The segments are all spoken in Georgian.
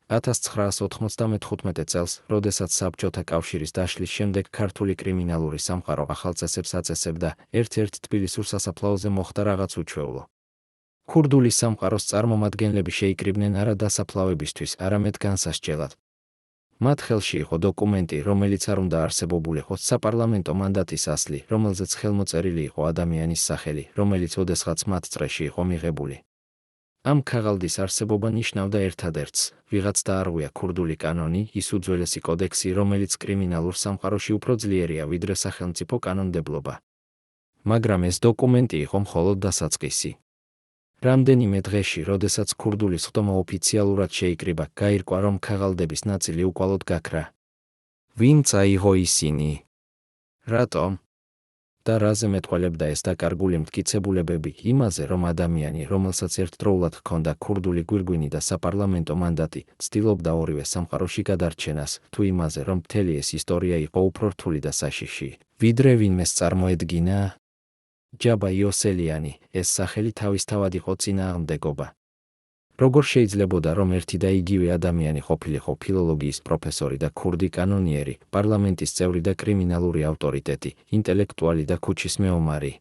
1995 წელს, როდესაც საბჭოთა კავშირის დაშლის შემდეგ ქართული კრიმინალური სამყარო ახალ წესებს აწესებდა, ერთ-ერთ თბილისურ სასაფლაოზე მოხდა რაღაც უჩვეულო. ქურდული სამყაროს წარმომადგენლები შეიკრიბნენ არა დასაფლავებისთვის, არამედ განსასჯელად. მათ ხელში იყო დოკუმენტი, რომელიც არ უნდა არსებობულიყო საპარლამენტო მანდატის ასლი, რომელზეც ხელმოწერილი იყო ადამიანის სახელი, რომელიც ოდესღაც მათ წრეში იყო მიღებული. ამ ქაღალდის არსებობა ნიშნავდა ერთადერთს, ვიღაც დაარღვია ქურდული კანონი, ის უძველესი კოდექსი, რომელიც კრიმინალურ სამყაროში უფრო ძლიერია ვიდრე სახელმწიფო კანონმდებლობა. მაგრამ ეს დოკუმენტი იყო მხოლოდ დასაწყისი. რამდენიმე დღეში, როდესაც ქურდული სხდომა ოფიციალურად შეიკრიბა, გაირკვა, რომ ქაღალდების ნაწილი უკვალოდ გაქრა. ვინ წაიღო ისინი? რატომ? და რაზე მეტყველებდა ეს დაკარგული მტკიცებულებები? იმაზე, რომ ადამიანი, რომელსაც ერთდროულად ჰქონდა ქურდული გვირგვინი და საპარლამენტო მანდატი, ცდილობდა ორივე სამყაროში გადარჩენას, თუ იმაზე, რომ მთელი ეს ისტორია იყო უფრო რთული და საშიში, ვიდრე ვინმეს წარმოედგინა? ჯაბა იოსელიანი, ეს სახელი თავისთავად იყო წინააღმდეგობა. როგორ შეიძლებოდა, რომ ერთი და იგივე ადამიანი ყოფილიყო ფილოლოგიის პროფესორი და ქურდი კანონიერი, პარლამენტის წევრი და კრიმინალური ავტორიტეტი, ინტელექტუალი და ქუჩის მეომარი?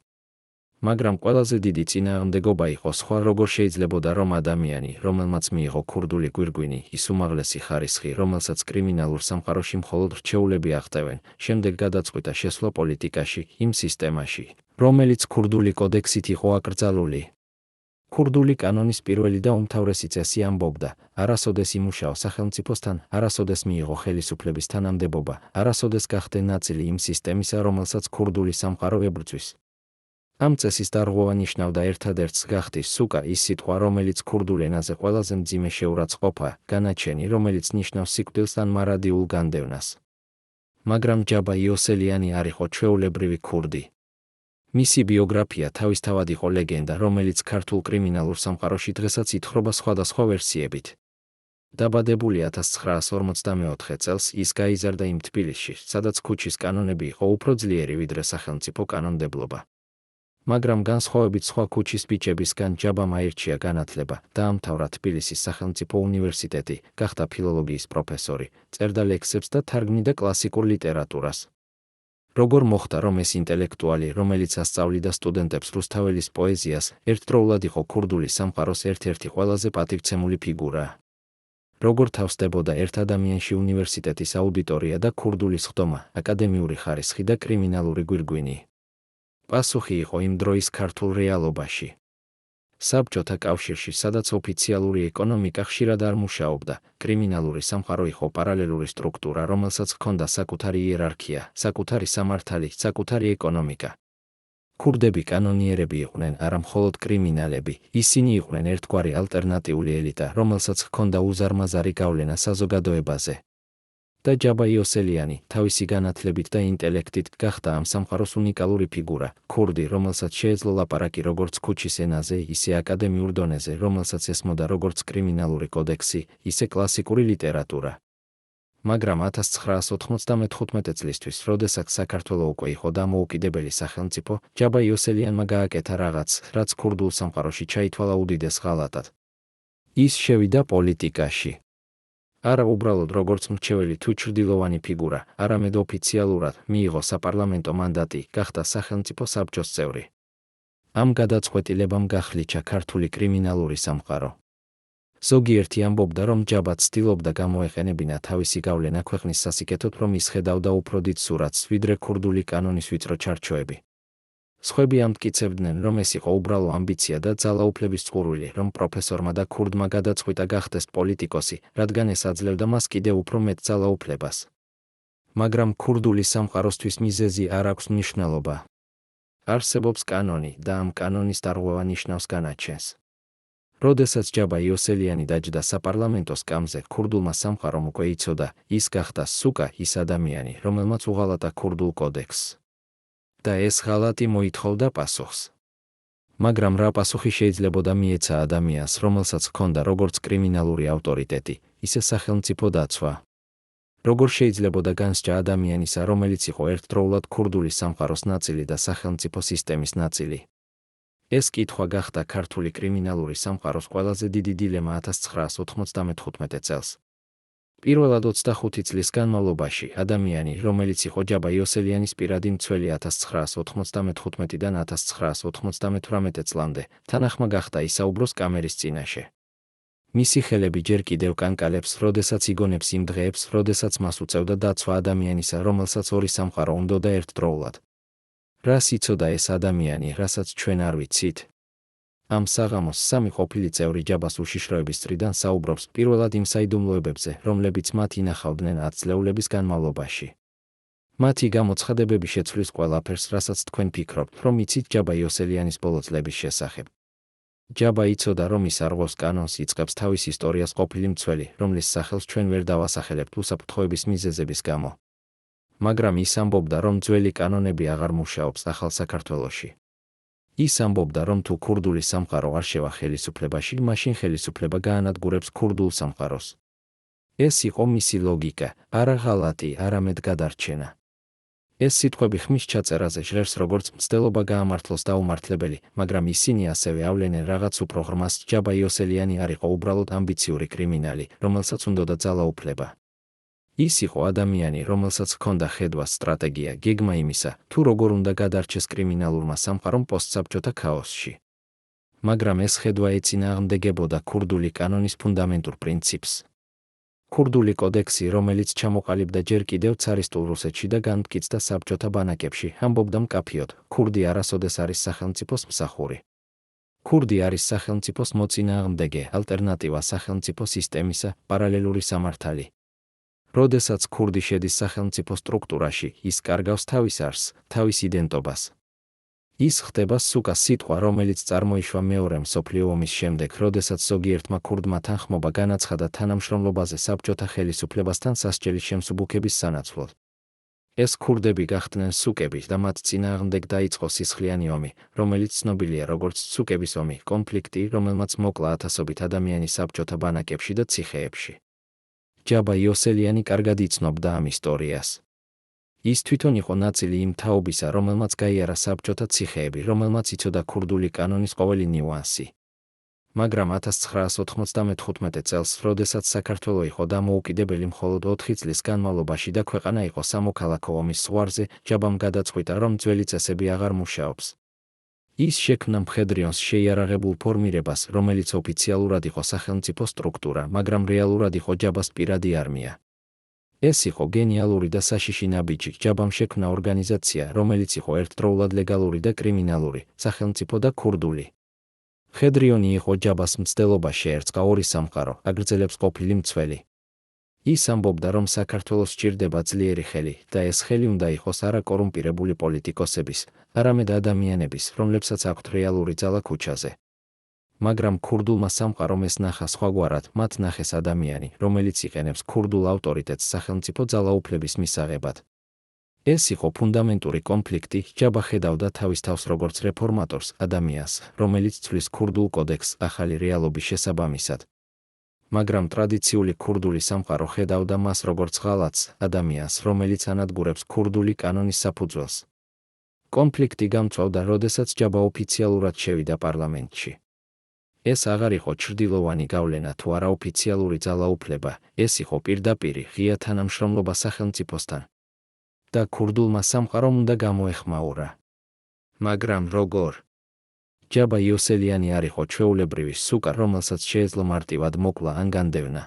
მაგრამ ყველაზე დიდი წინააღმდეგობა იყო სხვა, როგორ შეიძლებოდა, რომ ადამიანი, რომელმაც მიიღო ქურდული გვირგვინი, ის უმაღლესი ხარისხი, რომელსაც კრიმინალურ სამყაროში მხოლოდ რჩეულები აღწევენ, შემდეგ გადაწყვიტა შესვლა პოლიტიკაში, იმ სისტემაში, რომელიც ქურდული კოდექსით იყო აკრძალული. ქურდული კანონის პირველი და უმთავრესი წესი ამბობდა: არასოდეს იმუშაო სახელმწიფოსთან, არასოდეს მიიღო ხელისუფლების თანამდებობა, არასოდეს გახდე ნაწილი იმ სისტემისა, რომელსაც ქურდული სამყარო ებრძვის. ამ წესის დარღვევა ნიშნავდა ერთადერთს გახდის სუკა, ის სიტყვა, რომელიც ქურდულ ენაზე ყველაზე მძიმე შეურაცხყოფა, განაჩენი, რომელიც ნიშნავს სიკვდილს ან მარადიულ განდევნას. მაგრამ ჯაბა იოსელიანი არ იყო ჩვეულებრივი ქურდი. მისი ბიოგრაფია თავისთავად იყო ლეგენდა, რომელიც ქართულ კრიმინალურ სამყაროში დღესაც ითხრობა სხვადასხვა ვერსიებით. დაბადებული 1954 წელს, ის გაიზარდა იმ თბილისში, სადაც ქუჩის კანონები იყო უფრო ძლიერი ვიდრე სახელმწიფო კანონმდებლობა. მაგრამ განსხვავებით სხვა ქუჩის ბიჭებისგან, ჯაბამ აირჩია განათლება, დაამთავრა თბილისის სახელმწიფო უნივერსიტეტი, გახდა ფილოლოგიის პროფესორი, წერდა ლექსებს და თარგმნიდა კლასიკურ ლიტერატურას. როგორ მოხდა, რომ ეს ინტელექტუალი, რომელიც ასწავლიდა სტუდენტებს რუსთაველის პოეზიას, ერთდროულად იყო ქურდული სამყაროს ერთ-ერთი ყველაზე პატივცემული ფიგურა? როგორ თავსდებოდა ერთ ადამიანში უნივერსიტეტის აუდიტორია და ქურდული სხდომა, აკადემიური ხარისხი და კრიმინალური გვირგვინი? პასუხი იყო იმ დროის ქართულ რეალობაში. საბჭოთა კავშირში, სადაც ოფიციალური ეკონომიკა ხშირად არ მუშაობდა, კრიმინალური სამყარო იყო პარალელური სტრუქტურა, რომელსაც ჰქონდა საკუთარი იერარქია, საკუთარი სამართალი, საკუთარი ეკონომიკა. ქურდები კანონიერები იყვნენ, არა მხოლოდ კრიმინალები, ისინი იყვნენ ერთგვარი ალტერნატიული ელიტა, რომელსაც ჰქონდა უზარმაზარი გავლენა საზოგადოებაზე. და ჯაბა იოსელიანი, თავისი განათლებით და ინტელექტით, გახდა ამ სამყაროს უნიკალური ფიგურა, ქურდი, რომელსაც შეეძლო ლაპარაკი როგორც ქუჩის ენაზე, ისე აკადემიურ დონეზე, რომელსაც ესმოდა როგორც კრიმინალური კოდექსი, ისე კლასიკური ლიტერატურა. მაგრამ 1995 წლისთვის, როდესაც საქართველო უკვე იყო დამოუკიდებელი სახელმწიფო, ჯაბა იოსელიანმა გააკეთა რაღაც, რაც ქურდულ სამყაროში ჩაითვალა უდიდეს ღალატად. ის შევიდა პოლიტიკაში. არა უბრალოდ როგორც მრჩეველი თუ ჩრდილოვანი ფიგურა, არამედ ოფიციალურად მიიღო საპარლამენტო მანდატი, გახდა სახელმწიფო საბჭოს წევრი. ამ გადაწყვეტილებამ გახლიჩა ქართული კრიმინალური სამყარო. ზოგიერთი ამბობდა, რომ ჯაბა ცდილობდა გამოეყენებინა თავისი გავლენა ქვეყნის სასიკეთოდ, რომ ისხედავდა უფრო დიდ სურათს, ვიდრე ქურდული კანონის ვიწრო ჩარჩოები. სხვები ამტკიცებდნენ, რომ ეს იყო უბრალო ამბიცია და ძალაუფლების წყურვილი, რომ პროფესორმა და ქურდმა გადაწყვიტა გახდეს პოლიტიკოსი, რადგან ეს აძლევდა მას კიდევ უფრო მეტ ძალაუფლებას. მაგრამ ქურდული სამყაროსთვის მიზეზი არ აქვს მნიშვნელობა. არსებობს კანონი და ამ კანონის დარღვევა ნიშნავს განაჩენს. როდესაც ჯაბა იოსელიანი დაჯდა საპარლამენტო სკამზე, ქურდულმა სამყარომ უკვე იცოდა, ის გახდა სუკა, ის ადამიანი, რომელმაც უღალატა ქურდულ კოდექსს. და ეს ღალატი მოითხოვდა პასუხს. მაგრამ რა პასუხი შეიძლებოდა მიეცა ადამიანს, რომელსაც ჰქონდა როგორც კრიმინალური ავტორიტეტი, ისე სახელმწიფო დაცვა? როგორ შეიძლებოდა განსჯა ადამიანისა, რომელიც იყო ერთდროულად ქურდული სამყაროს ნაწილი და სახელმწიფო სისტემის ნაწილი? ეს კითხვა გახდა ქართული კრიმინალური სამყაროს ყველაზე დიდი დილემა 1995 წელს. პირველად 25 წლის განმავლობაში ადამიანი, რომელიც იყო ჯაბა იოსელიანის პირადი მცველი 1995-დან 1998 წლამდე, თანახმა გახდა ისაუბროს კამერის წინაშე. მისი ხელები ჯერ კიდევ კანკალებს, როდესაც იგონებს იმ დღეებს, როდესაც მას უწევდა დაცვა ადამიანისა, რომელსაც ორი სამყარო უნდოდა ერთდროულად. რას იცოდა ეს ადამიანი, რასაც ჩვენ არ ვიცით? ამ საღამოს სამი ყოფილი წევრი ჯაბას უშიშროების წრიდან საუბრობს პირველად იმ საიდუმლოებებზე, რომლებიც მათ ინახავდნენ 10 წლეულების განმავლობაში. მათი გამოცხადებები შეცვლის ყველაფერს, რასაც თქვენ ფიქრობთ, რომ იცით ჯაბა იოსელიანის ბოლო წლების შესახებ. ჯაბა იცოდა, რომ ის არღოს კანონს იწყებს თავის ისტორიას ყოფილი მცველი, რომლის სახელს ჩვენ ვერ დავასახელებთ უსაფრთხოების მიზეზების გამო. მაგრამ ის ამბობდა, რომ ძველი კანონები აღარ მუშაობს ახალ საქართველოში. ის ამბობდა, რომ თუ ქურდული სამყარო არ შევა ხელისუფლებაში, მაშინ ხელისუფლება გაანადგურებს ქურდულ სამყაროს. ეს იყო მისი ლოგიკა, არა ღალატი, არამედ გადარჩენა. ეს სიტყვები ხმის ჩაწერაზე ჟღერს როგორც მცდელობა გაამართლოს დაუმართლებელი, მაგრამ ისინი ასევე ავლენენ რაღაც უფრო ღრმას. ჯაბა იოსელიანი არ იყო უბრალოდ ამბიციური კრიმინალი, რომელსაც უნდოდა ძალაუფლება. ის იყო ადამიანი, რომელსაც ჰქონდა ხედვა, სტრატეგია, გეგმა იმისა, თუ როგორ უნდა გადარჩეს კრიმინალურმა სამყარომ პოსტსაბჭოთა ქაოსში. მაგრამ ეს ხედვა ეწინააღმდეგებოდა ქურდული კანონის ფუნდამენტურ პრინციპს. ქურდული კოდექსი, რომელიც ჩამოყალიბდა ჯერ კიდევ ცარისტულ რუსეთში და განმტკიცდა საბჭოთა ბანაკებში, ამბობდა მკაფიოდ, ქურდი არასოდეს არის სახელმწიფოს მსახური. ქურდი არის სახელმწიფოს მოწინააღმდეგე, ალტერნატივა სახელმწიფო სისტემისა, პარალელური სამართალი. როდესაც ქურდი შედის სახელმწიფო სტრუქტურაში, ის კარგავს თავის არსს, თავის იდენტობას. ის ხდება სუკა სიტყვა, რომელიც წარმოიშვა მეორე მსოფლიო ომის შემდეგ, როდესაც ზოგიერთმა ქურდმა თანხმობა განაცხადა თანამშრომლობაზე საბჭოთა ხელისუფლებასთან სასჯელის შემსუბუქების სანაცვლოდ. ეს ქურდები გახდნენ სუკები და მათ წინააღმდეგ დაიწყო სისხლიანი ომი, რომელიც ცნობილია როგორც სუკების ომი, კონფლიქტი, რომელმაც მოკლა ათასობით ადამიანი საბჭოთა ბანაკებში და ციხეებში. ჯაბა იოსელიანი კარგად იცნობდა ამ ისტორიას. ის თვითონ იყო ნაწილი იმ თაობისა, რომელმაც გაიარა საბჭოთა ციხეები, რომელმაც იცოდა ქურდული კანონის ყოველი ნიუანსი. მაგრამ 1995 წელს, როდესაც საქართველო იყო დამოუკიდებელი მხოლოდ 4 წლის განმავლობაში და ქვეყანა იყო სამოქალაქო ომის ზღვარზე, ჯაბამ გადაწყვიტა, რომ ძველი წესები აღარ მუშაობს. ის შექმნა მხედრიონს შეიარაღებულ ფორმირებას, რომელიც ოფიციალურად იყო სახელმწიფო სტრუქტურა, მაგრამ რეალურად იყო ჯაბას პირადი არმია. ეს იყო გენიალური და საშიში ნაბიჯი. ჯაბამ შექმნა ორგანიზაცია, რომელიც იყო ერთდროულად ლეგალური და კრიმინალური, სახელმწიფო და ქურდული. მხედრიონი იყო ჯაბას მცდელობა შეერწყა ორი სამყარო, აგრძელებს ყოფილი მცველი. ის ამბობდა, რომ საქართველოს სჭირდება ძლიერი ხელი და ეს ხელი უნდა იყოს არა კორუმპირებული პოლიტიკოსების, არამედ ადამიანების, რომლებსაც აქვთ რეალური ძალა ქუჩაზე. მაგრამ ქურდულმა სამყარომ ეს ნახა სხვაგვარად, მათ ნახეს ადამიანი, რომელიც იყენებს ქურდულ ავტორიტეტს სახელმწიფო ძალაუფლების მისაღებად. ეს იყო ფუნდამენტური კონფლიქტი. ჯაბა ხედავდა თავის თავს როგორც რეფორმატორს, ადამიანს, რომელიც ცვლის ქურდულ კოდექსს ახალი რეალობის შესაბამისად. მაგრამ ტრადიციული ქურდული სამყარო ხედავდა მას როგორც ღალატს, ადამიანს, რომელიც ანადგურებს ქურდული კანონის საფუძველს. კონფლიქტი გამწვავდა, როდესაც ჯაბა ოფიციალურად შევიდა პარლამენტში. ეს აღარ იყო ჩრდილოვანი გავლენა თუ არაოფიციალური ძალაუფლება, ეს იყო პირდაპირი, ღია თანამშრომლობა სახელმწიფოსთან. და ქურდულმა სამყარომ უნდა გამოეხმაურა. მაგრამ როგორ? ჯაბა იოსელიანი არ იყო ჩვეულებრივი სუკა, რომელსაც შეეძლო მარტივად მოკლა ან განდევნა.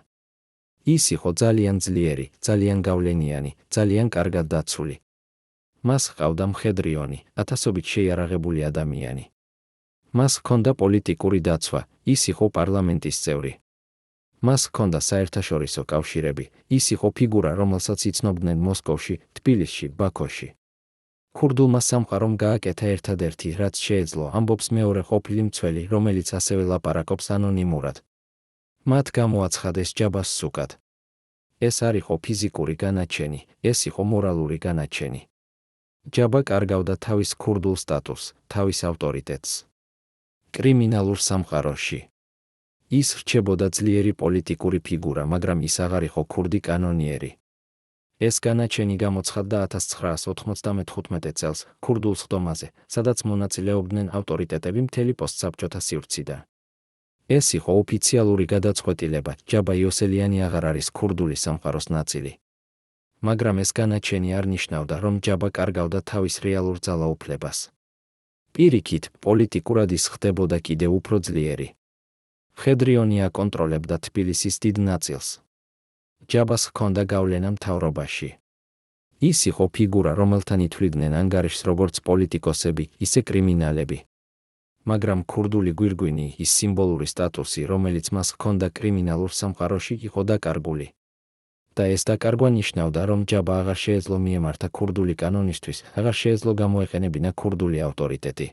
ის იყო ძალიან ძლიერი, ძალიან გავლენიანი, ძალიან კარგად დაცული. მას ჰყავდა მხედრიონი, ათასობით შეიარაღებული ადამიანი. მას ჰქონდა პოლიტიკური დაცვა, ის იყო პარლამენტის წევრი. მას ჰქონდა საერთაშორისო კავშირები, ის იყო ფიგურა, რომელსაც იცნობდნენ მოსკოვში, თბილისში, ბაქოში. ქურდულმა სამყარომ გააკეთა ერთადერთი, რაც შეეძლო, ამბობს მეორე ყოფილი მცველი, რომელიც ასევე ლაპარაკობს ანონიმურად. მათ გამოაცხადეს ჯაბას სუკად. ეს არ იყო ფიზიკური განაჩენი, ეს იყო მორალური განაჩენი. ჯაბა კარგავდა თავის ქურდულ სტატუსს, თავის ავტორიტეტს. კრიმინალურ სამყაროში. ის რჩებოდა ძლიერი პოლიტიკური ფიგურა, მაგრამ ის აღარ იყო ქურდი კანონიერი. ეს განაჩენი გამოცხადდა 1995 წელს ქურდულ სხდომაზე, სადაც მონაწილეობდნენ ავტორიტეტები მთელი პოსტსაბჭოთა სივრციდან. ეს იყო ოფიციალური გადაწყვეტილება, ჯაბა იოსელიანი აღარ არის ქურდული სამყაროს ნაწილი. მაგრამ ეს განაჩენი არ ნიშნავდა, რომ ჯაბა კარგავდა თავის რეალურ ძალაუფლებას. პირიქით, პოლიტიკურად ის ხდებოდა კიდევ უფრო ძლიერი. მხედრიონი აკონტროლებდა თბილისის დიდ ნაწილს. ჯაბას ჰქონდა გავლენა მთავრობაში. ის იყო ფიგურა, რომელთან ითვლიდნენ ანგარიშს როგორც პოლიტიკოსები, ისე კრიმინალები. მაგრამ ქურდული გვირგვინი, ის სიმბოლური სტატუსი, რომელიც მას ჰქონდა კრიმინალურ სამყაროში, იყო დაკარგული. და ეს დაკარგვა ნიშნავდა, რომ ჯაბა აღარ შეეძლო მიემართა ქურდული კანონისთვის, აღარ შეეძლო გამოეყენებინა ქურდული ავტორიტეტი.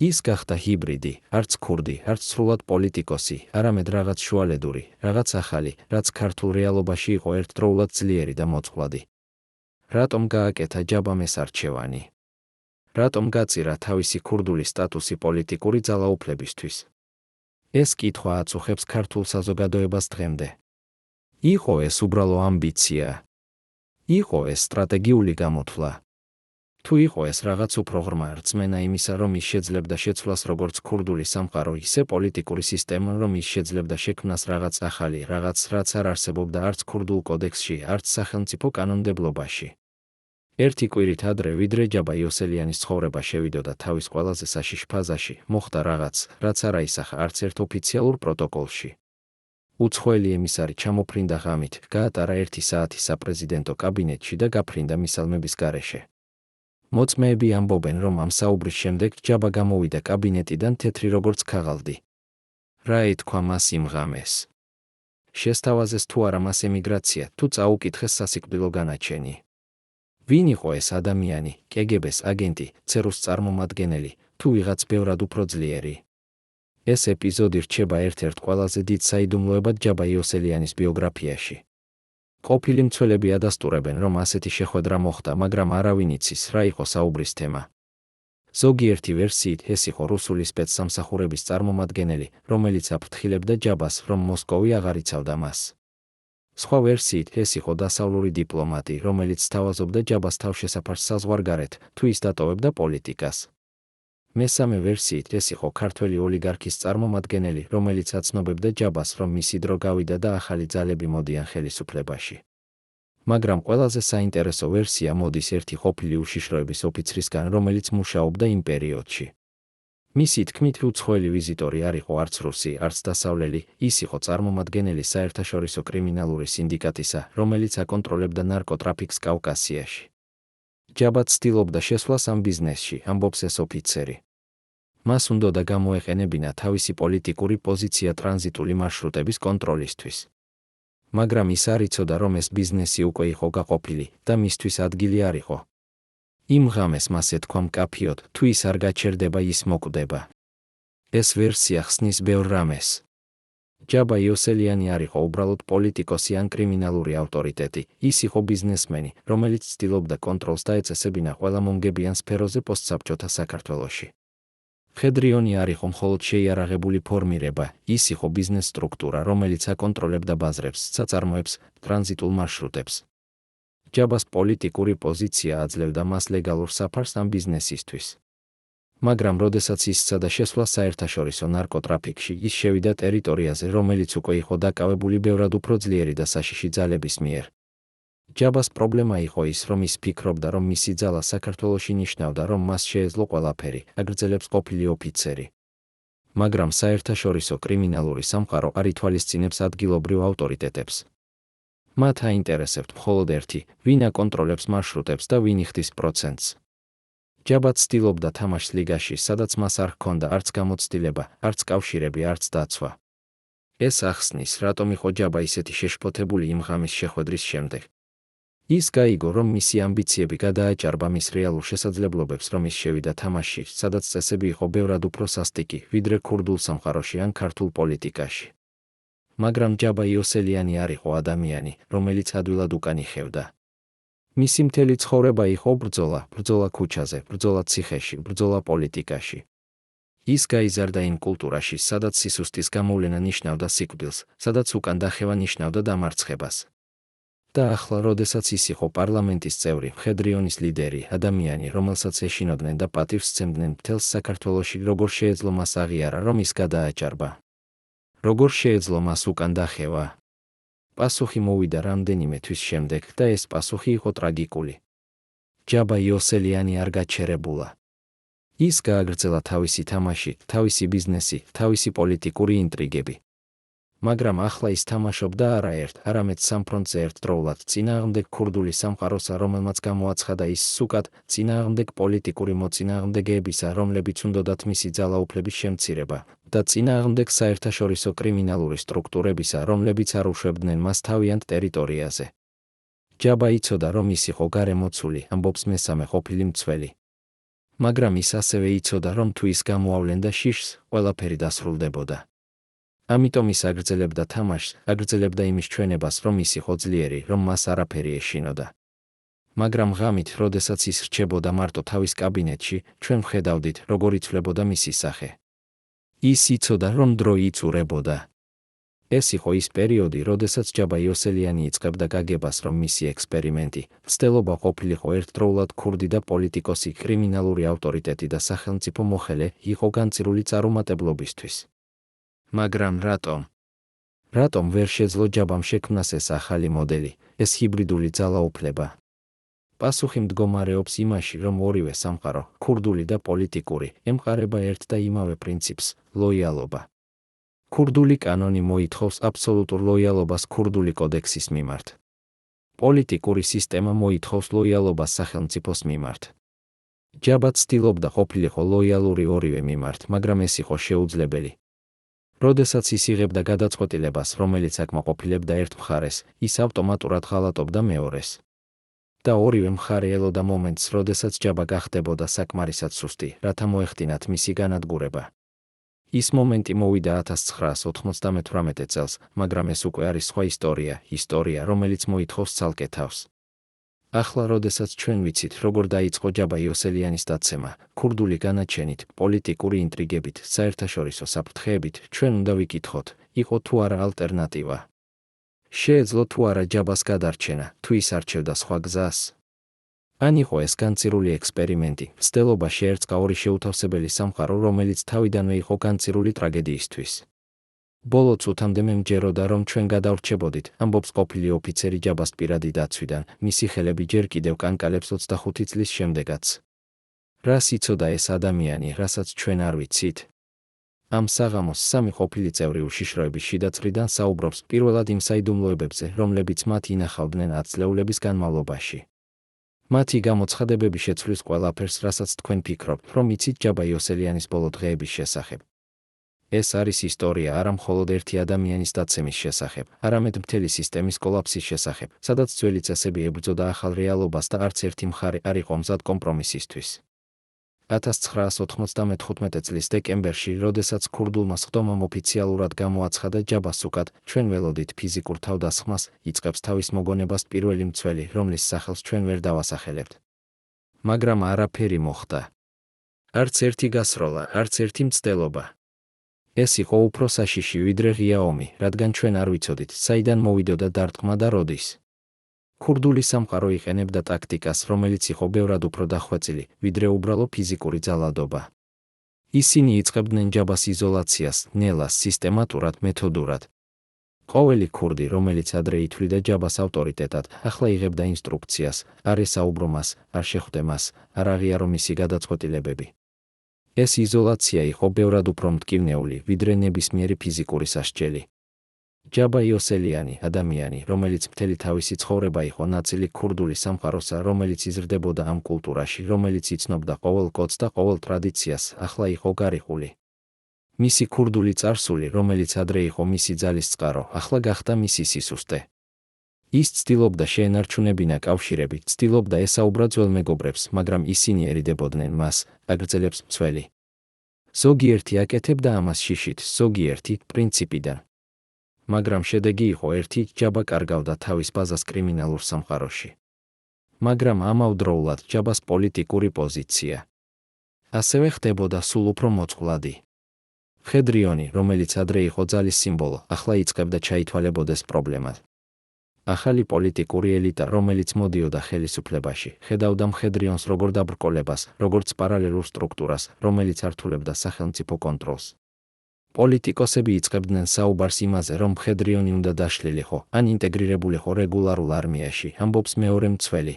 ის გახდა ჰიბრიდი, არც ქურდი, არც სრულად პოლიტიკოსი, არამედ რაღაც შუალედური, რაღაც ახალი, რაც ქართულ რეალობაში იყო ერთდროულად ძლიერი და მოწყვლადი. რატომ გააკეთა ჯაბამ ეს არჩევანი? რატომ გაწირა თავისი ქურდული სტატუსი პოლიტიკური ძალაუფლებისთვის? ეს კითხვა აწუხებს ქართულ საზოგადოებას დღემდე. იყო ეს უბრალო ამბიცია? იყო ეს სტრატეგიული გამოთვლა? თუ იყო ეს რაღაც უფრო ღრმა რწმენა იმისა, რომ ის შეძლებდა შეცვლას როგორც ქურდული სამყარო, ისე პოლიტიკური სისტემა, რომ ის შეძლებდა შექმნას რაღაც ახალი, რაღაც, რაც არ არსებობდა არც ქურდულ კოდექსში, არც სახელმწიფო კანონმდებლობაში. ერთი კვირით ადრე, ვიდრე ჯაბა იოსელიანის ცხოვრება შევიდოდა თავის ყველაზე საშიშ ფაზაში, მოხდა რაღაც, რაც არ აისახა არც ერთ ოფიციალურ პროტოკოლში. უცხოელი ემისარი ჩამოფრინდა ღამით, გაატარა 1 საათი საპრეზიდენტო კაბინეტში და გაფრინდა მისალმების გარეშე. მოწმეები ამბობენ, რომ ამ საუბრის შემდეგ ჯაბა გამოვიდა კაბინეტიდან თეთრი როგორც ქაღალდი. რა ეთქვა მას იმ ღამეს? შესთავაზეს თუ არა მას ემიგრაცია, თუ წაუკითხეს სასიკვდილო განაჩენი. ვინ იყო ეს ადამიანი, კგბ-ს აგენტი, ცერუს წარმომადგენელი, თუ ვიღაც ბევრად უფრო ძლიერი? ეს ეპიზოდი რჩება ერთ-ერთ ყველაზე დიდ საიდუმლოებად ჯაბა იოსელიანის ბიოგრაფიაში. ყოფილი მცველები ადასტურებენ, რომ ასეთი შეხვედრა მოხდა, მაგრამ არავინ იცის, რა იყო საუბრის თემა. ზოგიერთი ვერსიით ეს იყო რუსული სპეცსამსახურების წარმომადგენელი, რომელიც აფრთხილებდა ჯაბას, რომ მოსკოვი აღარ იცავდა მას. სხვა ვერსიით ეს იყო დასავლური დიპლომატი, რომელიც სთავაზობდა ჯაბას თავშესაფარს საზღვარგარეთ, თუ ის დატოვებდა პოლიტიკას. მესამე ვერსიით ეს იყო ქართველი ოლიგარქის წარმომადგენელი, რომელიც აცნობებდა ჯაბას, რომ მისი დრო გავიდა და ახალი ძალები მოდიან ხელისუფლებაში. მაგრამ ყველაზე საინტერესო ვერსია მოდის ერთი ყოფილი უშიშროების ოფიცრისგან, რომელიც მუშაობდა იმ პერიოდში. მისი თქმით, უცხოელი ვიზიტორი არ იყო არც რუსი, არც დასავლელი, ის იყო წარმომადგენელი საერთაშორისო კრიმინალური სინდიკატისა, რომელიც აკონტროლებდა ნარკოტრაფიკს კავკასიაში. ჯაბა ცდილობდა შესვლას ამ ბიზნესში, ამბობს ეს ოფიცერი. მას უნდოდა გამოეყენებინა თავისი პოლიტიკური პოზიცია ტრანზიტული მარშრუტების კონტროლისთვის. მაგრამ ის არ იცოდა, რომ ეს ბიზნესი უკვე იყო გაყოფილი და მისთვის ადგილი არ იყო. იმ ღამეს მას ეთქვა მკაფიოდ, თუ ის არ გაჩერდება, ის მოკვდება. ეს ვერსია ხსნის ბევრ რამეს. ჯაბა იოსელიანი არ იყო უბრალოდ პოლიტიკოსი ან კრიმინალური ავტორიტეტი, ის იყო ბიზნესმენი, რომელიც ცდილობდა კონტროლს და ეწესებინა ყველა მომგებიან სფეროზე პოსტსაბჭოთა საქართველოში. მხედრიონი არ იყო მხოლოდ შეიარაღებული ფორმირება, ის იყო ბიზნეს სტრუქტურა, რომელიც აკონტროლებდა ბაზრებს, საწარმოებს, ტრანზიტულ მარშრუტებს. ჯაბას პოლიტიკური პოზიცია აძლევდა მას ლეგალურ საფარს ამ ბიზნესისთვის. მაგრამ როდესაც ის სცადა შესვლა საერთაშორისო ნარკოტრაფიკში, ის შევიდა ტერიტორიაზე, რომელიც უკვე იყო დაკავებული ბევრად უფრო ძლიერი და საშიში ძალების მიერ. ჯაბას პრობლემა იყო ის, რომ ის ფიქრობდა, რომ მისი ძალა საქართველოში ნიშნავდა, რომ მას შეეძლო ყველაფერი, აგრძელებს ყოფილი ოფიცერი. მაგრამ საერთაშორისო კრიმინალური სამყარო არ ითვალისწინებს ადგილობრივ ავტორიტეტებს. მათ აინტერესებთ მხოლოდ ერთი, ვინ აკონტროლებს მარშრუტებს და ვინ იხდის პროცენტს. ჯაბა ცდილობდა თამაშს ლიგაში, სადაც მას არ ჰქონდა არც გამოცდილება, არც კავშირები, არც დაცვა. ეს ახსნის, რატომ იყო ჯაბა ისეთი შეშფოთებული იმ ღამის შეხვედრის შემდეგ. ის გაიგო, რომ მისი ამბიციები გადააჭარბა მის რეალურ შესაძლებლობებს, რომ ის შევიდა თამაშში, სადაც წესები იყო ბევრად უფრო სასტიკი, ვიდრე ქურდულ სამყაროში ან ქართულ პოლიტიკაში. მაგრამ ჯაბა იოსელიანი არ იყო ადამიანი, რომელიც ადვილად უკან იხევდა. მისი მთელი ცხოვრება იყო ბრძოლა, ბრძოლა ქუჩაზე, ბრძოლა ციხეში, ბრძოლა პოლიტიკაში. ის გაიზარდა იმ კულტურაში, სადაც სისუსტის გამოვლენა ნიშნავდა სიკვდილს, სადაც უკან დახევა ნიშნავდა დამარცხებას. და ახლა, როდესაც ის იყო პარლამენტის წევრი, მხედრიონის ლიდერი, ადამიანი, რომელსაც ეშინოდნენ და პატივს სცემდნენ მთელს საქართველოში, როგორ შეეძლო მას აღიარა, რომ ის გადააჭარბა. როგორ შეეძლო მას უკან დახევა? პასუხი მოვიდა რამდენიმე თვის შემდეგ და ეს პასუხი იყო ტრაგიკული. ჯაბა იოსელიანი არ გაჩერებულა. ის გააგრძელა თავისი თამაში, თავისი ბიზნესი, თავისი პოლიტიკური ინტრიგები. მაგრამ ახლა ის თამაშობდა არა ერთ, არამედ სამ ფრონტზე ერთდროულად წინააღმდეგ ქურდული სამყაროსა, რომელმაც გამოაცხადა ის სუკად, წინააღმდეგ პოლიტიკური მოწინააღმდეგეებისა, რომლებიც უნდოდათ მისი ძალაუფლების შემცირება, და წინააღმდეგ საერთაშორისო კრიმინალური სტრუქტურებისა, რომლებიც არ უშვებდნენ მას თავიანთ ტერიტორიაზე. ჯაბა იცოდა, რომ ის იყო გარემოცული, ამბობს მესამე ყოფილი მცველი. მაგრამ ის ასევე იცოდა, რომ თუ ის გამოავლენდა შიშს, ყველაფერი დასრულდებოდა. ამიტომ ის აგრძელებდა თამაშს, აგრძელებდა იმის ჩვენებას, რომ ის იყო ძლიერი, რომ მას არაფერი ეშინოდა. მაგრამ ღამით, როდესაც ის რჩებოდა მარტო თავის კაბინეტში, ჩვენ ვხედავდით, როგორ იცვლებოდა მისი სახე. ის იცოდა, რომ დრო იწურებოდა. ეს იყო ის პერიოდი, როდესაც ჯაბა იოსელიანი იწყებდა გაგებას, რომ მისი ექსპერიმენტი, მცდელობა ყოფილიყო ერთდროულად ქურდი და პოლიტიკოსი, კრიმინალური ავტორიტეტი და სახელმწიფო მოხელე, იყო განწირული წარუმატებლობისთვის. მაგრამ რატომ ვერ შეძლო ჯაბამ შექმნას ეს ახალი მოდელი, ეს ჰიბრიდული ძალაუფლება? პასუხი მდგომარეობს იმაში, რომ ორივე სამყარო, ქურდული და პოლიტიკური, ემყარება ერთ და იმავე პრინციპს, ლოიალობა. ქურდული კანონი მოითხოვს აბსოლუტურ ლოიალობას ქურდული კოდექსის მიმართ. პოლიტიკური სისტემა მოითხოვს ლოიალობას სახელმწიფოს მიმართ. ჯაბა ცდილობდა ყოფილიყო ლოიალური ორივე მიმართ, მაგრამ ეს იყო შეუძლებელი. როდესაც ის იღებდა გადაწყვეტილებას, რომელიც აკმაყოფილებდა ერთ მხარეს, ის ავტომატურად ღალატობდა მეორეს. და ორივე მხარე ელოდა მომენტს, როდესაც ჯაბა გახდებოდა საკმარისად სუსტი, რათა მოეხდინათ მისი განადგურება. ის მომენტი მოვიდა 1998 წელს, მაგრამ ეს უკვე არის სხვა ისტორია, რომელიც მოითხოვს ცალკე თავს. ახლა, როდესაც ჩვენ ვიცით, როგორ დაიწყო ჯაბა იოსელიანის დაცემა, ქურდული განაჩენით, პოლიტიკური ინტრიგებით, საერთაშორისო საფრთხეებით, ჩვენ უნდა ვიკითხოთ, იყო თუ არა ალტერნატივა. შეეძლო თუ არა ჯაბას გადარჩენა, თუ ის არჩევდა სხვა გზას? ან იყო ეს განწირული ექსპერიმენტი, მცდელობა შეერწყა ორი შეუთავსებელი სამყარო, რომელიც თავიდანვე იყო განწირული ტრაგედიისთვის. ბოლო წუთამდე მე მჯეროდა, რომ ჩვენ გადავრჩებოდით, ამბობს ყოფილი ოფიცერი ჯაბას პირადი დაცვიდან, მისი ხელები ჯერ კიდევ კანკალებს 25 წლის შემდეგაც. რას იცოდა ეს ადამიანი, რასაც ჩვენ არ ვიცით? ამ საღამოს სამი ყოფილი წევრი უშიშროების შიდა წრიდან საუბრობს პირველად იმ საიდუმლოებებზე, რომლებიც მათ ინახავდნენ 10 წლეულების განმავლობაში. მათი გამოცხადებები შეცვლის ყველაფერს, რასაც თქვენ ფიქრობთ, რომ იცით ჯაბა იოსელიანის ბოლო დღეების შესახებ. ეს არის ისტორია არა მხოლოდ ერთი ადამიანის დაცემის შესახებ, არამედ მთელი სისტემის კოლაფსის შესახებ, სადაც ძველი წესები ებრძოდა ახალ რეალობას და არც ერთი მხარე არ იყო მზად კომპრომისისთვის. 1995 წლის დეკემბერში, როდესაც ქურდულმა სხდომამ ოფიციალურად გამოაცხადა ჯაბას უკად, ჩვენ ველოდით ფიზიკურ თავდასხმას, იწყებს თავის მოგონებას პირველი მცველი, რომლის სახელს ჩვენ ვერ დავასახელებთ. მაგრამ არაფერი მოხდა. არც ერთი გასროლა, არც ერთი მცდელობა. ეს იყო უფრო საშიში ვიდრე ღია ომი, რადგან ჩვენ არ ვიცოდით, საიდან მოვიდოდა დარტყმა და როდის. ქურდული სამყარო იყენებდა ტაქტიკას, რომელიც იყო ბევრად უფრო დახვეწილი, ვიდრე უბრალო ფიზიკური ძალადობა. ისინი იწყებდნენ ჯაბას იზოლაციას, ნელას, სისტემატურად, მეთოდურად. ყოველი ქურდი, რომელიც ადრე ითვლიდა ჯაბას ავტორიტეტად, ახლა იღებდა ინსტრუქციას, არ ესაუბრო მას, არ შეხვდე მას, არ აღიარო მისი გადაწყვეტილებები. ეს იზოლაცია იყო ბევრად უფრო მტკივნეული, ვიდრე ნებისმიერი ფიზიკური სასჯელი. ჯაბა იოსელიანი, ადამიანი, რომელიც მთელი თავისი ცხოვრება იყო ნაწილი ქურდული სამყაროსა, რომელიც იზრდებოდა ამ კულტურაში, რომელიც იცნობდა ყოველ კოდს და ყოველ ტრადიციას, ახლა იყო გარიყული. მისი ქურდული წარსული, რომელიც ადრე იყო მისი ძალის წყარო, ახლა გახდა მისი სისუსტე. ის ცდილობდა შეენარჩუნებინა კავშირები, ცდილობდა ესაუბრა ძველ მეგობრებს, მაგრამ ისინი ერიდებოდნენ მას, აგრძელებს მცველი. ზოგიერთი აკეთებდა ამას შიშით, ზოგიერთი პრინციპიდან. მაგრამ შედეგი იყო ერთი, ჯაბა კარგავდა თავის ბაზას კრიმინალურ სამყაროში. მაგრამ ამავდროულად ჯაბას პოლიტიკური პოზიცია ასევე ხდებოდა სულ უფრო მოწყვლადი. მხედრიონი, რომელიც ადრე იყო ძალის სიმბოლო, ახლა იწყებდა ჩაითვალებოდეს პრობლემად. ახალი პოლიტიკური ელიტა, რომელიც მოდიოდა ხელისუფლებაში, ხედავდა მხედრიონს როგორ დაბრკოლებას, როგორც პარალელურ სტრუქტურას, რომელიც ართულებდა სახელმწიფო კონტროლს. პოლიტიკოსები იწყებდნენ საუბარს იმაზე, რომ მხედრიონი უნდა დაშლილიყო, ან ინტეგრირებულიყო რეგულარულ არმიაში, ამბობს მეორე მცველი.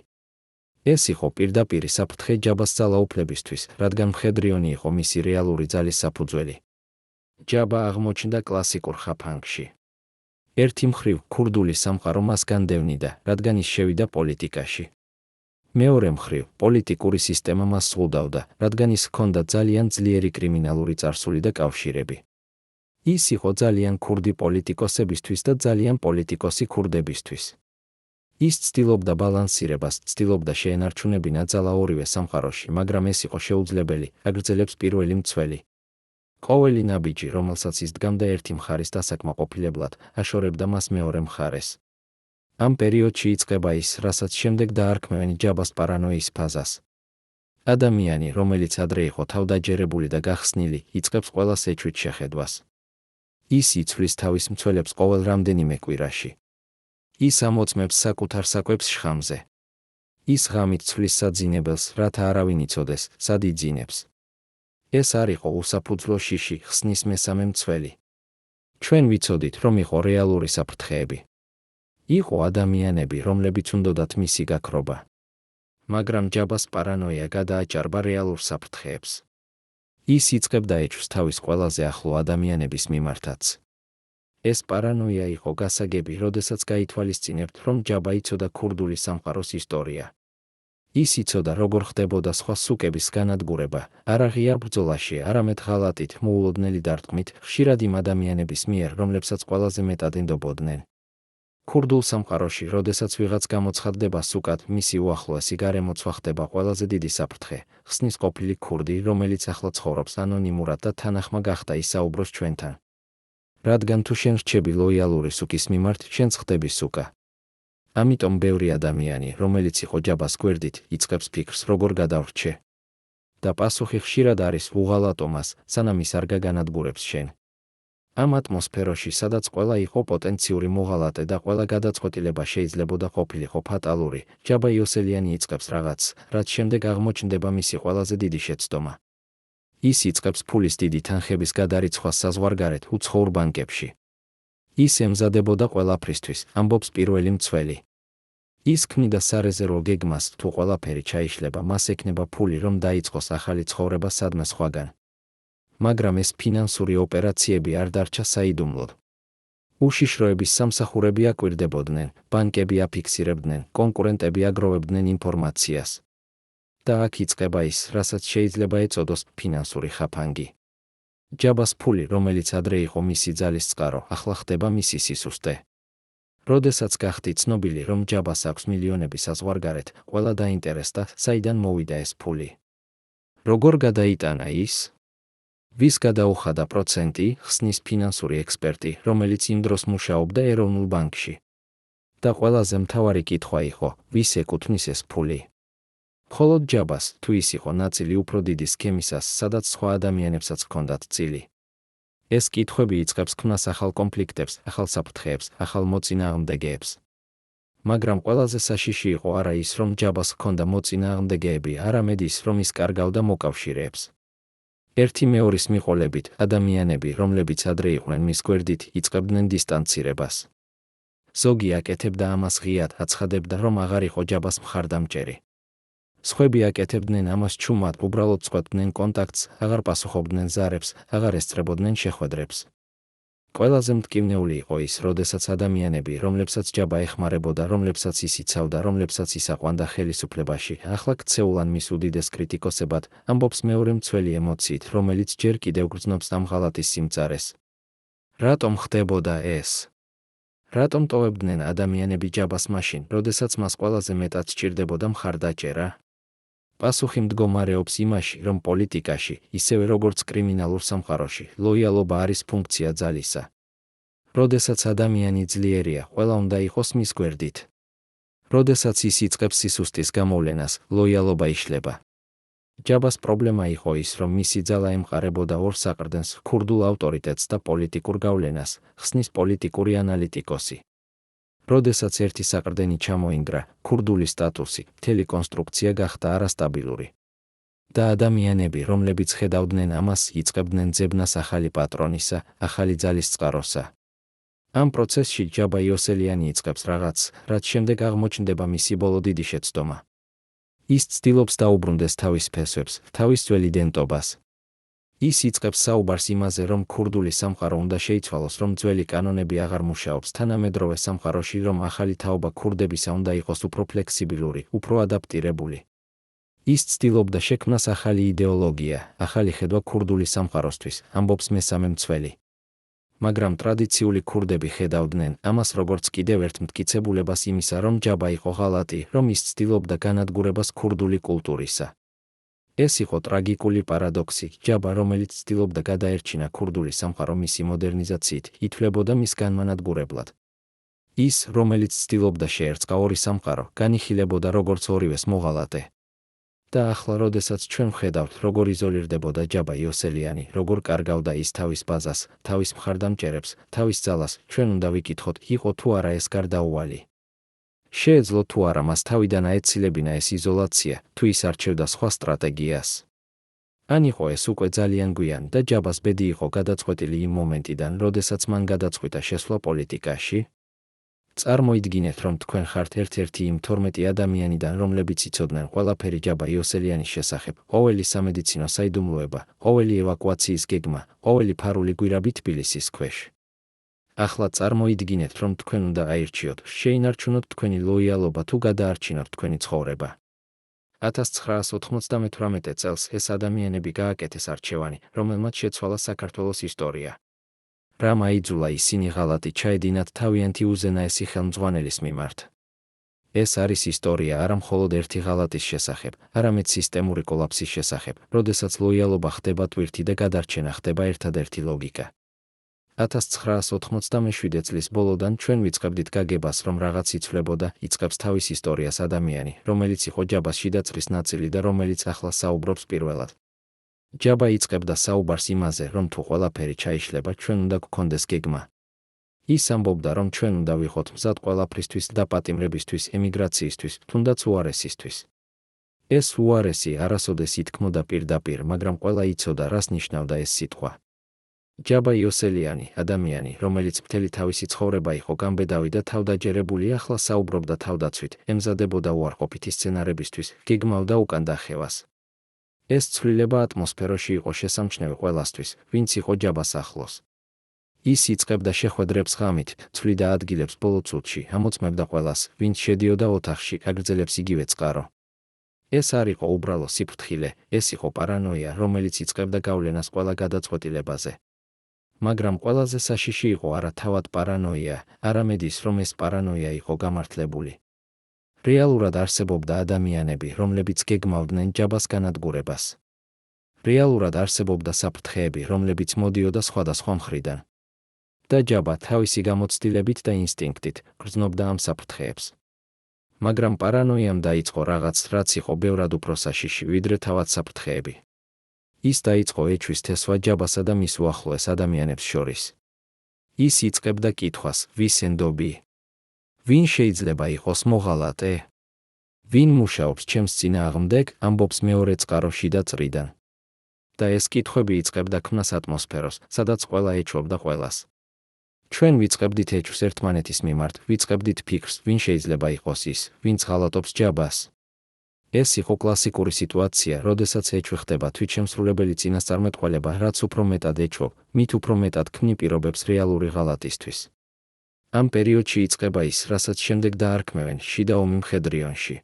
ეს იყო პირდაპირი საფრთხე ჯაბას ძალაუფლებისთვის, რადგან მხედრიონი იყო მისი რეალური ძალის საფუძველი. ჯაბა აღმოჩნდა კლასიკურ ხაფანგში. ერთი მხრივ, ქურდული სამყარო მას განდევნიდა, რადგან ის შევიდა პოლიტიკაში. მეორე მხრივ, პოლიტიკური სისტემა მას სულდავდა, რადგან ის ჰქონდა ძალიან ძლიერი კრიმინალური წარსული და კავშირები. ის იყო ძალიან ქურდი პოლიტიკოსებისთვის და ძალიან პოლიტიკოსი ქურდებისთვის. ის ცდილობდა ბალანსირებას, ცდილობდა შეენარჩუნებინა ძალა ორივე სამყაროში, მაგრამ ეს იყო შეუძლებელი, აგრძელებს პირველი მცველი. ყოველი ნაბიჯი, რომელსაც ის დგამდა ერთი მხარის დასაკმაყოფილებლად, აშორებდა მას მეორე მხარეს. ამ პერიოდში იწყება ის, რასაც შემდეგ დაარქმევენ ჯაბას პარანოის ფაზას. ადამიანი, რომელიც ადრე იყო თავდაჯერებული და გახსნილი, იწყებს ყველას ეჭვით შეხედვას. ის იცვლის თავის მცველებს ყოველ რამდენიმე კვირაში. ის ამოწმებს საკუთარ საკვებს შხამზე. ის ღამით ცვლის საძინებელს, რათა არავინ იცოდეს, სად იძინებს. ეს არ იყო უსაფუძვლო შიში, ხსნის მესამე მცველი. ჩვენ ვიცოდით, რომ იყო რეალური საფრთხეები. იყო ადამიანები, რომლებიც უნდოდათ მისი გაქრობა. მაგრამ ჯაბას პარანოია გადააჭარბა რეალურ საფრთხეებს. ის იწყებდა ეჭვს თავის ყველაზე ახლო ადამიანების მიმართაც. ეს პარანოია იყო გასაგები, როდესაც გაითვალისწინებთ, რომ ჯაბა იცოდა ქურდული სამყაროს ისტორია. ის იცოდა, როგორ ხდებოდა სხვა სუკების განადგურება, არა ღია ბრძოლაში, არამედ ღალატით, მოულოდნელი დარტყმით, ხშირად იმ ადამიანების მიერ, რომლებსაც ყველაზე მეტად ენდობოდნენ. ქურდულ სამყაროში, როდესაც ვიღაც გამოცხადდება სუკად, მისი უახლოესი გარემოცვა ხდება ყველაზე დიდი საფრთხე, ხსნის ყოფილი ქურდი, რომელიც ახლა ცხოვრობს ანონიმურად და თანახმა გახდა ისაუბროს ჩვენთან. რადგან თუ შენ რჩები ლოიალური სუკის მიმართ, შენც ხდები სუკა. ამიტომ ბევრი ადამიანი, რომელიც იყო ჯაბას გვერდით, იწყებს ფიქრს, როგორ გადავრჩე. და პასუხი ხშირად არის უღალატო მას, სანამ ის არ გაგანადგურებს შენ. ამ ატმოსფეროში, სადაც ყველა იყო პოტენციური მოღალატე და ყველა გადაწყვეტილება შეიძლებოდა ყოფილიყო ფატალური, ჯაბა იოსელიანი იწყებს რაღაცს, რაც შემდეგ აღმოჩნდება მისი ყველაზე დიდი შეცდომა. ის იწყებს ფულის დიდი თანხების გადარიცხვას საზღვარგარეთ უცხოურ ბანკებში. ის ემზადებოდა ყველაფრისთვის, ამბობს პირველი მცველი. ის ქმნიდა სარეზერვო გეგმას, თუ ყველაფერი ჩაიშლება, მას ექნება ფული, რომ დაიწყოს ახალი ცხოვრება სადმე სხვაგან. მაგრამ ეს ფინანსური ოპერაციები არ დარჩა საიდუმლოდ. უშიშროების სამსახურები აკვირდებოდნენ, ბანკები აფიქსირებდნენ, კონკურენტები აგროვებდნენ ინფორმაციას. და აქ იწყება ის, რასაც შეიძლება ეწოდოს ფინანსური ხაფანგი. ჯაბას ფული, რომელიც ადრე იყო მისი ძალის წყარო, ახლა ხდება მისი სისუსტე. როდესაც გახდი ცნობილი, რომ ჯაბას აქვს მილიონები საზღვარგარეთ, ყველა დაინტერესდა, საიდან მოვიდა ეს ფული. როგორ გადაიტანა ის? ვის გადაუხადა პროცენტი, ხსნის ფინანსური ექსპერტი, რომელიც იმ დროს მუშაობდა ეროვნულ ბანკში. და ყველაზე მთავარი კითხვა იყო, ვის ეკუთვნის ეს ფული. მხოლოდ ჯაბას, თუ ის იყო ნაწილი უფრო დიდი სქემისას, სადაც სხვა ადამიანებსაც ჰქონდათ წილი. ეს კითხვები იწყებს ქმნას ახალ კონფლიქტებს, ახალ საფრთხეებს, ახალ მოწინააღმდეგეებს. მაგრამ ყველაზე საშიში იყო არა ის, რომ ჯაბას ჰქონდა მოწინააღმდეგეები, არამედ ის, რომ ის კარგავდა მოკავშირეებს. ერთი მეორის მიყოლებით, ადამიანები, რომლებიც ადრე იყვნენ მის გვერდით, იწყებდნენ დისტანცირებას. ზოგი აკეთებდა ამას ღიად, აცხადებდა, რომ აღარ იყო ჯაბას მხარდამჭერი. სხვები აკეთებდნენ ამას ჩუმად, უბრალოდ წყვეტდნენ კონტაქტს, აღარ პასუხობდნენ ზარებს, აღარ ესწრებოდნენ შეხვედრებს. ყველაზე მტკივნეული იყო ის, როდესაც ადამიანები, რომლებსაც ჯაბა ეხმარებოდა, რომლებსაც ის იცავდა, რომლებსაც ის აყვანდა ხელისუფლებაში, ახლა ქცეულან მის უდიდეს კრიტიკოსებად, ამბობს მეორე მცველი ემოციით, რომელიც ჯერ კიდევ გრძნობს ამ ღალატის სიმწარეს. რატომ ხდებოდა ეს? რატომ ტოვებდნენ ადამიანები ჯაბას მაშინ, როდესაც მას ყველაზე მეტად სჭირდებოდა მხარდაჭერა? პასუხი მდგომარეობს იმაში, რომ პოლიტიკაში, ისევე როგორც კრიმინალურ სამყაროში, ლოიალობა არის ფუნქცია ძალისა. როდესაც ადამიანი ძლიერია, ყველა უნდა იყოს მის გვერდით. როდესაც ის იწყებს სისუსტის გამოვლენას, ლოიალობა იშლება. ჯაბას პრობლემა იყო ის, რომ მისი ძალა ემყარებოდა ორ საყრდენს, ქურდულ ავტორიტეტს და პოლიტიკურ გავლენას, ხსნის პოლიტიკური ანალიტიკოსი. როდესაც ერთი საყრდენი ჩამოინგრა, ქურდული სტატუსი, მთელი კონსტრუქცია გახდა არასტაბილური. და ადამიანები, რომლებიც ხედავდნენ ამას, იწყებდნენ ძებნას ახალი პატრონისა, ახალი ძალის წყაროსა. ამ პროცესში ჯაბა იოსელიანი იწყებს რაღაც, რაც შემდეგ აღმოჩნდება მისი ბოლო დიდი შეცდომა. ის ცდილობს დაუბრუნდეს თავის ფესვებს, თავის ძველ იდენტობას. ის იწყებს საუბარს იმაზე, რომ ქურდული სამყარო უნდა შეიცვალოს, რომ ძველი კანონები აღარ მუშაობს, თანამედროვე სამყაროში, რომ ახალი თაობა ქურდებისა უნდა იყოს უფრო ფლექსიბილური, უფრო ადაპტირებული. ის ცდილობდა შექმნას ახალი იდეოლოგია, ახალი ხედვა ქურდული სამყაროსთვის, ამბობს მესამე მცველი. მაგრამ ტრადიციული ქურდები ხედავდნენ ამას როგორც კიდევ ერთ მტკიცებულებას იმისა, რომ ჯაბა იყო ღალატი, რომ ის ცდილობდა განადგურებას ქურდული კულტურისა. ეს იყო ტრაგიკული პარადოქსი, ჯაბა, რომელიც ცდილობდა გადაერჩინა ქურდული სამყარო მისი მოდერნიზაციით, ითვლებოდა მის განმანადგურებლად. ის, რომელიც ცდილობდა შეერწყა ორი სამყარო, განიხილებოდა როგორც ორივეს მოღალატე. და ახლა, როდესაც ჩვენ ვხედავთ, როგორ იზოლირდებოდა ჯაბა იოსელიანი, როგორ კარგავდა ის თავის ბაზას, თავის მხარდამჭერებს, თავის ძალას, ჩვენ უნდა ვიკითხოთ, იყო თუ არა ეს გარდაუვალი. შეეძლო თუ არა მას თავიდან აეცილებინა ეს იზოლაცია, თუ ის არჩევდა სხვა სტრატეგიას. ან იყო ეს უკვე ძალიან გვიან და ჯაბას ბედი იყო გადაწყვეტილი იმ მომენტიდან, როდესაც მან გადაწყვიტა შესვლა პოლიტიკაში? წარმოიდგინეთ, რომ თქვენ ხართ ერთ-ერთი იმ 12 ადამიანიდან, რომლებიც იცოდნენ ყველაფერი ჯაბა იოსელიანის შესახებ, ყოველი სამედიცინო საიდუმლოება, ყოველი ევაკუაციის გეგმა, ყოველი ფარული გვირაბი თბილისის ქვეშ. ახლა წარმოიდგინეთ, რომ თქვენ უნდა აირჩიოთ, შეინარჩუნოთ თქვენი ლოიალობა თუ გადაარჩინოთ თქვენი ცხოვრება. 1998 წელს ეს ადამიანები გააკეთეს არჩევანი, რომელმაც შეცვალა საქართველოს ისტორია. რამ აიძულა ისინი ღალატი ჩაედინათ თავიანთი უზენაესი ხელმძღვანელის მიმართ? ეს არის ისტორია არა მხოლოდ ერთი ღალატის შესახებ, არამედ სისტემური კოლაფსის შესახებ, როდესაც ლოიალობა ხდება ტვირთი და გადარჩენა ხდება ერთადერთი ლოგიკა. 1997 წლის ბოლოდან ჩვენ ვიწყებდით გაგებას, რომ რაღაც იცვლებოდა, იწყებს თავის ისტორიას ადამიანი, რომელიც იყო ჯაბას შიდაწრის ნაწილი და რომელიც ახლა საუბრობს პირველად. ჯაბა იწყებდა საუბარს იმაზე, რომ თუ ყველაფერი ჩაიშლება, ჩვენ უნდა გვქონდეს გეგმა. ის ამბობდა, რომ ჩვენ უნდა ვიყოთ მზად ყველაფრისთვის და პატიმრებისთვის, ემიგრაციისთვის, თუნდაც უარესისთვის. ეს უარესი არასოდეს ითქმოდა პირდაპირ, მაგრამ ყველა იცოდა, რას ნიშნავდა ეს სიტყვა. ჯაბა იოსელიანი, ადამიანი, რომელიც მთელი თავისი ცხოვრება იყო გამბედავი და თავდაჯერებული, ახლა საუბრობდა თავდაცვით, ემზადებოდა უარყოფითი სცენარებისთვის, გეგმავდა უკანდახევას. ეს ცვლილება ატმოსფეროში იყო შესამჩნევი ყველასთვის, ვინც იყო ჯაბას ახლოს. ის იწყებდა შეხვედრებს ღამით, ცვლიდა ადგილებს ბოლო წუთში, ამოწმებდა ყველას, ვინც შედიოდა ოთახში, აგრძელებს იგივე წყარო. ეს არ იყო უბრალო სიფრთხილე, ეს იყო პარანოია, რომელიც იწყებდა გავლენას ყველა გადაწყვეტილებაზე. მაგრამ ყველაზე საშიში იყო არა თავად პარანოია, არამედ ის, რომ ეს პარანოია იყო გამართლებული. რეალურად არსებობდა ადამიანები, რომლებიც გეგმავდნენ ჯაბას განადგურებას. რეალურად არსებობდა საფრთხეები, რომლებიც მოდიოდა სხვადასხვა მხრიდან. და ჯაბა თავისი გამოცდილებით და ინსტინქტით გრძნობდა ამ საფრთხეებს. მაგრამ პარანოიამ დაიწყო რაღაც, რაც იყო ბევრად უფრო საშიში, ვიდრე თავად საფრთხეები. ის დაიწყო ეჩვის თესვა ჯაბასა და მის უახლოეს ადამიანებს შორის. ის იწყებდა კითხვას, ვის ენდობი? ვინ შეიძლება იყოს მოღალატე? ვინ მუშაობს ჩემს წინააღმდეგ, ამბობს მეორე წყარო შიდა წრიდან. და ეს კითხვები იწყებდა ქმნას ატმოსფეროს, სადაც ყველა ეჩვობდა ყველას. ჩვენ ვიწყებდით ეჩვს ერთმანეთის მიმართ, ვიწყებდით ფიქრს, ვინ შეიძლება იყოს ის, ვინც ღალატობს ჯაბას. ეს იყო კლასიკური სიტუაცია, როდესაც ეჩვი ხდება თვითშემსრულებელი წინასწარმეტყველება, რაც უფრო მეტად ეჩვობ, მით უფრო მეტად ქმნი პირობებს რეალური ღალატისთვის. ამ პერიოდში იწყება ის, რასაც შემდეგ დაარქმევენ შიდა ომი მხედრიონში.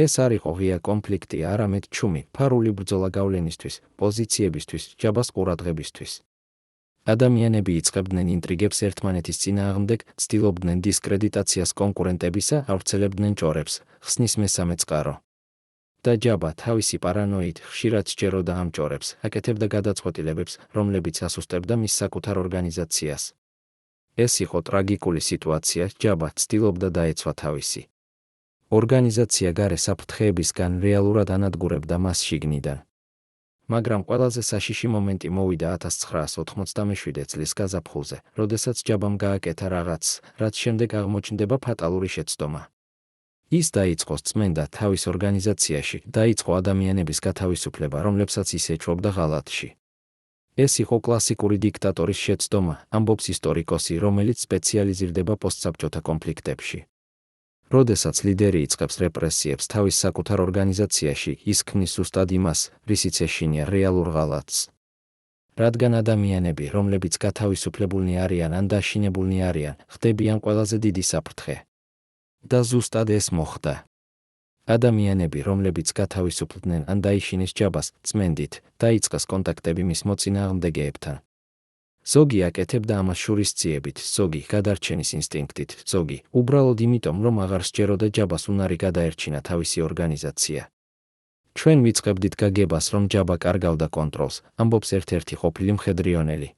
ეს არ იყო ღია კონფლიქტი, არამედ ჩუმი, ფარული ბრძოლა გავლენისთვის, პოზიციებისთვის, ჯაბას ყურადღებისთვის. ადამიანები იწყებდნენ ინტრიგებს ერთმანეთის წინააღმდეგ, ცდილობდნენ დისკრედიტაციას კონკურენტებისა, ავრცელებდნენ ჭორებს, ხსნის მესამე წყარო. და ჯაბა თავისი პარანოით ხშირად სჯეროდა ამ ჭორებს, აკეთებდა გადაწყვეტილებებს, რომლებიც ასუსტებდა მის საკუთარ ორგანიზაციას. ეს იყო ტრაგიკული სიტუაცია, ჯაბა ცდილობდა დაეცვა თავისი ორგანიზაცია გარე საფრთხეებისგან, რეალურად ანადგურებდა მას შიგნიდან. მაგრამ ყველაზე საშიში მომენტი მოვიდა 1997 წლის გაზაფხულზე, როდესაც ჯაბამ გააკეთა რაღაც, რაც შემდეგ აღმოჩნდება ფატალური შეცდომა. ის დაიწყო წმენდა თავის ორგანიზაციაში, დაიწყო ადამიანების გათავისუფლება, რომლებსაც ის ეჩვეობდა ღალატში. ეს იყო კლასიკური დიქტატორის შეცდომა, ამბობს ისტორიკოსი, რომელიც სპეციალიზირდება პოსტსაბჭოთა კონფლიქტებში. როდესაც ლიდერი იწყებს რეპრესიებს თავის საკუთარ ორგანიზაციაში, ის ქმნის ზუსტად იმას, რისიც ეშინია რეალურ ღალატს. რადგან ადამიანები, რომლებიც გათავისუფლებულნი არიან ან დაშინებულნი არიან, ხდებიან ყველაზე დიდი საფრთხე. და ზუსტად ეს მოხდა. ადამიანები, რომლებიც გათავისუფლდნენ ან დაიშინეს ჯაბას, წმენდით, დაიწყეს კონტაქტები მის მოწინააღმდეგეებთან. ზოგი აკეთებდა ამას შურისძიებით, ზოგი გადარჩენის ინსტინქტით, ზოგი უბრალოდ იმიტომ, რომ აღარ სჯეროდა ჯაბას უნარი გადაერჩინა თავისი ორგანიზაცია. ჩვენ ვიწყებდით გაგებას, რომ ჯაბა კარგავდა კონტროლს, ამბობს ერთ-ერთი ყოფილი მხედრიონელი.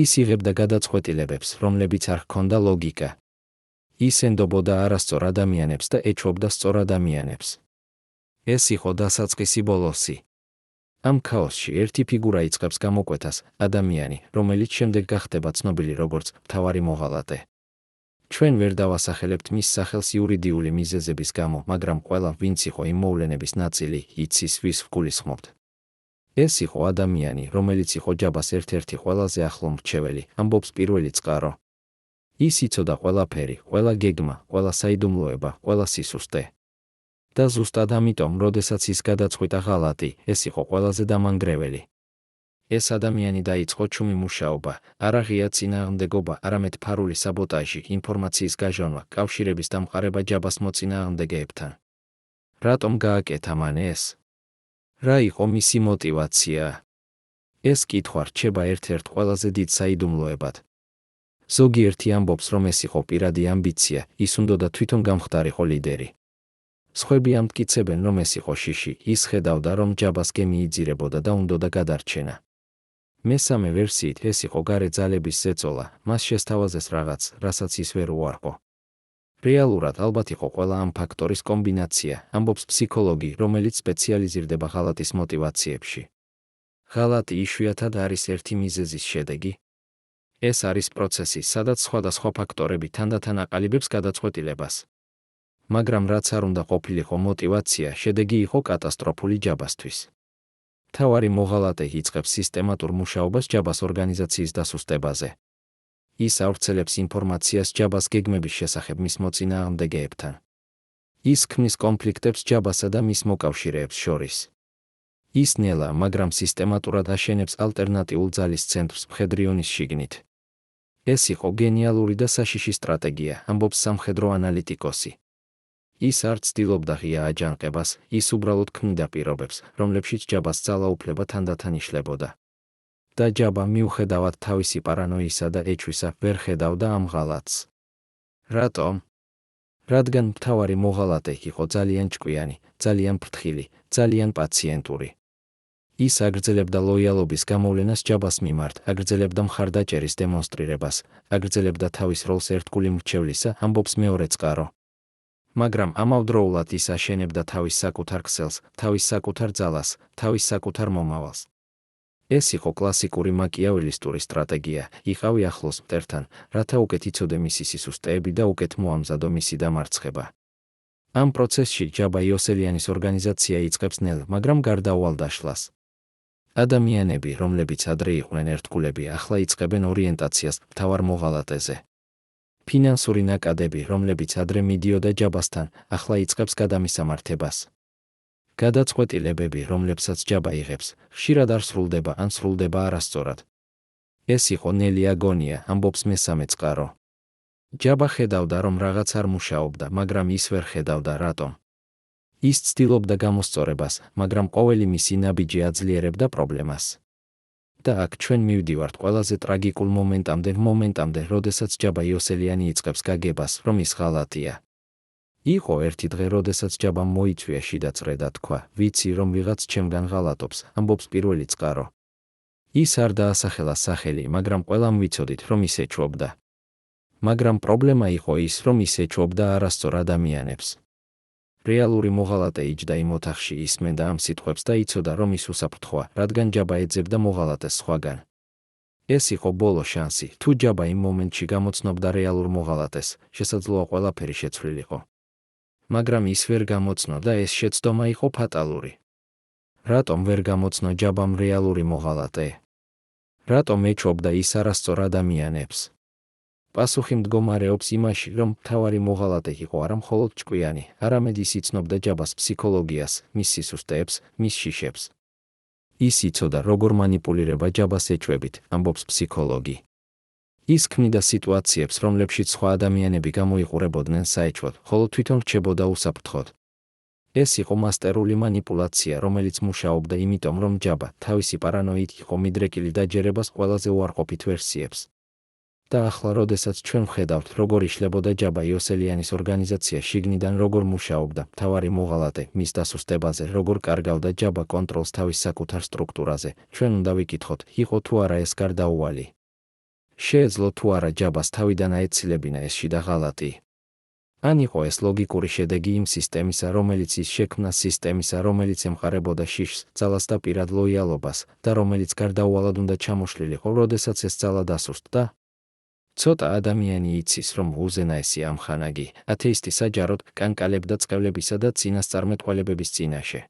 ის იღებდა გადაწყვეტილებებს, რომლებიც არ ჰქონდა ლოგიკა. ის ენდობოდა არასწორ ადამიანებს და ეჩვობდა სწორ ადამიანებს. ეს იყო დასაწყისი ბოლოსი. ამ ქაოსში ერთი ფიგურა იწყებს გამოკვეთას, ადამიანი, რომელიც შემდეგ გახდება ცნობილი როგორც მთავარი მოღალატე. ჩვენ ვერ დავასახელებთ მის სახელს იურიდიული მიზეზების გამო, მაგრამ ყველა, ვინც იყო იმ მოვლენების ნაწილი, იცის, ვის ვგულისხმობთ. ეს იყო ადამიანი, რომელიც იყო ჯაბას ერთ-ერთი ყველაზე ახლო მრჩეველი, ამბობს პირველი წყარო. ის იცოდა ყველაფერი, ყველა გეგმა, ყველა საიდუმლოება, ყველა სისუსტე. და ზუსტად ამიტომ, როდესაც ის გადაწყვიტა ღალატი, ეს იყო ყველაზე დამანგრეველი. ეს ადამიანი დაიწყო ჩუმი მუშაობა, არა ღია წინააღმდეგობა, არამედ ფარული საბოტაჟი, ინფორმაციის გაჟონვა, კავშირების დამყარება ჯაბას მოწინააღმდეგეებთან. რატომ გააკეთა მან ეს? რა იყო მისი мотивация? ეს კითხვა რჩება ერთ-ერთ ყველაზე დიდ საიდუმლოებად. ზოგიერთი ამბობს, რომ ეს იყო პირადი ამბიცია, ის უნდოდა თვითონ გამხდარიყო ლიდერი. სხვები ამტკიცებენ, რომ ეს იყო შიში, ის ხედავდა, რომ ჯაბას გემი იძირებოდა და უნდოდა გადარჩენა. მესამე ვერსიით ეს იყო გარე ძალების ზეწოლა, მას შესთავაზეს რაღაც, რასაც ის ვერ უარყო. რეალურად ალბათ იყო ყველა ამ ფაქტორის კომბინაცია, ამბობს ფსიქოლოგი, რომელიც სპეციალიზირდება ღალატის мотивაციებში. ღალატი იშვიათად არის ერთი მიზეზის შედეგი. ეს არის პროცესი, სადაც სხვადასხვა ფაქტორები თანდათან აყალიბებს გადაწყვეტილებას. მაგრამ რაც არ უნდა ყოფილიყო мотивация, შედეგი იყო კატასტროფული ჯაბასთვის. მთავარი მოღალატე იწყებს სისტემატურ მუშაობას ჯაბას ორგანიზაციის დასუსტებაზე. ის ავრცელებს ინფორმაციას ჯაბას გეგმების შესახებ მის მოწინააღმდეგეებთან. ის ქმნის კონფლიქტებს ჯაბასა და მის მოკავშირეებს შორის. ის ნელა, მაგრამ სისტემატურად აშენებს ალტერნატიულ ძალის ცენტრს მხედრიონის შიგნით. ეს იყო გენიალური და საშიში სტრატეგია, ამბობს სამხედრო ანალიტიკოსი. ის არ ცდილობდა ღია აჯანყებას, ის უბრალოდ ქმნიდა პირობებს, რომლებშიც ჯაბას ძალაუფლება თანდათან იშლებოდა. და ჯაბა მიუხედავად თავისი პარანოისა და ეჩვისა ვერ ხედავდა ამ ღალატს. რატომ? რადგან მთავარი მოღალატე იყო ძალიან ჭკვიანი, ძალიან ფრთხილი, ძალიან პაციენტური. ის აგრძელებდა ლოიალობის გამოვლენას ჯაბას მიმართ, აგრძელებდა მხარდაჭერის დემონსტრირებას, აგრძელებდა თავის როლს ერთგული მრჩევლისა, ამბობს მეორე წყარო. მაგრამ ამავდროულად ის აშენებდა თავის საკუთარ ქსელს, თავის საკუთარ ძალას, თავის საკუთარ მომავალს. ეს იყო კლასიკური მაკიაველისტური სტრატეგია, იყავი ახლოს მტერთან, რათა უკეთ იცოდე მისი სისუსტეები და უკეთ მოამზადო მისი დამარცხება. ამ პროცესში ჯაბა იოსელიანის ორგანიზაცია იწყებს ნელ, მაგრამ გარდაუვალ დაშლას. ადამიანები, რომლებიც ადრე იყვნენ ერთგულები, ახლა იწყებენ ორიენტაციას მთავარ მოღალატეზე. ფინანსური ნაკადები, რომლებიც ადრე მიდიოდა ჯაბასთან, ახლა იწყებს გადამისამართებას. გადაწყვეტილებები, რომლებსაც ჯაბა იღებს, ხშირად არ სრულდება ან სრულდება არასწორად. ეს იყო ნელი აგონია, ამბობს მესამე წყარო. ჯაბა ხედავდა, რომ რაღაც არ მუშაობდა, მაგრამ ის ვერ ხედავდა რატომ. ის ცდილობდა გამოსწორებას, მაგრამ ყოველი მისი ნაბიჯი აძლიერებდა პრობლემას. და აქ ჩვენ მივდივართ ყველაზე ტრაგიკულ მომენტამდე, როდესაც ჯაბა იოსელიანი იწყებს გაგებას, რომ ის ღალატია. იყო ერთი დღე, როდესაც ჯაბამ მოიწვია შიდა წრე და თქვა, ვიცი, რომ ვიღაც ჩემგან ღალატობს, ამბობს პირველი წყარო. ის არ დაასახელა სახელი, მაგრამ ყველამ ვიცოდით, რომ ის ეჩვობდა. მაგრამ პრობლემა იყო ის, რომ ის ეჩვობდა არასწორ ადამიანებს. რეალური მოღალატე იჯდა იმ ოთახში, ისმენდა ამ სიტყვებს და იცოდა, რომ ის უსაფრთხოა, რადგან ჯაბა ეძებდა მოღალატეს სხვაგან. ეს იყო ბოლო შანსი, თუ ჯაბა იმ მომენტში გამოცნობდა რეალურ მოღალატეს, შესაძლოა ყველაფერი შეცვლილიყო. მაგრამ ის ვერ გამოცნო და ეს შეცდომა იყო ფატალური. რატომ ვერ გამოცნო ჯაბამ რეალური მოღალატე? რატომ ეჩვობდა ის არასწორ ადამიანებს? პასუხი მდგომარეობს იმაში, რომ მთავარი მოღალატე იყო არა მხოლოდ ჭკვიანი, არამედ ის იცნობდა ჯაბას ფსიქოლოგიას, მის სისუსტეებს, მის შიშებს. ის იცოდა, როგორ მანიპულირება ჯაბას ეჭვებით, ამბობს ფსიქოლოგი. ის ქმნიდა სიტუაციებს, რომლებშიც სხვა ადამიანები გამოიყურებოდნენ საეჭვოდ, ხოლო თვითონ რჩებოდა უსაფრთხოდ. ეს იყო მასტერული მანიპულაცია, რომელიც მუშაობდა იმიტომ, რომ ჯაბა თავისი პარანოით იყო მიდრეკილი დაჯერებას ყველაზე უარყოფით ვერსიებს. და ახლა, როდესაც ჩვენ ვხედავთ, როგორ იშლებოდა ჯაბა იოსელიანის ორგანიზაცია შიგნიდან, როგორ მუშაობდა მთავარი მოღალატე მის დასუსტებაზე, როგორ კარგავდა ჯაბა კონტროლს თავის საკუთარ სტრუქტურაზე, ჩვენ უნდა ვიკითხოთ, იყო თუ არა ეს გარდაუვალი. შეეძლო თუ არა ჯაბას თავიდან აეცილებინა ეს შიდა ღალატი? ან იყო ეს ლოგიკური შედეგი იმ სისტემისა, რომელიც ის შექმნა, სისტემისა, რომელიც ემყარებოდა შიშს, ძალას და პირად ლოიალობას, და რომელიც გარდაუვალად უნდა ჩამოშლილიყო, როდესაც ეს ძალა დასუსტდა? ცოტა ადამიანი იცის, რომ უზენაესი ამხანაგი, ათეისტი საჯაროდ კანკალებდა წყევლებისა და წინასწარმეტყველებების წინაშე.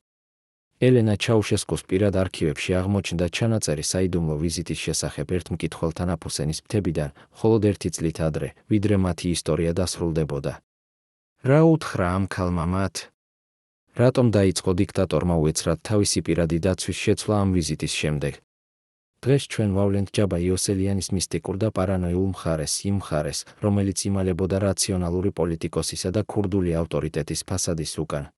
ელენა ჩაუშესკუს პირად არქივებში აღმოჩნდა ჩანაწერი საიდუმლო ვიზიტის შესახებ ერთ მკითხველთან აფუსენის მთებიდან, მხოლოდ 1 წლით ადრე, ვიდრე მათი ისტორია დასრულდებოდა. რა უთხრა ამ ქალმა მათ? რატომ დაიწყო დიქტატორმა უეცრად თავისი პირადი დაცვის შეცვლა ამ ვიზიტის შემდეგ? დღეს ჩვენ ვავლენთ ჯაბა იოსელიანის მისტიკურ და პარანოიულ მხარეს, იმ მხარეს, რომელიც იმალებოდა რაციონალური პოლიტიკოსისა და ქურდული ავტორიტეტის ფასადის უკან.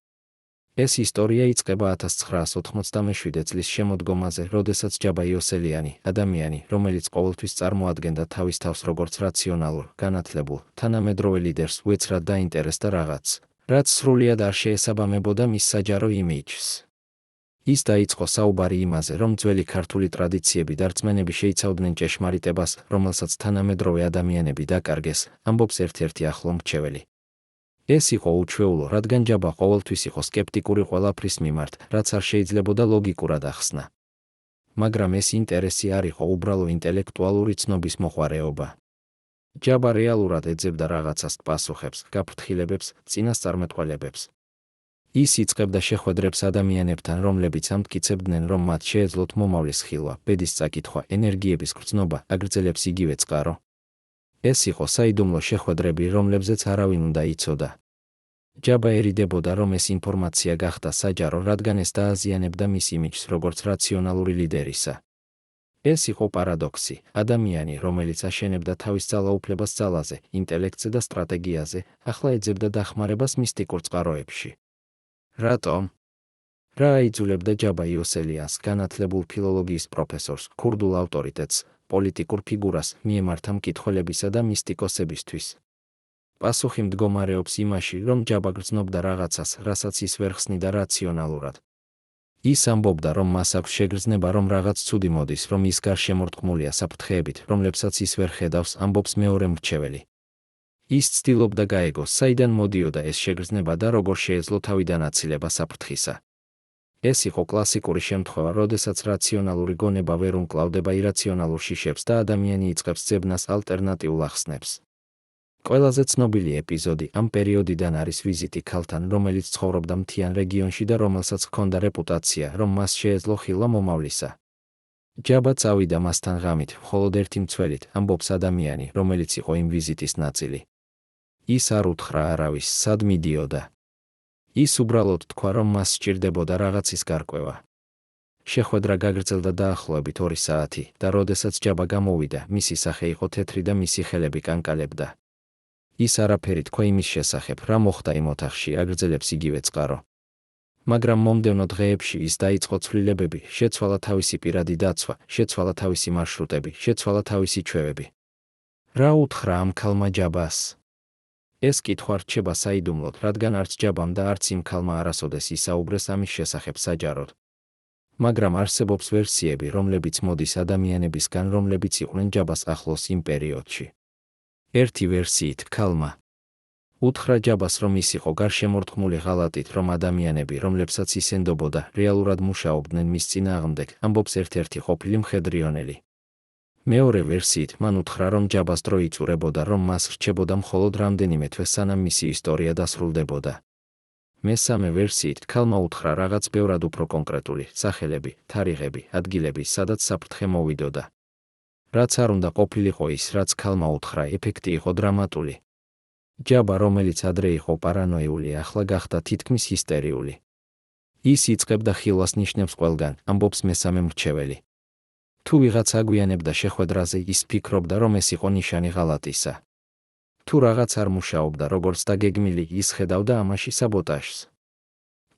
ეს ისტორია იწყება 1997 წლის შემოდგომაზე, როდესაც ჯაბა იოსელიანი, ადამიანი, რომელიც ყოველთვის წარმოადგენდა თავის თავს როგორც რაციონალურ, განათლებულ, თანამედროვე ლიდერს, უეცრად დაინტერესდა რაღაც, რაც სრულიად არ შეესაბამებოდა მის საჯარო იმიჯს. ის დაიწყო საუბარი იმაზე, რომ ძველი ქართული ტრადიციები და რწმენები შეიცავდნენ ჭეშმარიტებას, რომელსაც თანამედროვე ადამიანები დაკარგეს, ამბობს ერთ-ერთი ახლო მრჩეველი. ეს იყო უჩვეულო, რადგან ჯაბა ყოველთვის იყო სკეპტიკური ყველაფრის მიმართ, რაც არ შეიძლებოდა ლოგიკურად ახსნა. მაგრამ ეს ინტერესი არ იყო უბრალო ინტელექტუალური ცნობის მოყვარეობა. ჯაბა რეალურად ეძებდა რაღაცას პასუხებს, გაფრთხილებებს, წინასწარმეტყველებებს. ის იწყებდა შეხვედრებს ადამიანებთან, რომლებიც ამტკიცებდნენ, რომ მათ შეეძლოთ მომავლის ხილვა, ბედის წაკითხვა, ენერგიების გრძნობა, აგრძელებს იგივე წყარო. ეს იყო საიდუმლო შეხვედრები, რომლებზეც არავინ უნდა იცოდა. ჯაბა ერიდებოდა, რომ ეს ინფორმაცია გახდა საჯარო, რადგან ეს დააზიანებდა მის იმიჯს როგორც რაციონალური ლიდერისა. ეს იყო პარადოქსი, ადამიანი, რომელიც აშენებდა თავის ძალაუფლებას ძალაზე, ინტელექტზე და სტრატეგიაზე, ახლა ეძებდა დახმარებას მისტიკურ წყაროებში. რატომ? რა აიძულებდა ჯაბა იოსელიანს, განათლებულ ფილოლოგიის პროფესორს, ქურდულ ავტორიტეტს, პოლიტიკურ ფიგურას, მიემართა მკითხველებისა და მისტიკოსებისთვის? პასუხი მდგომარეობს იმაში, რომ ჯაბა გრძნობდა რაღაცას, რასაც ის ვერ ხსნიდა რაციონალურად. ის ამბობდა, რომ მას აქვს შეგრძნება, რომ რაღაც ცუდი მოდის, რომ ის გარშემორტყმულია საფრთხეებით, რომლებსაც ის ვერ ხედავს, ამბობს მეორე მრჩეველი. ის ცდილობდა გაეგოს, საიდან მოდიოდა ეს შეგრძნება და როგორ შეეძლო თავიდან აცილება საფრთხისა. ეს იყო კლასიკური შემთხვევა, როდესაც რაციონალური გონება ვერ უმკლავდება ირაციონალურ შიშებს და ადამიანი იწყებს ძებნას ალტერნატიულ ახსნებს. ყველაზე ცნობილი ეპიზოდი ამ პერიოდიდან არის ვიზიტი ქალთან, რომელიც ცხოვრობდა მთიან რეგიონში და რომელსაც ჰქონდა რეპუტაცია, რომ მას შეეძლო ხილვა მომავლისა. ჯაბა წავიდა მასთან ღამით, მხოლოდ ერთი მცველით, ამბობს ადამიანი, რომელიც იყო იმ ვიზიტის ნაწილი. ის არ უთხრა არავის, სად მიდიოდა. ის უბრალოდ თქვა, რომ მას სჭირდებოდა რაღაცის გარკვევა. შეხვედრა გაგრძელდა დაახლოებით 2 საათი და როდესაც ჯაბა გამოვიდა, მისი სახე იყო თეთრი და მისი ხელები კანკალებდა. ის არაფერი თქვა იმის შესახებ, რა მოხდა იმ ოთახში, აგრძელებს იგივე წყარო. მაგრამ მომდევნო დღეებში ის დაიწყო ცვლილებები, შეცვალა თავისი პირადი დაცვა, შეცვალა თავისი მარშრუტები, შეცვალა თავისი ჩვევები. რა უთხრა ამ ქალმა ჯაბას? ეს კითხვა რჩება საიდუმლოდ, რადგან არც ჯაბამ და არც იმ ქალმა არასოდეს ისაუბრეს ამის შესახებ საჯაროდ. მაგრამ არსებობს ვერსიები, რომლებიც მოდის ადამიანებისგან, რომლებიც იყვნენ ჯაბას ახლოს იმ პერიოდში. ერთი ვერსიით, ქალმა უთხრა ჯაბას, რომ ის იყო გარშემორტყმული ღალატით, რომ ადამიანები, რომლებსაც ის ენდობოდა, რეალურად მუშაობდნენ მის წინააღმდეგ, ამბობს ერთ-ერთი ყოფილი მხედრიონელი. მეორე ვერსიით, მან უთხრა, რომ ჯაბას დრო იწურებოდა, რომ მას რჩებოდა მხოლოდ რამდენიმე თვე, სანამ მისი ისტორია დასრულდებოდა. მესამე ვერსიით ქალმა უთხრა რაღაც ბევრად უფრო კონკრეტული სახელები, თარიღები, ადგილები, სადაც საფრთხე მოვიდოდა. რაც არ უნდა ყოფილიყო ის, რაც ქალმა უთხრა, ეფექტი იყო დრამატული. ჯაბა, რომელიც ადრე იყო პარანოიული, ახლა გახდა თითქმის ჰისტერიული. ის იწყებდა ხილვას ნიშნებს ყველგან, ამბობს მესამე მრჩეველი. თუ ვიღაც აგვიანებდა შეხვედრაზე, ის ფიქრობდა, რომ ეს იყო ნიშანი ღალატისა. თუ რაღაც არ მუშაობდა როგორც დაგეგმილი, ის ხედავდა ამაში საბოტაჟს.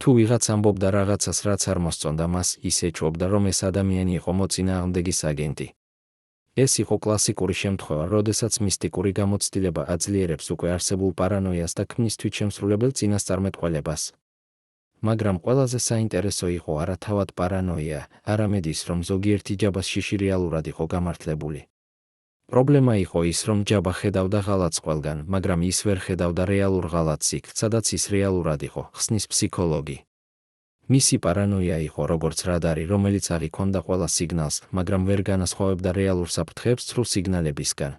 თუ ვიღაც ამბობდა რაღაცას, რაც არ მოსწონდა მას, ის ეჭვობდა, რომ ეს ადამიანი იყო მოწინააღმდეგის აგენტი. ეს იყო კლასიკური შემთხვევა, როდესაც მისტიკური გამოცდილება აძლიერებს უკვე არსებულ პარანოიას და ქმნის თვითშემსრულებელ წინასწარმეტყველებას. მაგრამ ყველაზე საინტერესო იყო არა თავად პარანოია, არამედ ის, რომ ზოგიერთი ჯაბას შიში რეალურად იყო გამართლებული. პრობლემა იყო ის, რომ ჯაბა ხედავდა ღალატს ყველგან, მაგრამ ის ვერ ხედავდა რეალურ ღალატს იქ, სადაც ის რეალურად იყო, ხსნის ფსიქოლოგი. მისი პარანოია იყო როგორც რადარი, რომელიც აღიქონდა ყველა სიგნალს, მაგრამ ვერ განასხვავებდა რეალურ საფრთხეებს ცრუ სიგნალებისგან.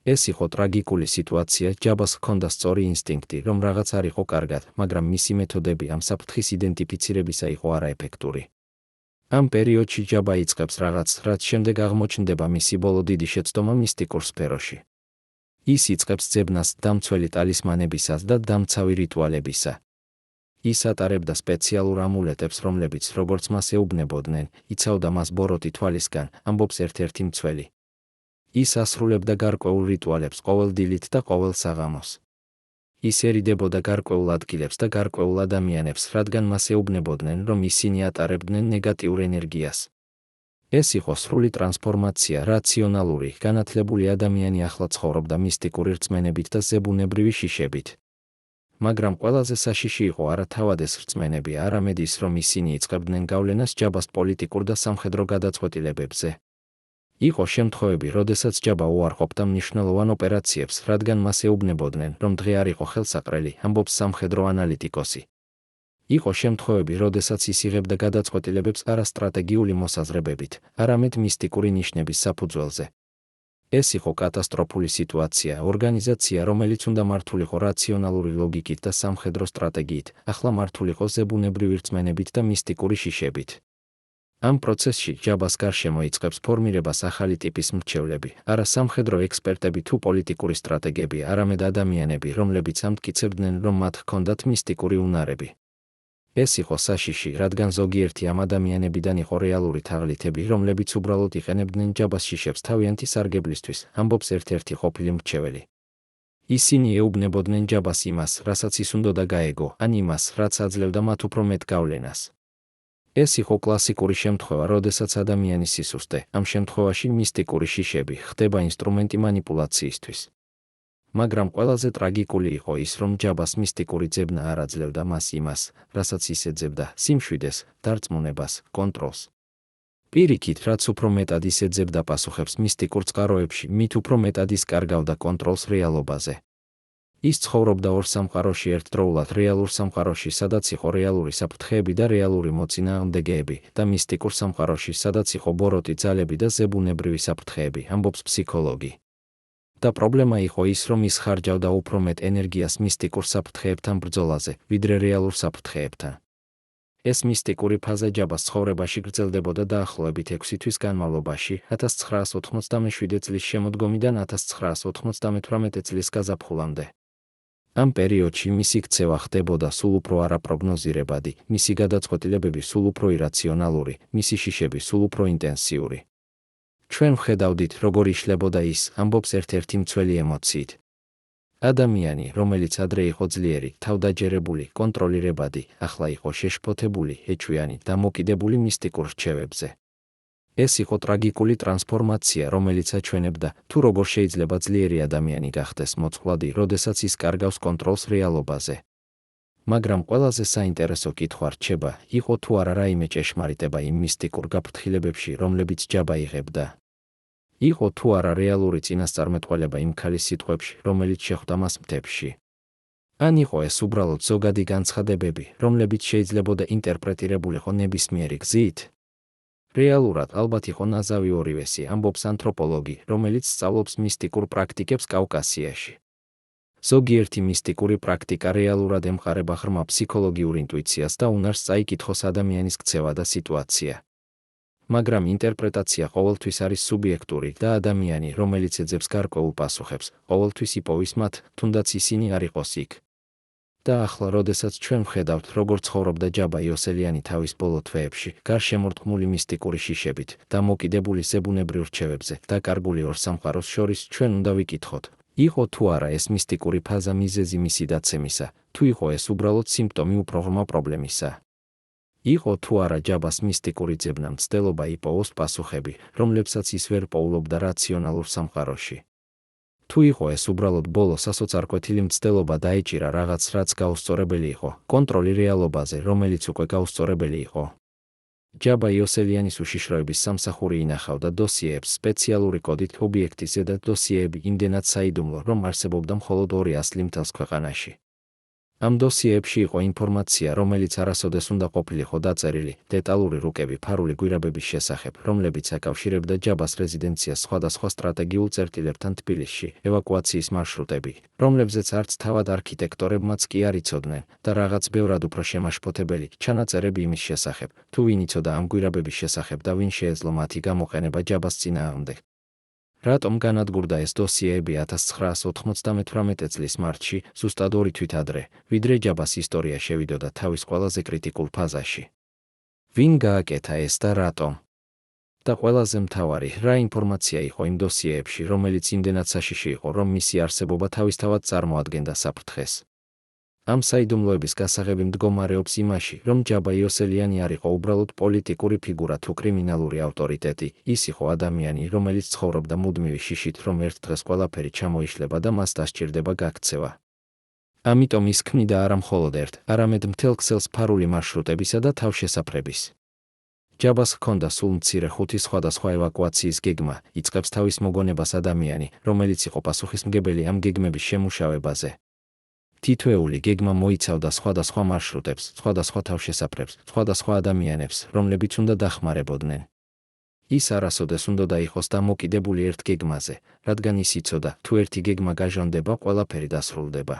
ეს იყო ტრაგიკული სიტუაცია, ჯაბას ჰქონდა სწორი ინსტინქტი, რომ რაღაც არ იყო კარგად, მაგრამ მისი მეთოდები ამ საფრთხის იდენტიფიცირებისა იყო არაეფექტური. ამ პერიოდში ჯაბა იწყებს რაღაცს, რაც შემდეგ აღმოჩნდება მისი ბოლო დიდი შეცდომა მისტიკურ სფეროში. ის იწყებს ძებნას დამცველი ტალისმანებისას და დამცავი რიტუალებისა. ის ატარებდა სპეციალურ ამულეტებს, რომლებიც, როგორც მას ეუბნებოდნენ, იცავდა მას ბოროტი თვალისგან, ამბობს ერთ-ერთი მცველი. ის ასრულებდა გარკვეულ რიტუალებს ყოველ დილით და ყოველ საღამოს. ის ერიდებოდა გარკვეულ ადგილებს და გარკვეულ ადამიანებს, რადგან მას ეუბნებოდნენ, რომ ისინი ატარებდნენ ნეგატიურ ენერგიას. ეს იყო სრული ტრანსფორმაცია, რაციონალური, განათლებული ადამიანი ახლა ცხოვრობდა მისტიკური რწმენებით და ზებუნებრივი შიშებით. მაგრამ ყველაზე საშიში იყო არა თავად ეს რწმენები, არამედ ის, რომ ისინი იწყებდნენ გავლენას ჯაბას პოლიტიკურ და სამხედრო გადაწყვეტილებებზე. იყო შემთხვევები, როდესაც ჯაბა უარყოფდა მნიშვნელოვან ოპერაციებს, რადგან მას ეუბნებოდნენ, რომ დღე არ იყო ხელსაყრელი, ამბობს სამხედრო ანალიტიკოსი. იყო შემთხვევები, როდესაც ის იღებდა გადაწყვეტილებებს არა სტრატეგიული მოსაზრებებით, არამედ მისტიკური ნიშნების საფუძველზე. ეს იყო კატასტროფული სიტუაცია, ორგანიზაცია, რომელიც უნდა მართულიყო რაციონალური ლოგიკით და სამხედრო სტრატეგიით, ახლა მართულიყო ზებუნებრივი რწმენებით და მისტიკური შიშებით. ამ პროცესში ჯაბას გარშემო იწყებს ფორმირებას ახალი ტიპის მრჩევლები, არა სამხედრო ექსპერტები თუ პოლიტიკური სტრატეგები, არამედ ადამიანები, რომლებიც ამტკიცებდნენ, რომ მათ ჰქონდათ მისტიკური უნარები. ეს იყო საშიში, რადგან ზოგიერთი ამ ადამიანებიდან იყო რეალური თაღლითები, რომლებიც უბრალოდ იყენებდნენ ჯაბას შიშებს თავიანთი სარგებლისთვის, ამბობს ერთ-ერთი ყოფილი მრჩეველი. ისინი ეუბნებოდნენ ჯაბას იმას, რასაც ის უნდოდა გაეგო, ან იმას, რაც აძლევდა მათ უფრო მეტ გავლენას. ეს იყო კლასიკური შემთხვევა, როდესაც ადამიანის სისუსტე, ამ შემთხვევაში მისტიკური შიშები, ხდება ინსტრუმენტი მანიპულაციისთვის. მაგრამ ყველაზე ტრაგიკული იყო ის, რომ ჯაბას მისტიკური ძებნა არ აძლევდა მას იმას, რასაც ის ეძებდა, სიმშვიდეს, დარწმუნებას, კონტროლს. პირიქით, რაც უფრო მეტად ის ეძებდა პასუხებს მისტიკურ წყაროებში, მით უფრო მეტად ის კარგავდა კონტროლს რეალობაზე. ის ცხოვრობდა ორ სამყაროში ერთდროულად, რეალურ სამყაროში, სადაც იყო რეალური საფრთხეები და რეალური მოწინააღმდეგეები, და მისტიკურ სამყაროში, სადაც იყო ბოროტი ძალები და ზებუნებრივი საფრთხეები, ამბობს ფსიქოლოგი. და პრობლემა იყო ის, რომ ის ხარჯავდა უფრო მეტ ენერგიას მისტიკურ საფრთხეებთან ბრძოლაზე, ვიდრე რეალურ საფრთხეებთან. ეს მისტიკური ფაზა ჯაბას ცხოვრებაში გრძელდებოდა დაახლოებით 6 თვის განმავლობაში, 1997 წლის შემოდგომიდან 1998 წლის გაზაფხულამდე. ამ პერიოდში მისი ქცევა ხდებოდა სულ უფრო არაპროგნოზირებადი, მისი გადაწყვეტილებები სულ უფრო ირაციონალური, მისი შიშები სულ უფრო ინტენსიური. ჩვენ ვხედავდით, როგორ იშლებოდა ის, ამბობს ერთ-ერთი მცველი ემოციით. ადამიანი, რომელიც ადრე იყო ძლიერი, თავდაჯერებული, კონტროლირებადი, ახლა იყო შეშფოთებული, ეჭვიანი, დამოკიდებული მისტიკურ რჩევებზე. ეს იყო ტრაგიკული ტრანსფორმაცია, რომელიც აჩვენებდა, თუ როგორ შეიძლება ძლიერი ადამიანი გახდეს მოწყვლადი, როდესაც ის კარგავს კონტროლს რეალობაზე. მაგრამ ყველაზე საინტერესო კითხვა რჩება, იყო თუ არა რაიმე ჭეშმარიტება იმ მისტიკურ გაფრთხილებებში, რომლებიც ჯაბა იღებდა. იყო თუ არა რეალური წინასწარმეტყველება იმ ქალის სიტყვებში, რომელიც შეხვდა მას მთებში. ან იყო ეს უბრალოდ ზოგადი განცხადებები, რომლებიც შეიძლებოდა ინტერპრეტირებულიყო ნებისმიერი გზით? რეალურად ალბათ იყო ნაზავი ორივესი, ამბობს ანთროპოლოგი, რომელიც სწავლობს მისტიკურ პრაქტიკებს კავკასიაში. ზოგიერთი მისტიკური პრაქტიკა რეალურად ემყარება ღრმა ფსიქოლოგიურ ინტუიციას და უნარს წაიკითხოს ადამიანის ქცევა და სიტუაცია. მაგრამ ინტერპრეტაცია ყოველთვის არის სუბიექტური და ადამიანი, რომელიც ეძებს გარკვეულ პასუხებს, ყოველთვის იპოვის მათ, თუნდაც ისინი არ იყოს იქ. და ახლა, როდესაც ჩვენ ვხედავთ, როგორ ცხოვრობდა ჯაბა იოსელიანი თავის ბოლო თვეებში, გარშემორტყმული მისტიკური შიშებით, დამოკიდებული ზებუნებრივ რჩევებზე, დაკარგული ორ სამყაროს შორის, ჩვენ უნდა ვიკითხოთ, იყო თუ არა ეს მისტიკური ფაზა მიზეზი მისი დაცემისა, თუ იყო ეს უბრალოდ სიმპტომი უფრო ღრმა პრობლემისა. იყო თუ არა ჯაბას მისტიკური ძებნა მცდელობა იპოვოს პასუხები, რომლებსაც ის ვერ პოულობდა რაციონალურ სამყაროში. თუ იყო ეს უბრალოდ ბოლო სასოწარკვეთილი მცდელობა დაეჭირა რაღაც, რაც გაუსწორებელი იყო, კონტროლი რეალობაზე, რომელიც უკვე გაუსწორებელი იყო. ჯაბა იოსელიანის უშიშროების სამსახური ინახავდა დოსიეებს სპეციალური კოდით ობიექტის ზედა დოსიეები იმდენად საიდუმლო, რომ არსებობდა მხოლოდ 2 ასლი მთელს ქვეყანაში. ამ დოსიეებში იყო ინფორმაცია, რომელიც არასოდეს უნდა ყოფილიყო დაწერილი, დეტალური რუკები ფარული გვირაბების შესახებ, რომლებიც აკავშირებდა ჯაბას რეზიდენციას სხვადასხვა სტრატეგიულ წერტილებთან თბილისში, ევაკუაციის მარშრუტები, რომლებზეც არც თავად არქიტექტორებმაც კი არ იცოდნენ, და რაღაც ბევრად უფრო შემაშფოთებელი ჩანაწერები იმის შესახებ, თუ ვინ იცოდა ამ გვირაბების შესახებ და ვინ შეეძლო მათი გამოყენება ჯაბას წინააღმდეგ. რატომ განადგურდა ეს დოსიეები 1998 წლის მარტში, ზუსტად 2 თვით ადრე, ვიდრე ჯაბას ისტორია შევიდოდა თავის ყველაზე კრიტიკულ ფაზაში? ვინ გააკეთა ეს და რატომ? და ყველაზე მთავარი, რა ინფორმაცია იყო იმ დოსიეებში, რომელიც იმდენად საშიში იყო, რომ მისი არსებობა თავისთავად წარმოადგენდა საფრთხეს? ამ საიდუმლოების გასაღები მდგომარეობს იმაში, რომ ჯაბა იოსელიანი არ იყო უბრალოდ პოლიტიკური ფიგურა თუ კრიმინალური ავტორიტეტი, ის იყო ადამიანი, რომელიც ცხოვრობდა მუდმივი შიშით, რომ ერთ დღეს ყველაფერი ჩამოიშლება და მას დასჭირდება გაქცევა. ამიტომ ის ქმნიდა არა მხოლოდ ერთ, არამედ მთელ ქსელს ფარული მარშრუტებისა და თავშესაფრების. ჯაბას ჰქონდა სულ მცირე 5 სხვადასხვა ევაკუაციის გეგმა, იწყებს თავის მოგონებას ადამიანი, რომელიც იყო პასუხისმგებელი ამ გეგმების შემუშავებაზე. თითოეული გეგმა მოიცავდა სხვადასხვა მარშრუტებს, სხვადასხვა თავშესაფრებს, სხვადასხვა ადამიანებს, რომლებიც უნდა დახმარებოდნენ. ის არასოდეს უნდა იყოს დამოკიდებული ერთ გეგმაზე, რადგან ის იცოდა, თუ ერთი გეგმა გაჟონდება, ყველაფერი დასრულდება.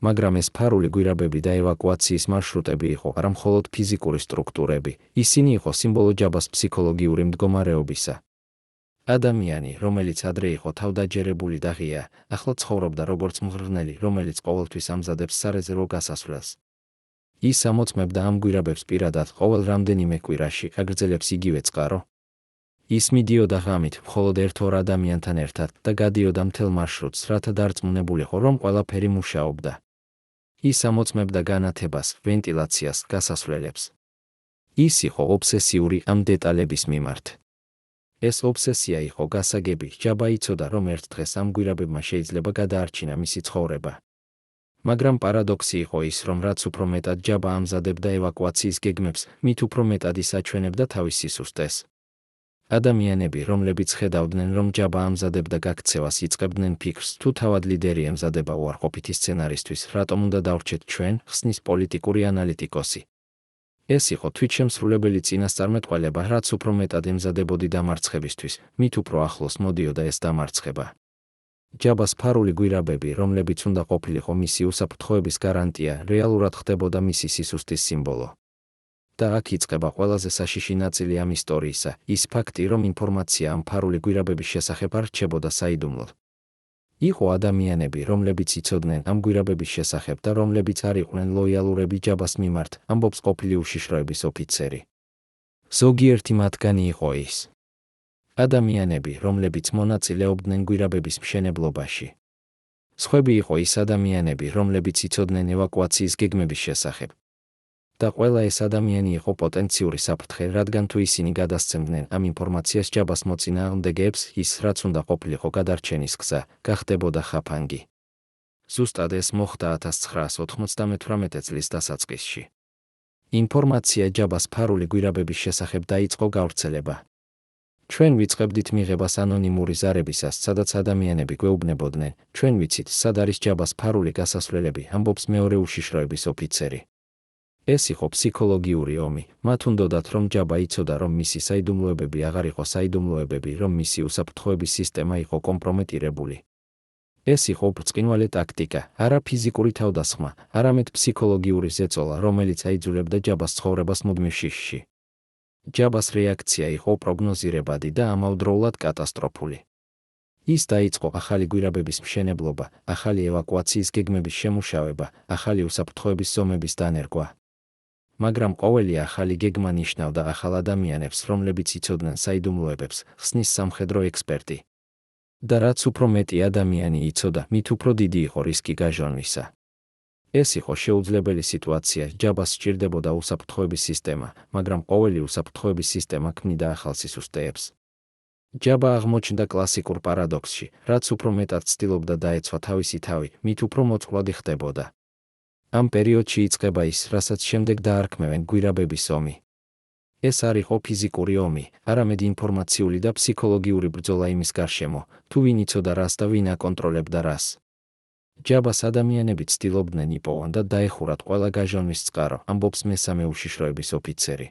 მაგრამ ეს ფარული გვირაბები და ევაკუაციის მარშრუტები იყო არა მხოლოდ ფიზიკური სტრუქტურები, ისინი იყო სიმბოლო ჯაბას ფსიქოლოგიური მდგომარეობისა. ადამიანი, რომელიც ადრე იყო თავდაჯერებული და ღია, ახლა ცხოვრობდა როგორც მღრღნელი, რომელიც ყოველთვის ამზადებს სარეზერვო გასასვლელს. ის ამოწმებდა ამ გვირაბებს პირადად ყოველ რამდენიმე კვირაში, აგრძელებს იგივე წყარო. ის მიდიოდა ღამით მხოლოდ ერთ-ორ ადამიანთან ერთად და გადიოდა მთელ მარშრუტს, რათა დარწმუნებულიყო, რომ ყველაფერი მუშაობდა. ის ამოწმებდა განათებას, ვენტილაციას, გასასვლელებს. ის იყო ობსესიური ამ დეტალების მიმართ. ეს ობსესია იყო გასაგები, ჯაბა იცოდა, რომ ერთ დღეს ამ გვირაბებმა შეიძლება გადაარჩინა მისი ცხოვრება. მაგრამ პარადოქსი იყო ის, რომ რაც უფრო მეტად ჯაბა ამზადებდა ევაკუაციის გეგმებს, მით უფრო მეტად ის აჩვენებდა თავის სისუსტეს. ადამიანები, რომლებიც ხედავდნენ, რომ ჯაბა ამზადებდა გაქცევას, იწყებდნენ ფიქრს, თუ თავად ლიდერი ემზადება უარყოფითი სცენარისთვის, რატომ უნდა დავრჩეთ ჩვენ, ხსნის პოლიტიკური ანალიტიკოსი. ეს იყო თვითშემსრულებელი წინასწარმეტყველება, რაც უფრო მეტად ემზადებოდი დამარცხებისთვის, მით უფრო ახლოს მოდიოდა ეს დამარცხება. ჯაბას ფარული გვირაბები, რომლებიც უნდა ყოფილიყო მისი უსაფრთხოების გარანტია, რეალურად ხდებოდა მისი სისუსტის სიმბოლო. და აქ იწყება ყველაზე საშიში ნაწილი ამ ისტორიისა, ის ფაქტი, რომ ინფორმაცია ამ ფარული გვირაბების შესახებ არ რჩებოდა საიდუმლოდ. იყო ადამიანები, რომლებიც იცოდნენ ამ გვირაბების შესახებ და რომლებიც არ იყვნენ ლოიალურები ჯაბას მიმართ, ამბობს ყოფილი უშიშროების ოფიცერი. ზოგიერთი მათგანი იყო ის ადამიანები, რომლებიც მონაწილეობდნენ გვირაბების მშენებლობაში. სხვები იყო ის ადამიანები, რომლებიც იცოდნენ ევაკუაციის გეგმების შესახებ. და ყველა ეს ადამიანი იყო პოტენციური საფრთხე, რადგან თუ ისინი გადასცემდნენ ამ ინფორმაციას ჯაბას მოწინააღმდეგეებს, ის, რაც უნდა ყოფილიყო გადარჩენის გზა, გახდებოდა ხაფანგი. ზუსტად ეს მოხდა 1998 წლის დასაწყისში. ინფორმაცია ჯაბას ფარული გვირაბების შესახებ დაიწყო გავრცელება. ჩვენ ვიწყებდით მიღებას ანონიმური ზარებისას, სადაც ადამიანები გვეუბნებოდნენ, ჩვენ ვიცით, სად არის ჯაბას ფარული გასასვლელები, ამბობს მეორე უშიშროების ოფიცერი. ეს იყო ფსიქოლოგიური ომი, მათ უნდოდათ, რომ ჯაბა იცოდა, რომ მისი საიდუმლოებები აღარ იყო საიდუმლოებები, რომ მისი უსაფრთხოების სისტემა იყო კომპრომეტირებული. ეს იყო ბრწყინვალე ტაქტიკა, არა ფიზიკური თავდასხმა, არამედ ფსიქოლოგიური ზეწოლა, რომელიც აიძულებდა ჯაბას ცხოვრებას მუდმივ შიშში. ჯაბას რეაქცია იყო პროგნოზირებადი და ამავდროულად კატასტროფული. ის დაიწყო ახალი გვირაბების მშენებლობა, ახალი ევაკუაციის გეგმების შემუშავება, ახალი უსაფრთხოების ზომების დანერგვა. მაგრამ ყოველი ახალი გეგმა ნიშნავდა ახალ ადამიანებს, რომლებიც იცოდნენ საიდუმლოებებს, ხსნის სამხედრო ექსპერტი. და რაც უფრო მეტი ადამიანი იცოდა, მით უფრო დიდი იყო რისკი გაჟონვისა. ეს იყო შეუძლებელი სიტუაცია, ჯაბას სჭირდებოდა უსაფრთხოების სისტემა, მაგრამ ყოველი უსაფრთხოების სისტემა ქმნიდა ახალ სისუსტეებს. ჯაბა აღმოჩნდა კლასიკურ პარადოქსში, რაც უფრო მეტად ცდილობდა დაეცვა თავისი თავი, მით უფრო მოწყვლადი ხდებოდა. ამ პერიოდში იწყება ის, რასაც შემდეგ დაარქმევენ გვირაბების ომი. ეს არ იყო ფიზიკური ომი, არამედ ინფორმაციული და ფსიქოლოგიური ბრძოლა იმის გარშემო, თუ ვინ იცოდა რას და ვინ აკონტროლებდა რას. ჯაბას ადამიანები ცდილობდნენ იპოვონ და დაეხურათ ყველა გაჟონვის წყარო, ამბობს მესამე უშიშროების ოფიცერი.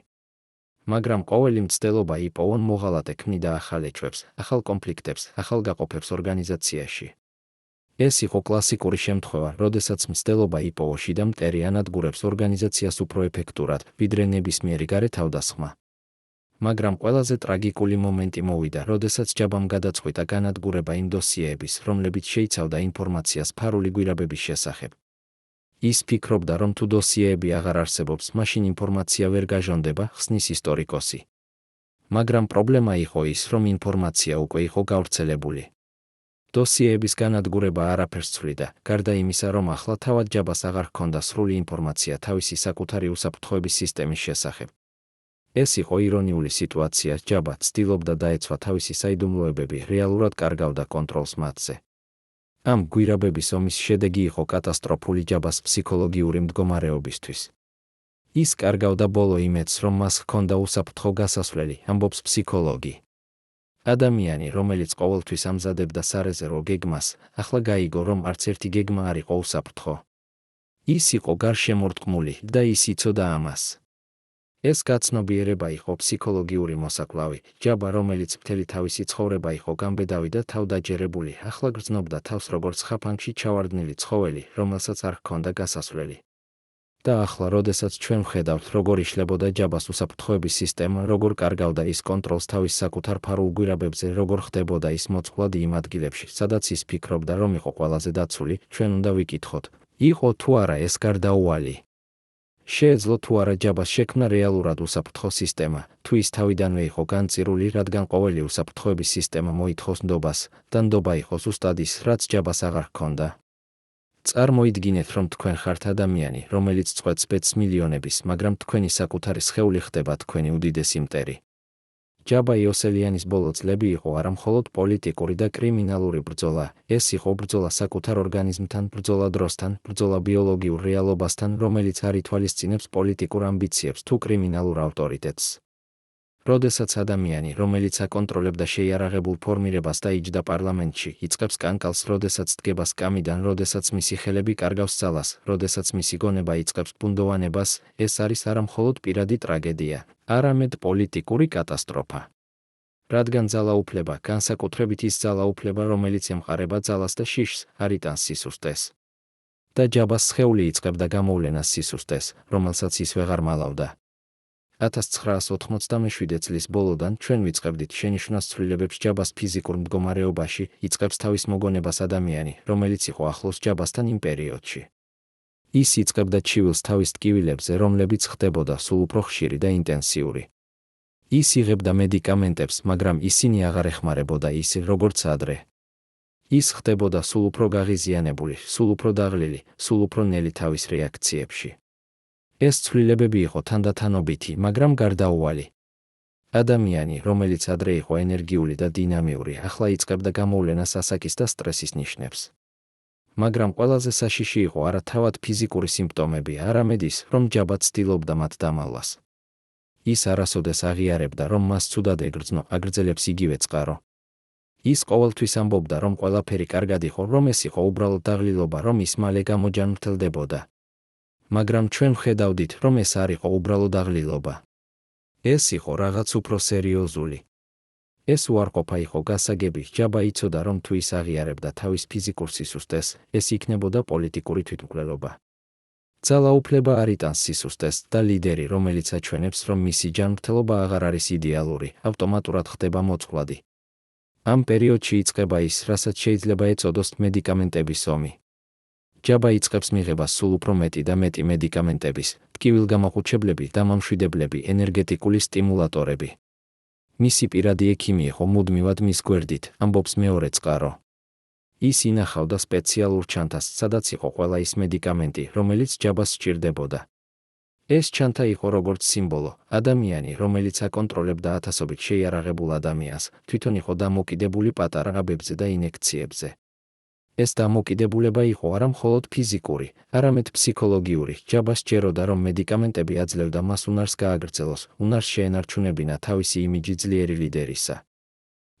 მაგრამ ყოველი მცდელობა იპოვონ მოღალატე ქმნიდა ახალ ეჭვებს, ახალ კონფლიქტებს, ახალ გაყოფებს ორგანიზაციაში. ეს იყო კლასიკური შემთხვევა, როდესაც მცდელობა იპოვო შიდა მტერი ანადგურებს ორგანიზაციას უფრო ეფექტურად, ვიდრე ნებისმიერი გარე თავდასხმა. მაგრამ ყველაზე ტრაგიკული მომენტი მოვიდა, როდესაც ჯაბამ გადაწყვიტა განადგურება იმ დოსიეების, რომლებიც შეიცავდა ინფორმაციას ფარული გვირაბების შესახებ. ის ფიქრობდა, რომ თუ დოსიეები აღარ არსებობს, მაშინ ინფორმაცია ვერ გაჟონდება, ხსნის ისტორიკოსი. მაგრამ პრობლემა იყო ის, რომ ინფორმაცია უკვე იყო გავრცელებული. დოსიეების განადგურება არაფერს ცვლიდა, გარდა იმისა, რომ ახლა თავად ჯაბას აღარ ჰქონდა სრული ინფორმაცია თავისი საკუთარი უსაფრთხოების სისტემის შესახებ. ეს იყო ირონიული სიტუაცია, ჯაბა ცდილობდა დაეცვა თავისი საიდუმლოებები, რეალურად კარგავდა კონტროლს მათზე. ამ გვირაბების ომის შედეგი იყო კატასტროფული ჯაბას ფსიქოლოგიური მდგომარეობისთვის. ის კარგავდა ბოლო იმედს, რომ მას ჰქონდა უსაფრთხო გასასვლელი, ამბობს ფსიქოლოგი. ადამიანი, რომელიც ყოველთვის ამზადებდა სარეზერვო გეგმას, ახლა გაიგო, რომ არც ერთი გეგმა არ იყო უსაფრთხო. ის იყო გარშემორტყმული და ის იცოდა ამას. ეს გაცნობიერება იყო ფსიქოლოგიური მოსაკლავი, ჯაბა, რომელიც მთელი თავისი ცხოვრება იყო გამბედავი და თავდაჯერებული, ახლა გრძნობდა თავს როგორც ხაფანგში ჩავარდნილი ცხოველი, რომელსაც არ ჰქონდა გასასვლელი. და ახლა, როდესაც ჩვენ ვხედავთ, როგორ იშლებოდა ჯაბას უსაფრთხოების სისტემა, როგორ კარგავდა ის კონტროლს თავის საკუთარ ფარულ გვირაბებზე, როგორ ხდებოდა ის მოწყვლადი იმ ადგილებში, სადაც ის ფიქრობდა, რომ იყო ყველაზე დაცული, ჩვენ უნდა ვიკითხოთ, იყო თუ არა ეს გარდაუვალი. შეეძლო თუ არა ჯაბას შექმნა რეალურად უსაფრთხო სისტემა, თუ ის თავიდანვე იყო განწირული, რადგან ყოველი უსაფრთხოების სისტემა მოითხოვს ნდობას, და ნდობა იყო ზუსტად ის, რაც ჯაბას აღარ ჰქონდა. წარმოიდგინეთ, რომ თქვენ ხართ ადამიანი, რომელიც წყვეტს ბედს მილიონების, მაგრამ თქვენი საკუთარი სხეული ხდება თქვენი უდიდესი მტერი. ჯაბა იოსელიანის ბოლო წლები იყო არა მხოლოდ პოლიტიკური და კრიმინალური ბრძოლა, ეს იყო ბრძოლა საკუთარ ორგანიზმთან, ბრძოლა დროსთან, ბრძოლა ბიოლოგიურ რეალობასთან, რომელიც არ ითვალისწინებს პოლიტიკურ ამბიციებს თუ კრიმინალურ ავტორიტეტს. როდესაც ადამიანი, რომელიც აკონტროლებდა შეიარაღებულ ფორმირებას და იჯდა პარლამენტში, იწყებს კანკალს, როდესაც დგება სკამიდან, როდესაც მისი ხელები კარგავს ძალას, როდესაც მისი გონება იწყებს ბუნდოვანებას, ეს არის არა მხოლოდ პირადი ტრაგედია, არამედ პოლიტიკური კატასტროფა. რადგან ძალაუფლება, განსაკუთრებით ის ძალაუფლება, რომელიც ემყარება ძალას და შიშს, არ იტანს სისუსტეს. და ჯაბას სხეული იწყებდა გამოვლენას სისუსტეს, რომელსაც ის ვეღარ მალავდა. 1997 წლის ბოლოდან ჩვენ ვიწყებდით შენიშვნას ცვლილებებს ჯაბას ფიზიკურ მდგომარეობაში, იწყებს თავის მოგონებას ადამიანი, რომელიც იყო ახლოს ჯაბასთან იმ პერიოდში. ის იწყებდა ჩივილს თავის ტკივილებზე, რომლებიც ხდებოდა სულ უფრო ხშირი და ინტენსიური. ის იღებდა მედიკამენტებს, მაგრამ ისინი აღარ ეხმარებოდა ისე, როგორც ადრე. ის ხდებოდა სულ უფრო გაღიზიანებული, სულ უფრო დაღლილი, სულ უფრო ნელი თავის რეაქციებში. ეს ცვლილებები იყო თანდათანობითი, მაგრამ გარდაუვალი. ადამიანი, რომელიც ადრე იყო ენერგიული და დინამიური, ახლა იწყებდა გამოვლენას ასაკის და სტრესის ნიშნებს. მაგრამ ყველაზე საშიში იყო არა თავად ფიზიკური სიმპტომები, არამედ ის, რომ ჯაბა ცდილობდა მათ დამალვას. ის არასოდეს აღიარებდა, რომ მას ცუდად ეგრძნო, აგრძელებს იგივე წყარო. ის ყოველთვის ამბობდა, რომ ყველაფერი კარგად იყო, რომ ეს იყო უბრალოდ დაღლილობა, რომ ის მალე გამოჯანმრთელდებოდა. მაგრამ ჩვენ ვხედავდით, რომ ეს არ იყო უბრალოდ დაღლილობა. ეს იყო რაღაც უფრო სერიოზული. ეს უარყოფა იყო გასაგები, ჯაბა იცოდა, რომ თუ ის აღიარებდა თავის ფიზიკურ სისუსტეს, ეს იქნებოდა პოლიტიკური თვითმკვლელობა. ძალაუფლება არ იტანს სისუსტეს და ლიდერი, რომელიც აჩვენებს, რომ მისი ჯანმრთელობა აღარ არის იდეალური, ავტომატურად ხდება მოწყვლადი. ამ პერიოდში იწყება ის, რასაც შეიძლება ეწოდოს მედიკამენტების ომი. ჯაბა იწყებს მიღებას სულ უფრო მეტი და მეტი მედიკამენტების, ტკივილგამოხუჩებლები, დამამშვიდებლები, ენერგეტიკული სტიმულატორები. მისი პირადი ექიმი იყო მუდმივად მის გვერდით, ამბობს მეორე წყარო. ის ინახავდა სპეციალურ ჩანთას, სადაც იყო ყველა ის მედიკამენტი, რომელიც ჯაბას სჭირდებოდა. ეს ჩანთა იყო როგორც სიმბოლო, ადამიანი, რომელიც აკონტროლებდა ათასობით შეიარაღებულ ადამიანს, თვითონ იყო დამოკიდებული პატარა ღაბებზე და ინექციებზე. ეს დამოკიდებულება იყო არა მხოლოდ ფიზიკური, არამედ ფსიქოლოგიური. ჯაბას სჯეროდა, რომ მედიკამენტები აძლევდა მას უნარს გააგრძელოს, უნარს შეენარჩუნებინა თავისი იმიჯი ძლიერი ლიდერისა.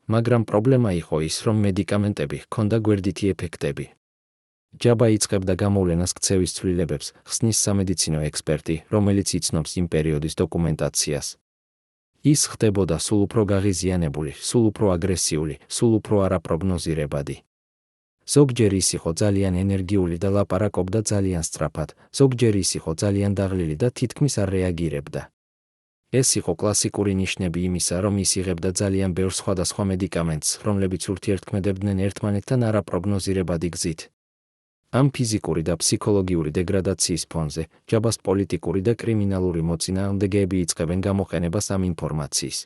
მაგრამ პრობლემა იყო ის, რომ მედიკამენტები ჰქონდა გვერდითი ეფექტები. ჯაბა იწყებდა გამოვლენას ქცევის ცვლილებებს, ხსნის სამედიცინო ექსპერტი, რომელიც იცნობს იმ პერიოდის დოკუმენტაციას. ის ხდებოდა სულ უფრო გაღიზიანებული, სულ უფრო აგრესიული, სულ უფრო არაპროგნოზირებადი. ზოგჯერ ის იყო ძალიან ენერგიული და ლაპარაკობდა ძალიან სწრაფად, ზოგჯერ ის იყო ძალიან დაღლილი და თითქმის არ რეაგირებდა. ეს იყო კლასიკური ნიშნები იმისა, რომ ის იღებდა ძალიან ბევრ სხვადასხვა მედიკამენტს, რომლებიც ურთიერთქმედებდნენ ერთმანეთთან არაპროგნოზირებადი გზით. ამ ფიზიკური და ფსიქოლოგიური დეგრადაციის ფონზე, ჯაბას პოლიტიკური და კრიმინალური მოწინააღმდეგეები იწყებენ გამოყენებას ამ ინფორმაციის.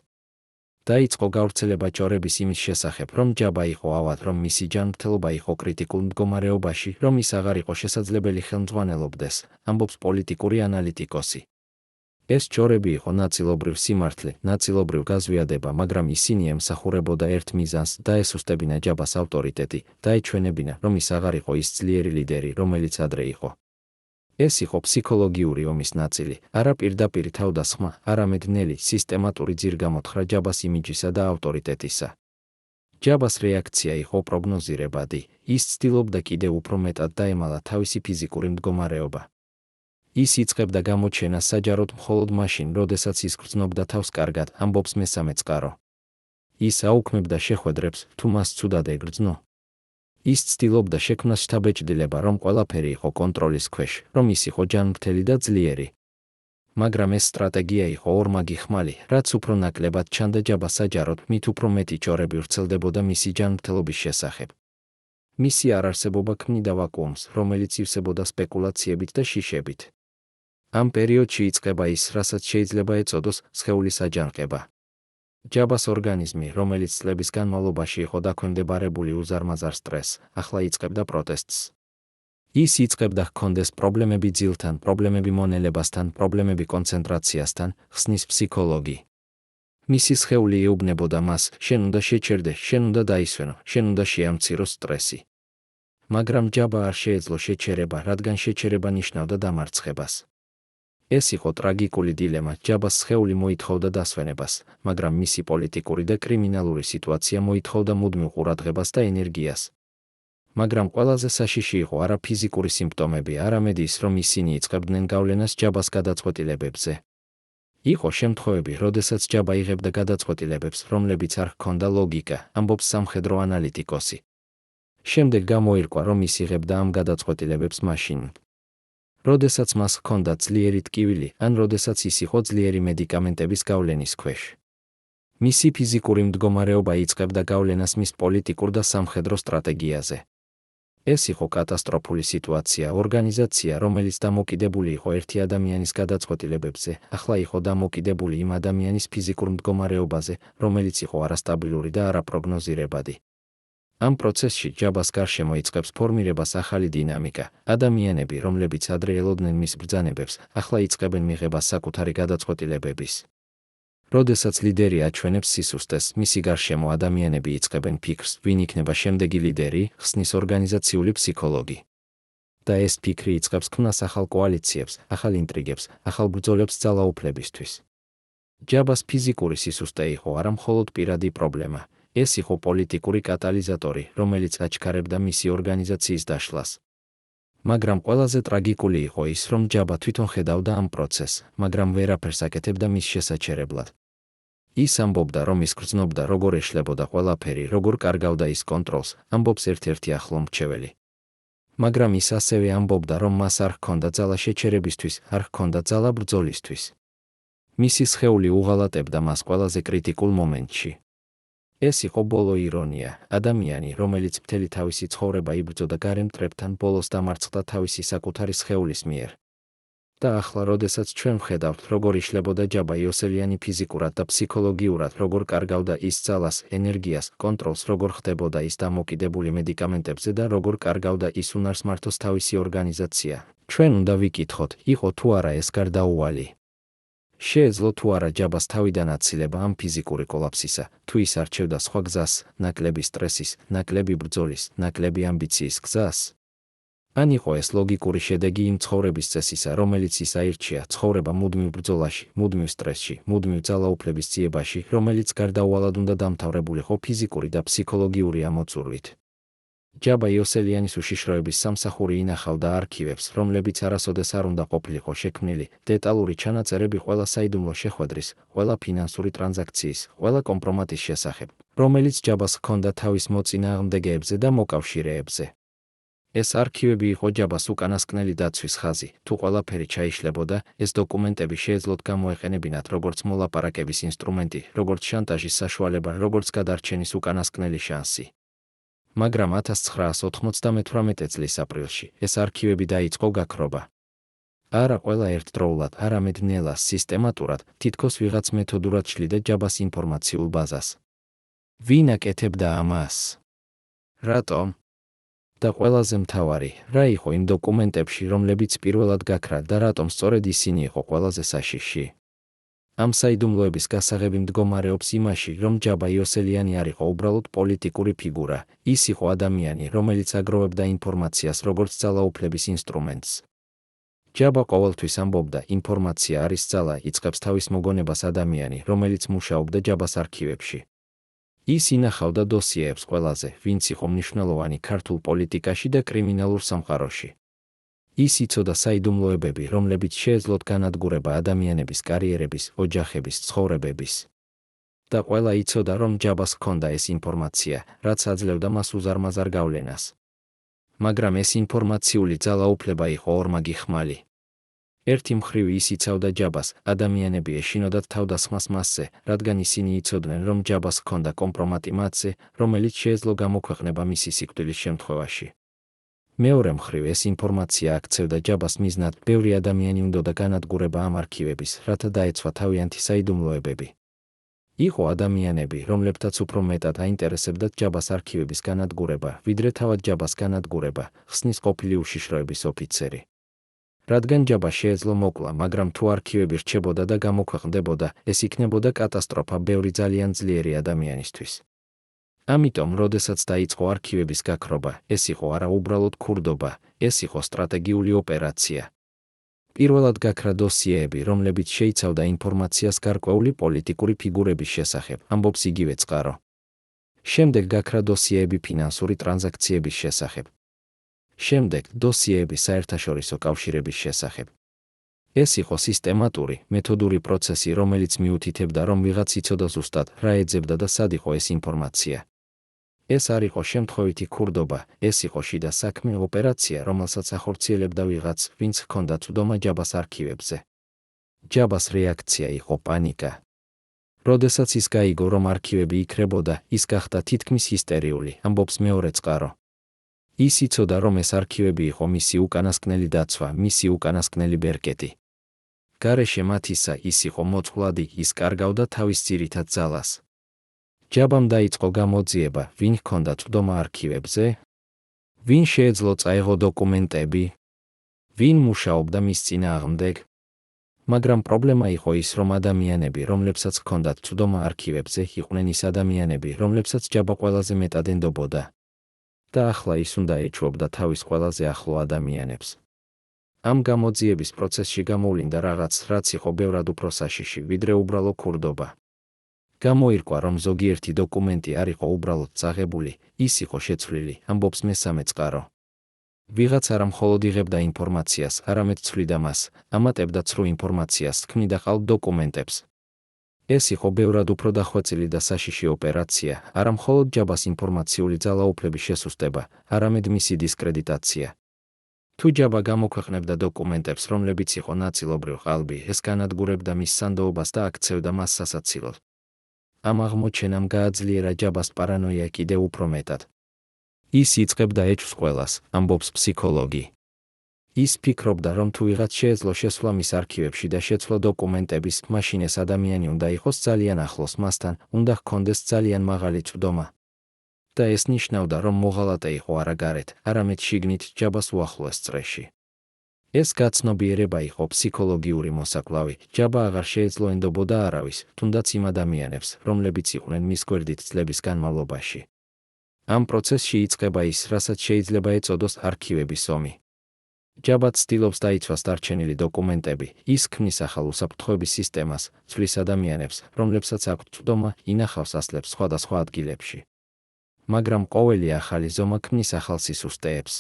დაიწყო გავრცელება ჭორების იმის შესახებ, რომ ჯაბა იყო ავად, რომ მისი ჯანმრთელობა იყო კრიტიკულ მდგომარეობაში, რომ ის აღარ იყო შესაძლებელი ხელმძღვანელობდეს, ამბობს პოლიტიკური ანალიტიკოსი. ეს ჭორები იყო ნაწილობრივ სიმართლე, ნაწილობრივ გაზვიადება, მაგრამ ისინი ემსახურებოდა ერთ მიზანს, დაესუსტებინა ჯაბას ავტორიტეტი, დაეჩვენებინა, რომ ის აღარ იყო ის ძლიერი ლიდერი, რომელიც ადრე იყო. ეს იყო ფსიქოლოგიური ომის ნაწილი, არა პირდაპირი თავდასხმა, არამედ ნელი, სისტემატური ძირგამოთხრა ჯაბას იმიჯისა და ავტორიტეტისა. ჯაბას რეაქცია იყო პროგნოზირებადი, ის ცდილობდა კიდევ უფრო მეტად დაემალა თავისი ფიზიკური მდგომარეობა. ის იწყებდა გამოჩენას საჯაროდ მხოლოდ მაშინ, როდესაც ის გრძნობდა თავს კარგად, ამბობს მესამე წყარო. ის აუქმებდა შეხვედრებს, თუ მას ცუდად ეგრძნო. ის ცდილობდა შექმნას შთაბეჭდილება, რომ ყველაფერი იყო კონტროლის ქვეშ, რომ ის იყო ჯანმრთელი და ძლიერი. მაგრამ ეს სტრატეგია იყო ორმაგი ხმალი, რაც უფრო ნაკლებად ჩანდა ჯაბა საჯაროდ, მით უფრო მეტი ჭორები ვრცელდებოდა მისი ჯანმრთელობის შესახებ. მისი არარსებობა ქმნიდა ვაკუუმს, რომელიც ივსებოდა სპეკულაციებით და შიშებით. ამ პერიოდში იწყება ის, რასაც შეიძლება ეწოდოს სხეულის აჯანყება. ჯაბას ორგანიზმი, რომელიც წლების განმავლობაში იყო დაქვემდებარებული უზარმაზარ სტრესს, ახლა იწყებდა პროტესტს. ის იწყებდა ჰქონდეს პრობლემები ძილთან, პრობლემები მონელებასთან, პრობლემები კონცენტრაციასთან, ხსნის ფსიქოლოგი. მისი სხეული ეუბნებოდა მას, შენ უნდა შეჩერდე, შენ უნდა დაისვენო, შენ უნდა შეამცირო სტრესი. მაგრამ ჯაბა არ შეეძლო შეჩერება, რადგან შეჩერება ნიშნავდა დამარცხებას. ეს იყო ტრაგიკული დილემა, ჯაბას სხეული მოითხოვდა დასვენებას, მაგრამ მისი პოლიტიკური და კრიმინალური სიტუაცია მოითხოვდა მუდმივ ყურადღებას და ენერგიას. მაგრამ ყველაზე საშიში იყო არა ფიზიკური სიმპტომები, არამედ ის, რომ ისინი იწყებდნენ გავლენას ჯაბას გადაწყვეტილებებზე. იყო შემთხვევები, როდესაც ჯაბა იღებდა გადაწყვეტილებებს, რომლებიც არ ჰქონდა ლოგიკა, ამბობს სამხედრო ანალიტიკოსი. შემდეგ გამოირკვა, რომ ის იღებდა ამ გადაწყვეტილებებს მაშინ, როდესაც მას ჰქონდა ძლიერი ტკივილი, ან როდესაც ის იყო ძლიერი მედიკამენტების გავლენის ქვეშ. მისი ფიზიკური მდგომარეობა იწყებდა გავლენას მის პოლიტიკურ და სამხედრო სტრატეგიაზე. ეს იყო კატასტროფული სიტუაცია, ორგანიზაცია, რომელიც დამოკიდებული იყო ერთი ადამიანის გადაწყვეტილებებზე, ახლა იყო დამოკიდებული იმ ადამიანის ფიზიკურ მდგომარეობაზე, რომელიც იყო არასტაბილური და არაპროგნოზირებადი. ამ პროცესში ჯაბას გარშემო იწყებს ფორმირებას ახალი დინამიკა. ადამიანები, რომლებიც ადრე ელოდნენ მის ბრძანებებს, ახლა იწყებენ მიღებას საკუთარი გადაწყვეტილებების. როდესაც ლიდერი აჩვენებს სისუსტეს, მისი გარშემო ადამიანები იწყებენ ფიქრს, ვინ იქნება შემდეგი ლიდერი, ხსნის ორგანიზაციული ფსიქოლოგი. და ეს ფიქრი იწყებს ქმნას ახალ კოალიციებს, ახალ ინტრიგებს, ახალ ბრძოლებს ძალაუფლებისთვის. ჯაბას ფიზიკური სისუსტე იყო არა მხოლოდ პირადი პრობლემა, ეს იყო პოლიტიკური კატალიზატორი, რომელიც აჩქარებდა მისი ორგანიზაციის დაშლას. მაგრამ ყველაზე ტრაგიკული იყო ის, რომ ჯაბა თვითონ ხედავდა ამ პროცესს, მაგრამ ვერაფერს აკეთებდა მის შესაჩერებლად. ის ამბობდა, რომ ის გრძნობდა, როგორ ეშლებოდა ყველაფერი, როგორ კარგავდა ის კონტროლს, ამბობს ერთ-ერთი ახლო მრჩეველი. მაგრამ ის ასევე ამბობდა, რომ მას არ ჰქონდა ძალა შეჩერებისთვის, არ ჰქონდა ძალა ბრძოლისთვის. მისი სხეული უღალატებდა მას ყველაზე კრიტიკულ მომენტში. ეს იყო ბოლო ირონია, ადამიანი, რომელიც მთელი თავისი ცხოვრება იბრძოდა გარე მტრებთან, ბოლოს დამარცხდა თავისი საკუთარი სხეულის მიერ. და ახლა, როდესაც ჩვენ ვხედავთ, როგორ იშლებოდა ჯაბა იოსელიანი ფიზიკურად და ფსიქოლოგიურად, როგორ კარგავდა ის ძალას, ენერგიას, კონტროლს, როგორ ხდებოდა ის დამოკიდებული მედიკამენტებზე და როგორ კარგავდა ის უნარს მართოს თავისი ორგანიზაცია, ჩვენ უნდა ვიკითხოთ, იყო თუ არა ეს გარდაუვალი. შეეძლო თუ არა ჯაბას თავიდან აცილება ამ ფიზიკური კოლაფსისა, თუ ის არჩევდა სხვა გზას, ნაკლები სტრესის, ნაკლები ბრძოლის, ნაკლები ამბიციის გზას. ან იყო ეს ლოგიკური შედეგი იმ ცხოვრების წესისა, რომელიც ის აირჩია, ცხოვრება მუდმივ ბრძოლაში, მუდმივ სტრესში, მუდმივ ძალაუფლების ძიებაში, რომელიც გარდაუვალად უნდა დამთავრებულიყო ფიზიკური და ფსიქოლოგიური ამოწურვით. ჯაბა იოსელიანის უშიშროების სამსახური ინახავდა არქივებს, რომლებიც არასოდეს არ უნდა ყოფილიყო შექმნილი, დეტალური ჩანაწერები ყველა საიდუმლო შეხვედრის, ყველა ფინანსური ტრანზაქციის, ყველა კომპრომატის შესახებ, რომელიც ჯაბას ჰქონდა თავის მოწინააღმდეგეებზე და მოკავშირეებზე. ეს არქივები იყო ჯაბას უკანასკნელი დაცვის ხაზი, თუ ყველაფერი ჩაიშლებოდა, ეს დოკუმენტები შეეძლოთ გამოეყენებინათ როგორც მოლაპარაკების ინსტრუმენტი, როგორც შანტაჟის საშუალება, როგორც გადარჩენის უკანასკნელი შანსი. მაგრამ 1998 წლის აპრილში ეს არქივები დაიწყო გაქრობა. არა ყველა ერთდროულად, არამედ ნელა, სისტემატურად, თითქოს ვიღაც მეთოდურად შლიდა ჯაბას ინფორმაციულ ბაზას. ვინ აკეთებდა ამას? რატომ? და ყველაზე მთავარი, რა იყო იმ დოკუმენტებში, რომლებიც პირველად გაქრა და რატომ სწორედ ისინი იყო ყველაზე საშიში. ამ საიდუმლოების გასაღები მდგომარეობს იმაში, რომ ჯაბა იოსელიანი არ იყო უბრალოდ პოლიტიკური ფიგურა, ის იყო ადამიანი, რომელიც აგროვებდა ინფორმაციას როგორც ძალაუფლების ინსტრუმენტს. ჯაბა ყოველთვის ამბობდა, ინფორმაცია არის ძალა, იწყებს თავის მოგონებას ადამიანი, რომელიც მუშაობდა ჯაბას არქივებში. ის ინახავდა დოსიეებს ყველაზე, ვინც იყო მნიშვნელოვანი ქართულ პოლიტიკაში და კრიმინალურ სამყაროში. ის იცოდა საიდუმლოებები, რომლებიც შეეძლოთ განადგურება ადამიანების კარიერების, ოჯახების, ცხოვრებების. და ყველა იცოდა, რომ ჯაბას ჰქონდა ეს ინფორმაცია, რაც აძლევდა მას უზარმაზარ გავლენას. მაგრამ ეს ინფორმაციული ძალაუფლება იყო ორმაგი ხმალი. ერთი მხრივ ის იცავდა ჯაბას, ადამიანები ეშინოდათ თავდასხმას მასზე, რადგან ისინი იცოდნენ, რომ ჯაბას ჰქონდა კომპრომატი მათზე, რომელიც შეეძლო გამოქვეყნება მისი სიკვდილის შემთხვევაში. მეორე მხრივ ეს ინფორმაცია აქცევდა ჯაბას მიზნად, ბევრი ადამიანი უნდოდა განადგურება ამ არქივების, რათა დაეცვა თავიანთი საიდუმლოებები. იყო ადამიანები, რომლებთაც უფრო მეტად აინტერესებდათ ჯაბას არქივების განადგურება, ვიდრე თავად ჯაბას განადგურება, ხსნის ყოფილი უშიშროების ოფიცერი. რადგან ჯაბა შეეძლო მოკლა, მაგრამ თუ არქივები რჩებოდა და გამოქვეყნდებოდა, ეს იქნებოდა კატასტროფა ბევრი ძალიან ძლიერი ადამიანისთვის. ამიტომ, როდესაც დაიწყო არქივების გაქრობა, ეს იყო არა უბრალოდ ქურდობა, ეს იყო სტრატეგიული ოპერაცია. პირველად გაქრა დოსიეები, რომლებიც შეიცავდა ინფორმაციას გარკვეული პოლიტიკური ფიგურების შესახებ, ამბობს იგივე წყარო. შემდეგ გაქრა დოსიეები ფინანსური ტრანზაქციების შესახებ. შემდეგ დოსიეები საერთაშორისო კავშირების შესახებ. ეს იყო სისტემატური, მეთოდური პროცესი, რომელიც მიუთითებდა, რომ ვიღაც იცოდა ზუსტად, რა ეძებდა და სად იყო ეს ინფორმაცია. ეს არ იყო შემთხვევითი ქურდობა, ეს იყო შიდა საქმე, ოპერაცია, რომელსაც ახორციელებდა ვიღაც, ვინც ჰქონდა წვდომა ჯაბას არქივებზე. ჯაბას რეაქცია იყო პანიკა. როდესაც ის გაიგო, რომ არქივები იქრებოდა, ის გახდა თითქმის ჰისტერიული, ამბობს მეორე წყარო. ის იცოდა, რომ ეს არქივები იყო მისი უკანასკნელი დაცვა, მისი უკანასკნელი ბერკეტი. გარეშე მათისა ის იყო მოწყვლადი, ის კარგავდა თავის ძირითად ძალას. ჯაბამ დაიწყო გამოძიება, ვინ ჰქონდა წვდომა არქივებზე? ვინ შეეძლო წაეღო დოკუმენტები? ვინ მუშაობდა მის წინააღმდეგ? მაგრამ პრობლემა იყო ის, რომ ადამიანები, რომლებსაც ჰქონდათ წვდომა არქივებზე, იყვნენ ის ადამიანები, რომლებსაც ჯაბა ყველაზე მეტად ენდობოდა. და ახლა ის უნდა ეჩვეობდა თავის ყველაზე ახლო ადამიანებს. ამ გამოძიების პროცესში გამოვლინდა რაღაც, რაც იყო ბევრად უფრო საშიში, ვიდრე უბრალო ქურდობა. გამოირკვა, რომ ზოგიერთი დოკუმენტი არ იყო უბრალოდ წაღებული, ის იყო შეცვლილი, ამბობს მესამე წყარო. ვიღაც არა მხოლოდ იღებდა ინფორმაციას, არამედ ცვლიდა მას, ამატებდა ცრუ ინფორმაციას, ქმნიდა ყალბ დოკუმენტებს. ეს იყო ბევრად უფრო დახვეწილი და საშიში ოპერაცია, არა მხოლოდ ჯაბას ინფორმაციული ძალაუფლების შესუსტება, არამედ მისი დისკრედიტაცია. თუ ჯაბა გამოქვეყნებდა დოკუმენტებს, რომლებიც იყო ნაწილობრივ ყალბი, ეს განადგურებდა მის სანდოობას და აქცევდა მას სასაცილოდ. ამ აღმოჩენამ გააძლიერა ჯაბას პარანოია კიდევ უფრო მეტად. ის იწყებდა ეჭვს ყველას, ამბობს ფსიქოლოგი. ის ფიქრობდა, რომ თუ ვიღაც შეეძლო შესვლა მის არქივებში და შეცვლა დოკუმენტების, მაშინ ეს ადამიანი უნდა იყოს ძალიან ახლოს მასთან, უნდა ჰქონდეს ძალიან მაღალი წვდომა. და ეს ნიშნავდა, რომ მოღალატე იყო არა გარეთ, არამედ შიგნით ჯაბას უახლოეს წრეში. ეს გაცნობიერება იყო ფსიქოლოგიური მოსაკლავი. ჯაბა აღარ შეეძლო ენდობოდა არავის, თუნდაც იმ ადამიანებს, რომლებიც იყვნენ მის გვერდით წლების განმავლობაში. ამ პროცესში იწყება ის, რასაც შეიძლება ეწოდოს არქივების ომი. ჯაბა ცდილობს დაიცვას დარჩენილი დოკუმენტები, ის ქმნის ახალ უსაფრთხოების სისტემას, ცვლის ადამიანებს, რომლებსაც აქვთ წვდომა, ინახავს ასლებს სხვადასხვა ადგილებში. მაგრამ ყოველი ახალი ზომა ქმნის ახალ სისუსტეებს.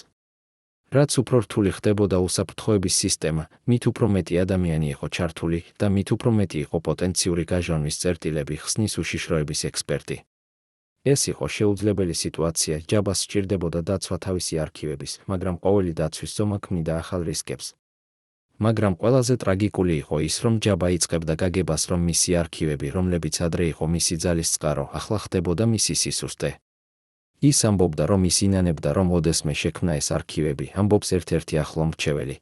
რაც უფრო რთული ხდებოდა უსაფრთხოების სისტემა, მით უფრო მეტი ადამიანი იყო ჩართული და მით უფრო მეტი იყო პოტენციური გაჟონვის წერტილები ხსნის უშიშროების ექსპერტი. ეს იყო შეუძლებელი სიტუაცია, ჯაბას სჭირდებოდა დაცვა თავისი არქივების, მაგრამ ყოველი დაცვის ზომა ქმნიდა ახალ რისკებს. მაგრამ ყველაზე ტრაგიკული იყო ის, რომ ჯაბა იწყებდა გაგებას, რომ მისი არქივები, რომლებიც ადრე იყო მისი ძალის წყარო, ახლა ხდებოდა მისი სისუსტე. ის ამბობდა, რომ ის ინანებდა, რომ ოდესმე შექმნა ეს არქივები, ამბობს ერთ-ერთი ახლო მრჩეველი.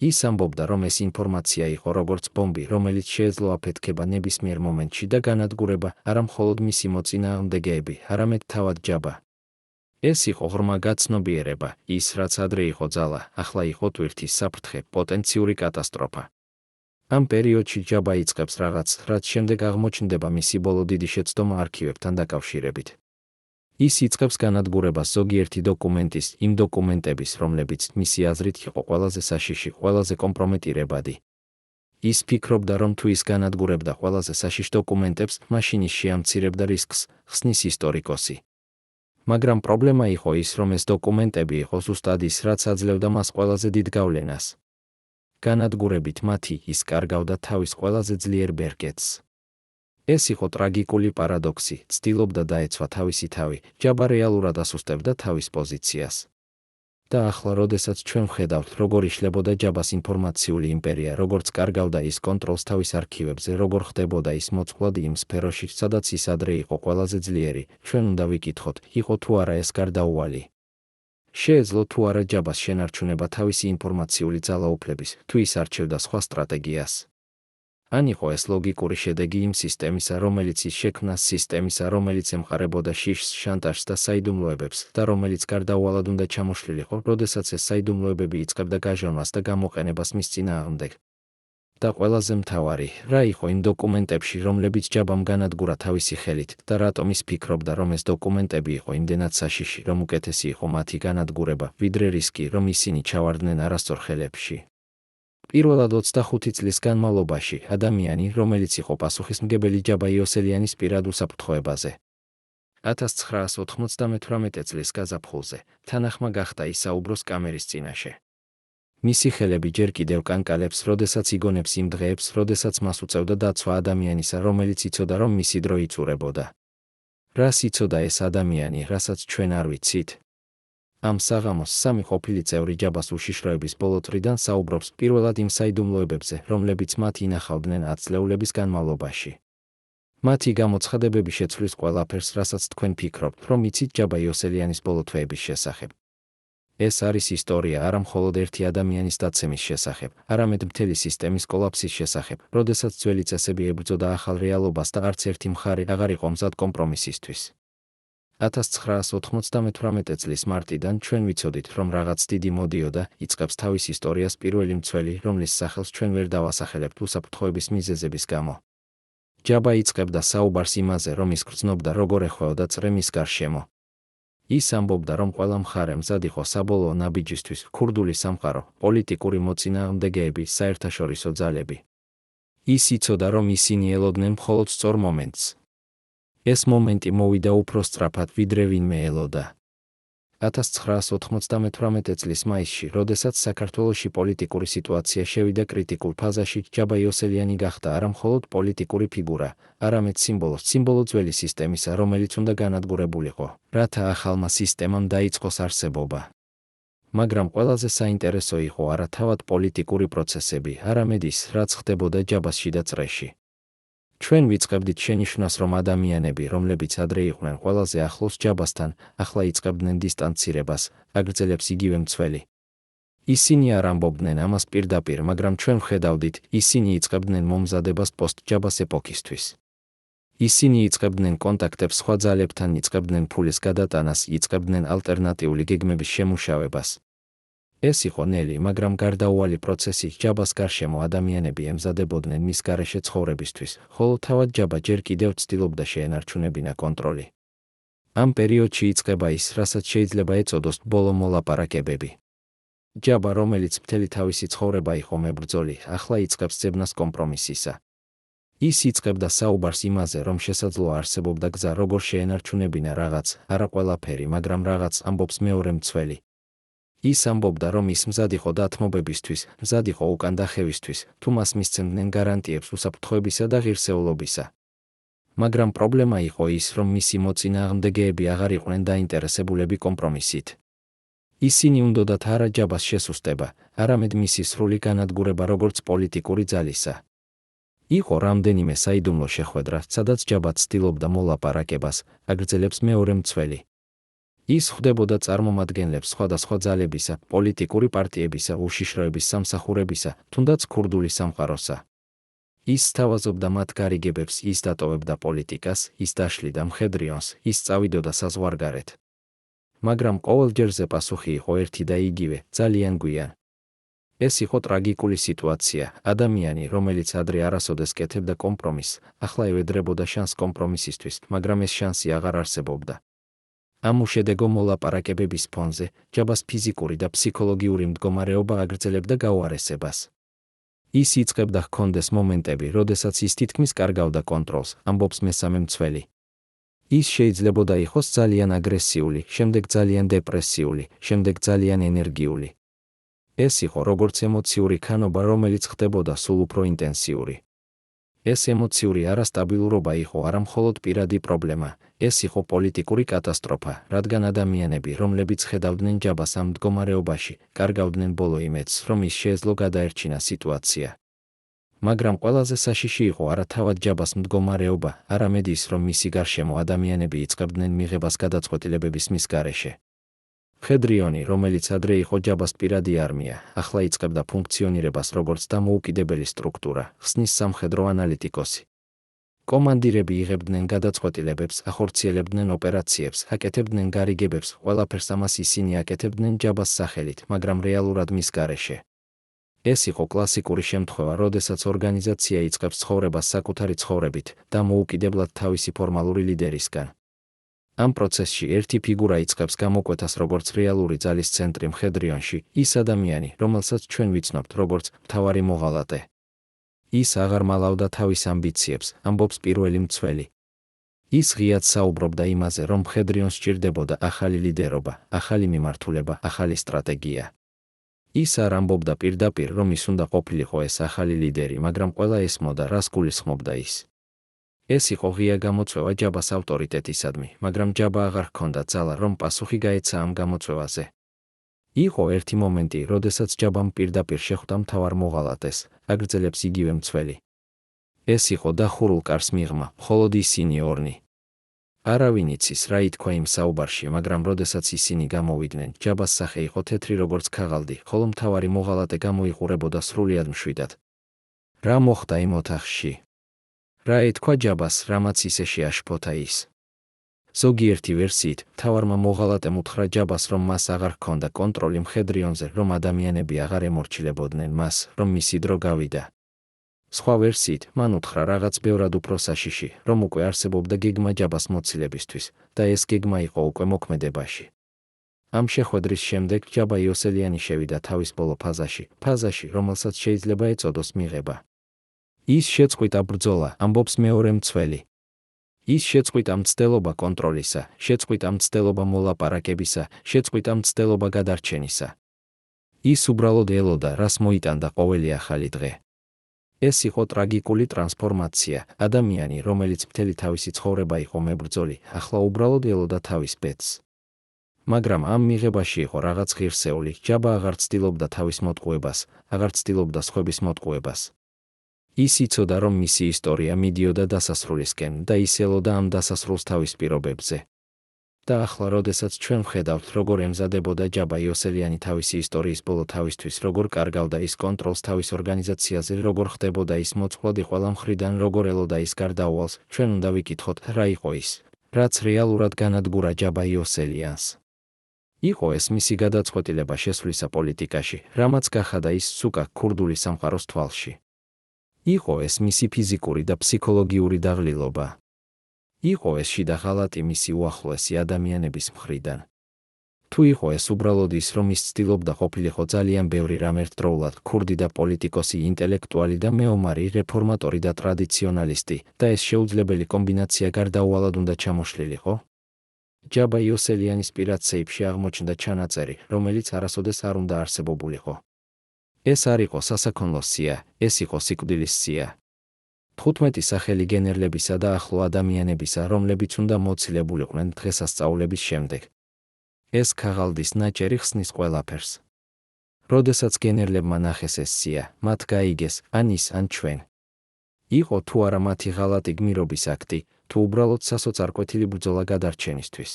ის ამბობდა, რომ ეს ინფორმაცია იყო როგორც ბომბი, რომელიც შეეძლო აფეთქება ნებისმიერ მომენტში და განადგურება არა მხოლოდ მისი მოწინააღმდეგეები, არამედ თავად ჯაბა. ეს იყო ღრმა გაცნობიერება, ის რაც ადრე იყო ძალა, ახლა იყო ტვირთის საფრთხე, პოტენციური კატასტროფა. ამ პერიოდში ჯაბა იწყებს რაღაც, რაც შემდეგ აღმოჩნდება მისი ბოლო დიდი შეცდომა არქივებთან დაკავშირებით. ის იწყებს განადგურებას ზოგიერთი დოკუმენტის, იმ დოკუმენტების, რომლებიც მისი აზრით იყო ყველაზე საშიში, ყველაზე კომპრომეტირებადი. ის ფიქრობდა, რომ თუ ის განადგურებდა ყველაზე საშიშ დოკუმენტებს, მაშინ ის შეამცირებდა რისკს, ხსნის ისტორიკოსი. მაგრამ პრობლემა იყო ის, რომ ეს დოკუმენტები იყო ზუსტად ის, რაც აძლევდა მას ყველაზე დიდ გავლენას. განადგურებით მათი, ის კარგავდა თავის ყველაზე ძლიერ ბერკეტს. ეს იყო ტრაგიკული პარადოქსი, ცდილობდა დაეცვა თავისი თავი, ჯაბა რეალურად ასუსტებდა თავის პოზიციას. და ახლა, როდესაც ჩვენ ვხედავთ, როგორ იშლებოდა ჯაბას ინფორმაციული იმპერია, როგორც კარგავდა ის კონტროლს თავის არქივებზე, როგორ ხდებოდა ის მოწყვლადი იმ სფეროში, სადაც ის ადრე იყო ყველაზე ძლიერი, ჩვენ უნდა ვიკითხოთ, იყო თუ არა ეს გარდაუვალი. შეეძლო თუ არა ჯაბას შენარჩუნება თავისი ინფორმაციული ძალაუფლების, თუ ის არჩევდა სხვა სტრატეგიას. ან იყო ეს ლოგიკური შედეგი იმ სისტემისა, რომელიც ის შექმნა, სისტემისა, რომელიც ემყარებოდა შიშს, შანტაჟს და საიდუმლოებებს და რომელიც გარდაუვალად უნდა ჩამოშლილიყო, როდესაც ეს საიდუმლოებები იწყებდა გაჟონვას და გამოყენებას მის წინააღმდეგ. და ყველაზე მთავარი, რა იყო იმ დოკუმენტებში, რომლებიც ჯაბამ განადგურა თავისი ხელით და რატომ ის ფიქრობდა, რომ ეს დოკუმენტები იყო იმდენად საშიში, რომ უკეთესი იყო მათი განადგურება, ვიდრე რისკი, რომ ისინი ჩავარდნენ არასწორ ხელებში. პირველად 25 წლის განმავლობაში ადამიანი, რომელიც იყო პასუხისმგებელი ჯაბა იოსელიანის პირად უსაფრთხოებაზე. 1998 წლის გაზაფხულზე, თანახმა გახდა ისაუბროს კამერის წინაშე. მისი ხელები ჯერ კიდევ კანკალებს, როდესაც იგონებს იმ დღეებს, როდესაც მას უწევდა დაცვა ადამიანისა, რომელიც იცოდა, რომ მისი დრო იწურებოდა. რას იცოდა ეს ადამიანი, რასაც ჩვენ არ ვიცით? ამ საღამოს სამი ყოფილი წევრი ჯაბას უშიშროების ბოლო წრიდან საუბრობს პირველად იმ საიდუმლოებებზე, რომლებიც მათ ინახავდნენ 10 წლეულების განმავლობაში. მათი გამოცხადებები შეცვლის ყველაფერს, რასაც თქვენ ფიქრობთ, რომ იცით ჯაბა იოსელიანის ბოლო თვეების შესახებ. ეს არის ისტორია არა მხოლოდ ერთი ადამიანის დაცემის შესახებ, არამედ მთელი სისტემის კოლაფსის შესახებ, როდესაც ძველი წესები ებრძოდა ახალ რეალობას და არც ერთი მხარე აღარ იყო მზად კომპრომისისთვის. 1998 წლის მარტიდან ჩვენ ვიცოდით, რომ რაღაც დიდი მოდიოდა, იწყებს თავის ისტორიას პირველი მცველი, რომლის სახელს ჩვენ ვერ დავასახელებთ უსაფრთხოების მიზეზების გამო. ჯაბა იწყებდა საუბარს იმაზე, რომ ის გრძნობდა როგორ ეხვეოდა წრემის გარშემო. ის ამბობდა, რომ ყველა მხარე მზად იყო საბოლოო ნაბიჯისთვის, ქურდული სამყარო, პოლიტიკური მოწინააღმდეგეები, საერთაშორისო ძალები. ის იცოდა, რომ ისინი ელოდნენ მხოლოდ სწორ მომენტს. ეს მომენტი მოვიდა უფრო სწრაფად, ვიდრე ვინმე ელოდა. 1998 წლის მაისში, როდესაც საქართველოში პოლიტიკური სიტუაცია შევიდა კრიტიკულ ფაზაში, ჯაბა იოსელიანი გახდა არა მხოლოდ პოლიტიკური ფიგურა, არამედ სიმბოლო ძველი სისტემისა, რომელიც უნდა განადგურებულიყო, რათა ახალმა სისტემამ დაიწყოს არსებობა. მაგრამ ყველაზე საინტერესო იყო არა თავად პოლიტიკური პროცესები, არამედ ის, რაც ხდებოდა ჯაბას შიდა წრეში. ჩვენ ვიწყებდით შენიშვნას, რომ ადამიანები, რომლებიც ადრე იყვნენ ყველაზე ახლოს ჯაბასთან, ახლა იწყებდნენ დისტანცირებას, აგრძელებს იგივე მცველი. ისინი არ ამბობდნენ ამას პირდაპირ, მაგრამ ჩვენ ვხედავდით, ისინი იწყებდნენ მომზადებას პოსტ-ჯაბას ეპოქისთვის. ისინი იწყებდნენ კონტაქტებს სხვა ძალებთან, იწყებდნენ ფულის გადატანას, იწყებდნენ ალტერნატიული გეგმების შემუშავებას. ეს იყო ნელი, მაგრამ გარდაუვალი პროცესი. ჯაბას გარშემო ადამიანები ემზადებოდნენ მის გარეშე ცხოვრებისთვის, ხოლო თავად ჯაბა ჯერ კიდევ ცდილობდა შეენარჩუნებინა კონტროლი. ამ პერიოდში იწყება ის, რასაც შეიძლება ეწოდოს ბოლო მოლაპარაკებები. ჯაბა, რომელიც მთელი თავისი ცხოვრება იყო მებრძოლი, ახლა იწყებს ძებნას კომპრომისისა. ის იწყებდა საუბარს იმაზე, რომ შესაძლოა არსებობდა გზა, როგორ შეენარჩუნებინა რაღაც, არა ყველაფერი, მაგრამ რაღაც, ამბობს მეორე მცველი. ის ამბობდა, რომ ის მზად იყო დათმობებისთვის, მზად იყო უკან დახევისთვის, თუ მას მისცემდნენ გარანტიებს უსაფრთხოებისა და ღირსეულობისა. მაგრამ პრობლემა იყო ის, რომ მისი მოწინააღმდეგეები აღარ იყვნენ დაინტერესებულები კომპრომისით. ისინი უნდოდათ არა ჯაბას შესუსტება, არამედ მისი სრული განადგურება როგორც პოლიტიკური ძალისა. იყო რამდენიმე საიდუმლო შეხვედრა, სადაც ჯაბა ცდილობდა მოლაპარაკებას, აგრძელებს მეორე მცველი. ის ხვდებოდა წარმომადგენლებს სხვადასხვა ძალებისა, პოლიტიკური პარტიებისა, უშიშროების სამსახურებისა, თუნდაც ქურდული სამყაროსა. ის სთავაზობდა მათ გარიგებებს, ის დატოვებდა პოლიტიკას, ის დაშლიდა მხედრიონს, ის წავიდოდა საზღვარგარეთ. მაგრამ ყოველჯერზე პასუხი იყო ერთი და იგივე, ძალიან გვიან. ეს იყო ტრაგიკული სიტუაცია, ადამიანი, რომელიც ადრე არასოდეს კეთებდა კომპრომისს, ახლა ევედრებოდა შანსს კომპრომისისთვის, მაგრამ ეს შანსი აღარ არსებობდა. ამ უშედეგო მოლაპარაკებების ფონზე, ჯაბას ფიზიკური და ფსიქოლოგიური მდგომარეობა აგრძელებდა გაუარესებას. ის იწყებდა ჰქონდეს მომენტები, როდესაც ის თითქმის კარგავდა კონტროლს, ამბობს მესამე მცველი. ის შეიძლებოდა იყოს ძალიან აგრესიული, შემდეგ ძალიან დეპრესიული, შემდეგ ძალიან ენერგიული. ეს იყო როგორც ემოციური ქანობა, რომელიც ხდებოდა სულ უფრო ინტენსიური. ეს ემოციური არასტაბილურობა იყო არა მხოლოდ პირადი პრობლემა, ეს იყო პოლიტიკური კატასტროფა, რადგან ადამიანები, რომლებიც ხედავდნენ ჯაბას ამ მდგომარეობაში, კარგავდნენ ბოლო იმედს, რომ ის შეეძლო გადაერჩინა სიტუაცია. მაგრამ ყველაზე საშიში იყო არა თავად ჯაბას მდგომარეობა, არამედ ის, რომ მისი გარშემო ადამიანები იწყებდნენ მიღებას გადაწყვეტილებების მის გარეშე. მხედრიონი, რომელიც ადრე იყო ჯაბას პირადი არმია, ახლა იწყებდა ფუნქციონირებას როგორც დამოუკიდებელი სტრუქტურა, ხსნის სამხედრო ანალიტიკოსი. კომანდირები იღებდნენ გადაწყვეტილებებს, ახორციელებდნენ ოპერაციებს, აკეთებდნენ გარიგებებს, ყველაფერს ამას ისინი აკეთებდნენ ჯაბას სახელით, მაგრამ რეალურად მის გარეშე. ეს იყო კლასიკური შემთხვევა, როდესაც ორგანიზაცია იწყებს ცხოვრებას საკუთარი ცხოვრებით, დამოუკიდებლად თავისი ფორმალური ლიდერისგან. ამ პროცესში ერთი ფიგურა იწყებს გამოკვეთას როგორც რეალური ძალის ცენტრი მხედრიონში, ის ადამიანი, რომელსაც ჩვენ ვიცნობთ როგორც მთავარი მოღალატე. ის აღარ მალავდა თავის ამბიციებს, ამბობს პირველი მცველი. ის ღიად საუბრობდა იმაზე, რომ მხედრიონს სჭირდებოდა ახალი ლიდერობა, ახალი მიმართულება, ახალი სტრატეგია. ის არ ამბობდა პირდაპირ, რომ ის უნდა ყოფილიყო ეს ახალი ლიდერი, მაგრამ ყველა ესმოდა, რას გულისხმობდა ის. ეს იყო ღია გამოწვევა ჯაბას ავტორიტეტისადმი, მაგრამ ჯაბა აღარ ჰქონდა ძალა, რომ პასუხი გაეცა ამ გამოწვევაზე. იყო ერთი მომენტი, როდესაც ჯაბამ პირდაპირ შეხვდა მთავარ მოღალატეს, აგრძელებს იგივე მცველი. ეს იყო დახურულ კარს მიღმა, მხოლოდ ისინი ორნი. არავინ იცის, რა ითქვა იმ საუბარში, მაგრამ როდესაც ისინი გამოვიდნენ, ჯაბას სახე იყო თეთრი როგორც ქაღალდი, ხოლო მთავარი მოღალატე გამოიყურებოდა სრულიად მშვიდად. რა მოხდა იმ ოთახში? რა ეთქვა ჯაბას, რამაც ისე შეაშფოთა ის? ზოგიერთი ვერსიით, მთავარმა მოღალატემ უთხრა ჯაბას, რომ მას აღარ ჰქონდა კონტროლი მხედრიონზე, რომ ადამიანები აღარ ემორჩილებოდნენ მას, რომ მისი დრო გავიდა. სხვა ვერსიით, მან უთხრა რაღაც ბევრად უფრო საშიში, რომ უკვე არსებობდა გეგმა ჯაბას მოცილებისთვის, და ეს გეგმა იყო უკვე მოქმედებაში. ამ შეხვედრის შემდეგ ჯაბა იოსელიანი შევიდა თავის ბოლო ფაზაში, რომელსაც შეიძლება ეწოდოს მიღება. ის შეწყვიტა ბრძოლა, ამბობს მეორე მცველი. ის შეწყვიტა მცდელობა კონტროლისა, შეწყვიტა მცდელობა მოლაპარაკებისა, შეწყვიტა მცდელობა გადარჩენისა. ის უბრალოდ ელოდა, რას მოიტანდა ყოველი ახალი დღე. ეს იყო ტრაგიკული ტრანსფორმაცია, ადამიანი, რომელიც მთელი თავისი ცხოვრება იყო მებრძოლი, ახლა უბრალოდ ელოდა თავის ბედს. მაგრამ ამ მიღებაში იყო რაღაც ღირსეული, ჯაბა აღარ ცდილობდა თავის მოტყუებას, აღარ ცდილობდა სხვების მოტყუებას. ის იცოდა, რომ მისი ისტორია მიდიოდა დასასრულისკენ და ის ელოდა ამ დასასრულს თავის პირობებზე. და ახლა, როდესაც ჩვენ ვხედავთ, როგორ ემზადებოდა ჯაბა იოსელიანი თავისი ისტორიის ბოლო თავისთვის, როგორ კარგავდა ის კონტროლს თავის ორგანიზაციაზე, როგორ ხდებოდა ის მოწყვლადი ყველა მხრიდან, როგორ ელოდა ის გარდაუვალს, ჩვენ უნდა ვიკითხოთ, რა იყო ის, რაც რეალურად განადგურა ჯაბა იოსელიანს. იყო ეს მისი გადაწყვეტილება შესვლისა პოლიტიკაში, რამაც გახადა ის სუკა ქურდული სამყაროს თვალში. იყო ეს მისი ფიზიკური და ფსიქოლოგიური დაღლილობა. იყო ეს შიდა ღალატი მისი უახლოესი ადამიანების მხრიდან. თუ იყო ეს უბრალოდ ის, რომ ის ცდილობდა ყოფილიყო ძალიან ბევრი რამ ერთდროულად, ქურდი და პოლიტიკოსი, ინტელექტუალი და მეომარი, რეფორმატორი და ტრადიციონალისტი, და ეს შეუძლებელი კომბინაცია გარდაუვალად უნდა ჩამოშლილიყო? ჯაბა იოსელიანის პირად სეიფში აღმოჩნდა ჩანაწერი, რომელიც არასოდეს არ უნდა არსებობულიყო. ეს არ იყო სასაქონლოს სია, ეს იყო სიკვდილის სია. 15 სახელი გენერლებისა და ახლო ადამიანებისა, რომლებიც უნდა მოცილებულიყვნენ დღესასწაულების შემდეგ. ეს ქაღალდის ნაჭერი ხსნის ყველაფერს. როდესაც გენერლებმა ნახეს ეს სია, მათ გაიგეს, ან ის, ან ჩვენ. იყო თუ არა მათი ღალატი გმირობის აქტი, თუ უბრალოდ სასოწარკვეთილი ბრძოლა გადარჩენისთვის.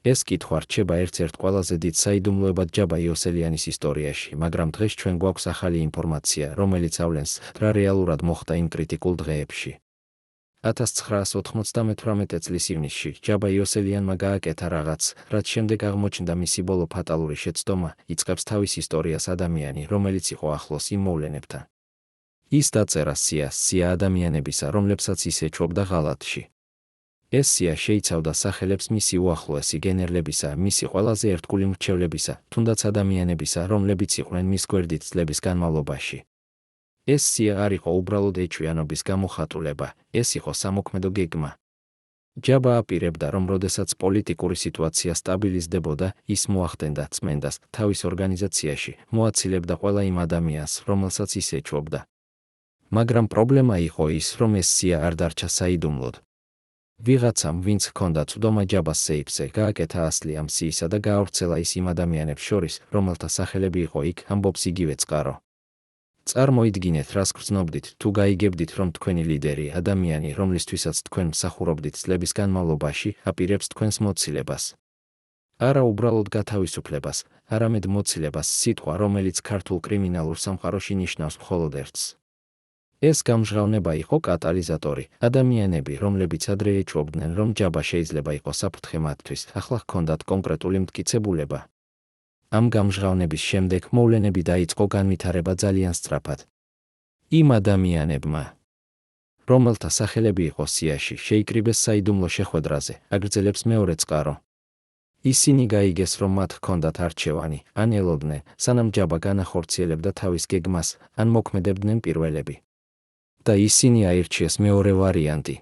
ეს კითხვა რჩება ერთ-ერთ ყველაზე დიდ საიდუმლოებად ჯაბა იოსელიანის ისტორიაში, მაგრამ დღეს ჩვენ გვაქვს ახალი ინფორმაცია, რომელიც ავლენს, რა რეალურად მოხდა იმ კრიტიკულ დღეებში. 1998 წლის ივნისში ჯაბა იოსელიანმა გააკეთა რაღაც, რაც შემდეგ აღმოჩნდა მისი ბოლო ფატალური შეცდომა, იწყებს თავის ისტორიას ადამიანი, რომელიც იყო ახლოს იმ მოვლენებთან. ის დაწერა სია ადამიანებისა, რომლებსაც ის ეჩვობდა ღალატში. ეს სია შეიცავდა სახელებს მისი უახლოესი გენერლებისა, მისი ყველაზე ერთგული მრჩევლებისა, თუნდაც ადამიანებისა, რომლებიც იყვნენ მის გვერდით წლების განმავლობაში. ეს სია არ იყო უბრალოდ ეჩვიანობის გამოხატულება, ეს იყო სამოქმედო გეგმა. ჯაბა აპირებდა, რომ როდესაც პოლიტიკური სიტუაცია სტაბილიზდებოდა, ის მოახდენდა წმენდას თავის ორგანიზაციაში, მოაცილებდა ყველა იმ ადამიანს, რომელსაც ის ეჩვობდა. მაგრამ პრობლემა იყო ის, რომ ეს სია არ დარჩა საიდუმლოდ. ვიღაცამ, ვინც ჰქონდა წვდომა ჯაბას სეიფზე, გააკეთა ასლი ამ სიისა და გაავრცელა ის იმ ადამიანებს შორის, რომელთა სახელები იყო იქ, ამბობს იგივე წყარო. წარმოიდგინეთ, რას გრძნობდით, თუ გაიგებდით, რომ თქვენი ლიდერი, ადამიანი, რომლისთვისაც თქვენ მსახურობდით წლების განმავლობაში, აპირებს თქვენს მოცილებას. არა უბრალოდ გათავისუფლებას, არამედ მოცილებას, სიტყვა, რომელიც ქართულ კრიმინალურ სამყაროში ნიშნავს მხოლოდ ერთს. ეს გამჟღავნება იყო კატალიზატორი, ადამიანები, რომლებიც ადრე ეჩვობდნენ, რომ ჯაბა შეიძლება იყოს საფრთხე მათთვის, ახლა ჰქონდათ კონკრეტული მტკიცებულება. ამ გამჟღავნების შემდეგ მოვლენები დაიწყო განვითარება ძალიან სწრაფად. იმ ადამიანებმა, რომელთა სახელები იყო სიაში, შეიკრიბეს საიდუმლო შეხვედრაზე, აგრძელებს მეორე წყარო. ისინი გაიგეს, რომ მათ ჰქონდათ არჩევანი, ან ელოდნენ, სანამ ჯაბა განახორციელებდა თავის გეგმას, ან მოქმედებდნენ პირველები. და ისინი აირჩიეს მეორე ვარიანტი.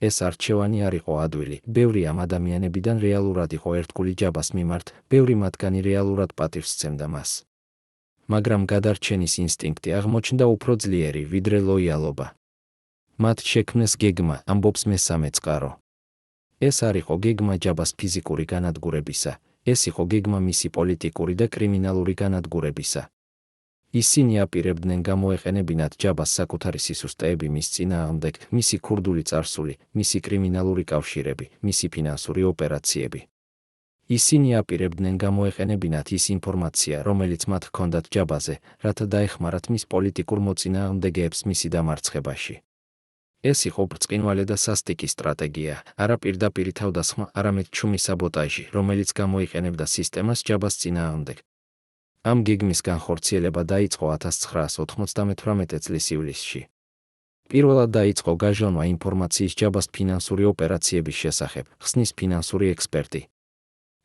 ეს არჩევანი არ იყო ადვილი, ბევრი ამ ადამიანებიდან რეალურად იყო ერთგული ჯაბას მიმართ, ბევრი მათგანი რეალურად პატივს სცემდა მას. მაგრამ გადარჩენის ინსტინქტი აღმოჩნდა უფრო ძლიერი, ვიდრე ლოიალობა. მათ შექმნეს გეგმა, ამბობს მესამე წყარო. ეს არ იყო გეგმა ჯაბას ფიზიკური განადგურებისა, ეს იყო გეგმა მისი პოლიტიკური და კრიმინალური განადგურებისა. ისინი აპირებდნენ გამოეყენებინათ ჯაბას საკუთარი სისუსტეები მის წინააღმდეგ, მისი ქურდული წარსული, მისი კრიმინალური კავშირები, მისი ფინანსური ოპერაციები. ისინი აპირებდნენ გამოეყენებინათ ის ინფორმაცია, რომელიც მათ ჰქონდათ ჯაბაზე, რათა დაეხმარათ მის პოლიტიკურ მოწინააღმდეგეებს მისი დამარცხებაში. ეს იყო ბრწყინვალე და სასტიკი სტრატეგია, არა პირდაპირი თავდასხმა, არამედ ჩუმი საბოტაჟი, რომელიც გამოიყენებდა სისტემას ჯაბას წინააღმდეგ. ამ გეგმის განხორციელება დაიწყო 1998 წლის ივლისში. პირველად დაიწყო გაჟონვა ინფორმაციის ჯაბას ფინანსური ოპერაციების შესახებ, ხსნის ფინანსური ექსპერტი.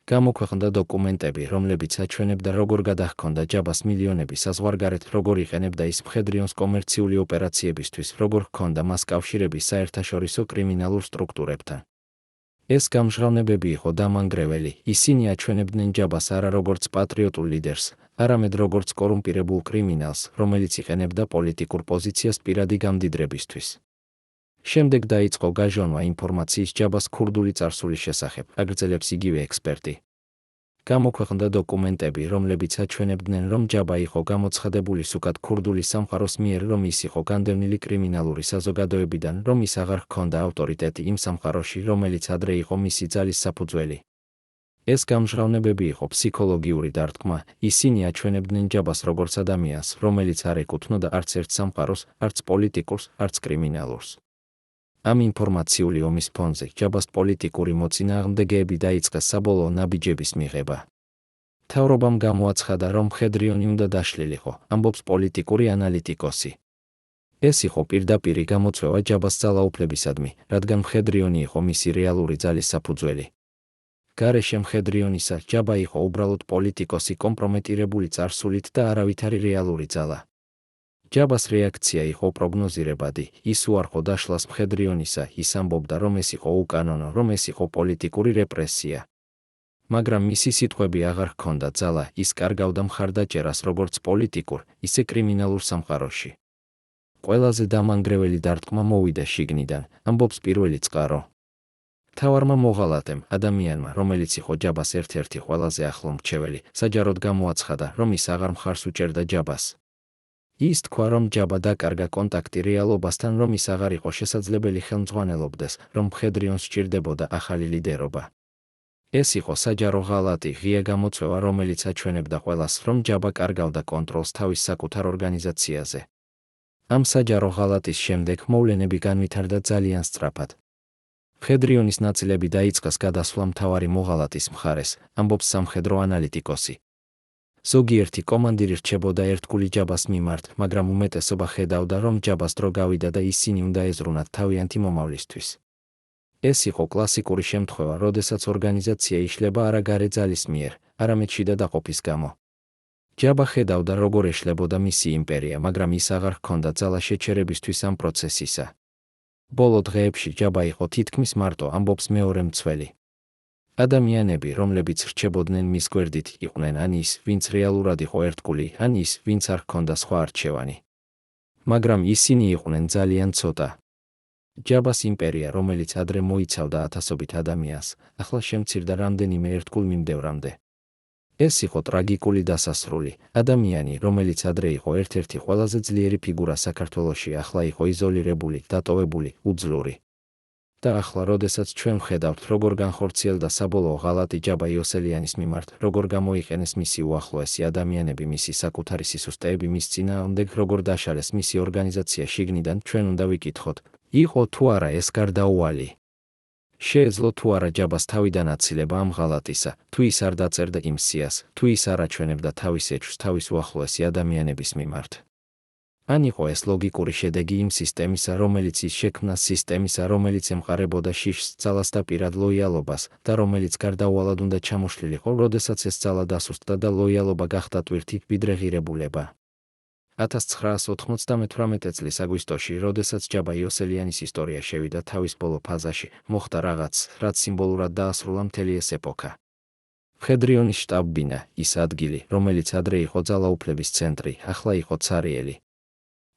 გამოქვეყნდა დოკუმენტები, რომლებიც აჩვენებდა, როგორ გადაჰქონდა ჯაბას მილიონები საზღვარგარეთ, როგორ იყენებდა ის მხედრიონს კომერციული ოპერაციებისთვის, როგორ ჰქონდა მას კავშირები საერთაშორისო კრიმინალურ სტრუქტურებთან. ეს გამჟღავნებები იყო დამანგრეველი, ისინი აჩვენებდნენ ჯაბას არა როგორც პატრიოტულ ლიდერს, არამედ როგორც კორუმპირებულ კრიმინალს, რომელიც იყენებდა პოლიტიკურ პოზიციას პირადი გამდიდრებისთვის. შემდეგ დაიწყო გაჟონვა ინფორმაციის ჯაბას ქურდული წარსულის შესახებ, აგრძელებს იგივე ექსპერტი. გამოქვეყნდა დოკუმენტები, რომლებიც აჩვენებდნენ, რომ ჯაბა იყო გამოცხადებული სუკად ქურდული სამყაროს მიერ, რომ ის იყო განდევნილი კრიმინალური საზოგადოებიდან, რომ ის აღარ ჰქონდა ავტორიტეტი იმ სამყაროში, რომელიც ადრე იყო მისი ძალის საფუძველი. ეს გამჟღავნებები იყო ფსიქოლოგიური დარტყმა, ისინი აჩვენებდნენ ჯაბას როგორც ადამიანს, რომელიც არ ეკუთვნოდა არც ერთ სამყაროს, არც პოლიტიკურს, არც კრიმინალურს. ამ ინფორმაციული ომის ფონზე ჯაბას პოლიტიკური მოწინააღმდეგეები დაიწყეს საბოლოო ნაბიჯების მიღება. მთავრობამ გამოაცხადა, რომ მხედრიონი უნდა დაშლილიყო, ამბობს პოლიტიკური ანალიტიკოსი. ეს იყო პირდაპირი გამოწვევა ჯაბას ძალაუფლებისადმი, რადგან მხედრიონი იყო მისი რეალური ძალის საფუძველი. გარეშე მხედრიონისა, ჯაბა იყო უბრალოდ პოლიტიკოსი კომპრომეტირებული წარსულით და არავითარი რეალური ძალა. ჯაბას რეაქცია იყო პროგნოზირებადი, ის უარყო დაშლას მხედრიონისა, ის ამბობდა, რომ ეს იყო უკანონო, რომ ეს იყო პოლიტიკური რეპრესია. მაგრამ მისი სიტყვები აღარ ჰქონდა ძალა, ის კარგავდა მხარდაჭერას როგორც პოლიტიკურ, ისე კრიმინალურ სამყაროში. ყველაზე დამანგრეველი დარტყმა მოვიდა შიგნიდან, ამბობს პირველი წყარო. მთავარმა მოღალატემ, ადამიანმა, რომელიც იყო ჯაბას ერთ-ერთი ყველაზე ახლო მრჩეველი, საჯაროდ გამოაცხადა, რომ ის აღარ მხარს უჭერდა ჯაბას. ის თქვა, რომ ჯაბა დაკარგა კონტაქტი რეალობასთან, რომ ის აღარ იყო შესაძლებელი ხელმძღვანელობდეს, რომ მხედრიონს სჭირდებოდა ახალი ლიდერობა. ეს იყო საჯარო ღალატი, ღია გამოწვევა, რომელიც აჩვენებდა ყველას, რომ ჯაბა კარგავდა კონტროლს თავის საკუთარ ორგანიზაციაზე. ამ საჯარო ღალატის შემდეგ მოვლენები განვითარდა ძალიან სწრაფად. მხედრიონის ნაწილები დაიწყეს გადასვლა მთავარი მოღალატის მხარეს, ამბობს სამხედრო ანალიტიკოსი. ზოგიერთი კომანდირი რჩებოდა ერთგული ჯაბას მიმართ, მაგრამ უმეტესობა ხედავდა, რომ ჯაბას დრო გავიდა და ისინი უნდა ეზრუნათ თავიანთი მომავლისთვის. ეს იყო კლასიკური შემთხვევა, როდესაც ორგანიზაცია იშლება არა გარე ძალის მიერ, არამედ შიდა დაყოფის გამო. ჯაბა ხედავდა, როგორ ეშლებოდა მისი იმპერია, მაგრამ ის აღარ ჰქონდა ძალა შეჩერებისთვის ამ პროცესისა. ბოლო დღეებში ჯაბა იყო თითქმის მარტო, ამბობს მეორე მცველი. ადამიანები, რომლებიც რჩებოდნენ მის გვერდით, იყვნენ ან ის, ვინც რეალურად იყო ერთგული, ან ის, ვინც არ ჰქონდა სხვა არჩევანი. მაგრამ ისინი იყვნენ ძალიან ცოტა. ჯაბას იმპერია, რომელიც ადრე მოიცავდა ათასობით ადამიანს, ახლა შემცირდა რამდენიმე ერთგულ მიმდევრამდე. ეს იყო ტრაგიკული დასასრული. ადამიანი, რომელიც ადრე იყო ერთ-ერთი ყველაზე ძლიერი ფიგურა საქართველოში, ახლა იყო იზოლირებული, დატოვებული, უძლური. და ახლა, როდესაც ჩვენ ვხედავთ, როგორ განხორციელდა საბოლოო ღალატი ჯაბა იოსელიანის მიმართ, როგორ გამოიყენეს მისი უახლოესი ადამიანები, მისი საკუთარი სისუსტეები მის წინააღმდეგ, როგორ დაშალეს მისი ორგანიზაცია შიგნიდან, ჩვენ უნდა ვიკითხოთ, იყო თუ არა ეს გარდაუვალი. შეეძლო თუ არა ჯაბას თავიდან აცილება ამ ღალატისა, თუ ის არ დაწერდა იმ სიას, თუ ის არ აჩვენებდა თავის ეჭვს თავის უახლოესი ადამიანების მიმართ. ან იყო ეს ლოგიკური შედეგი იმ სისტემისა, რომელიც ის შექმნა, სისტემისა, რომელიც ემყარებოდა შიშს, ძალას და პირად ლოიალობას, და რომელიც გარდაუვალად უნდა ჩამოშლილიყო, როდესაც ეს ძალა დასუსტდა და ლოიალობა გახდა ტვირთი, ვიდრე ღირებულება. 1998 წლის აგვისტოში, როდესაც ჯაბა იოსელიანის ისტორია შევიდა თავის ბოლო ფაზაში, მოხდა რაღაც, რაც სიმბოლურად დაასრულა მთელი ეს ეპოქა. მხედრიონის შტაბ-ბინა, ის ადგილი, რომელიც ადრე იყო ძალაუფლების ცენტრი, ახლა იყო ცარიელი.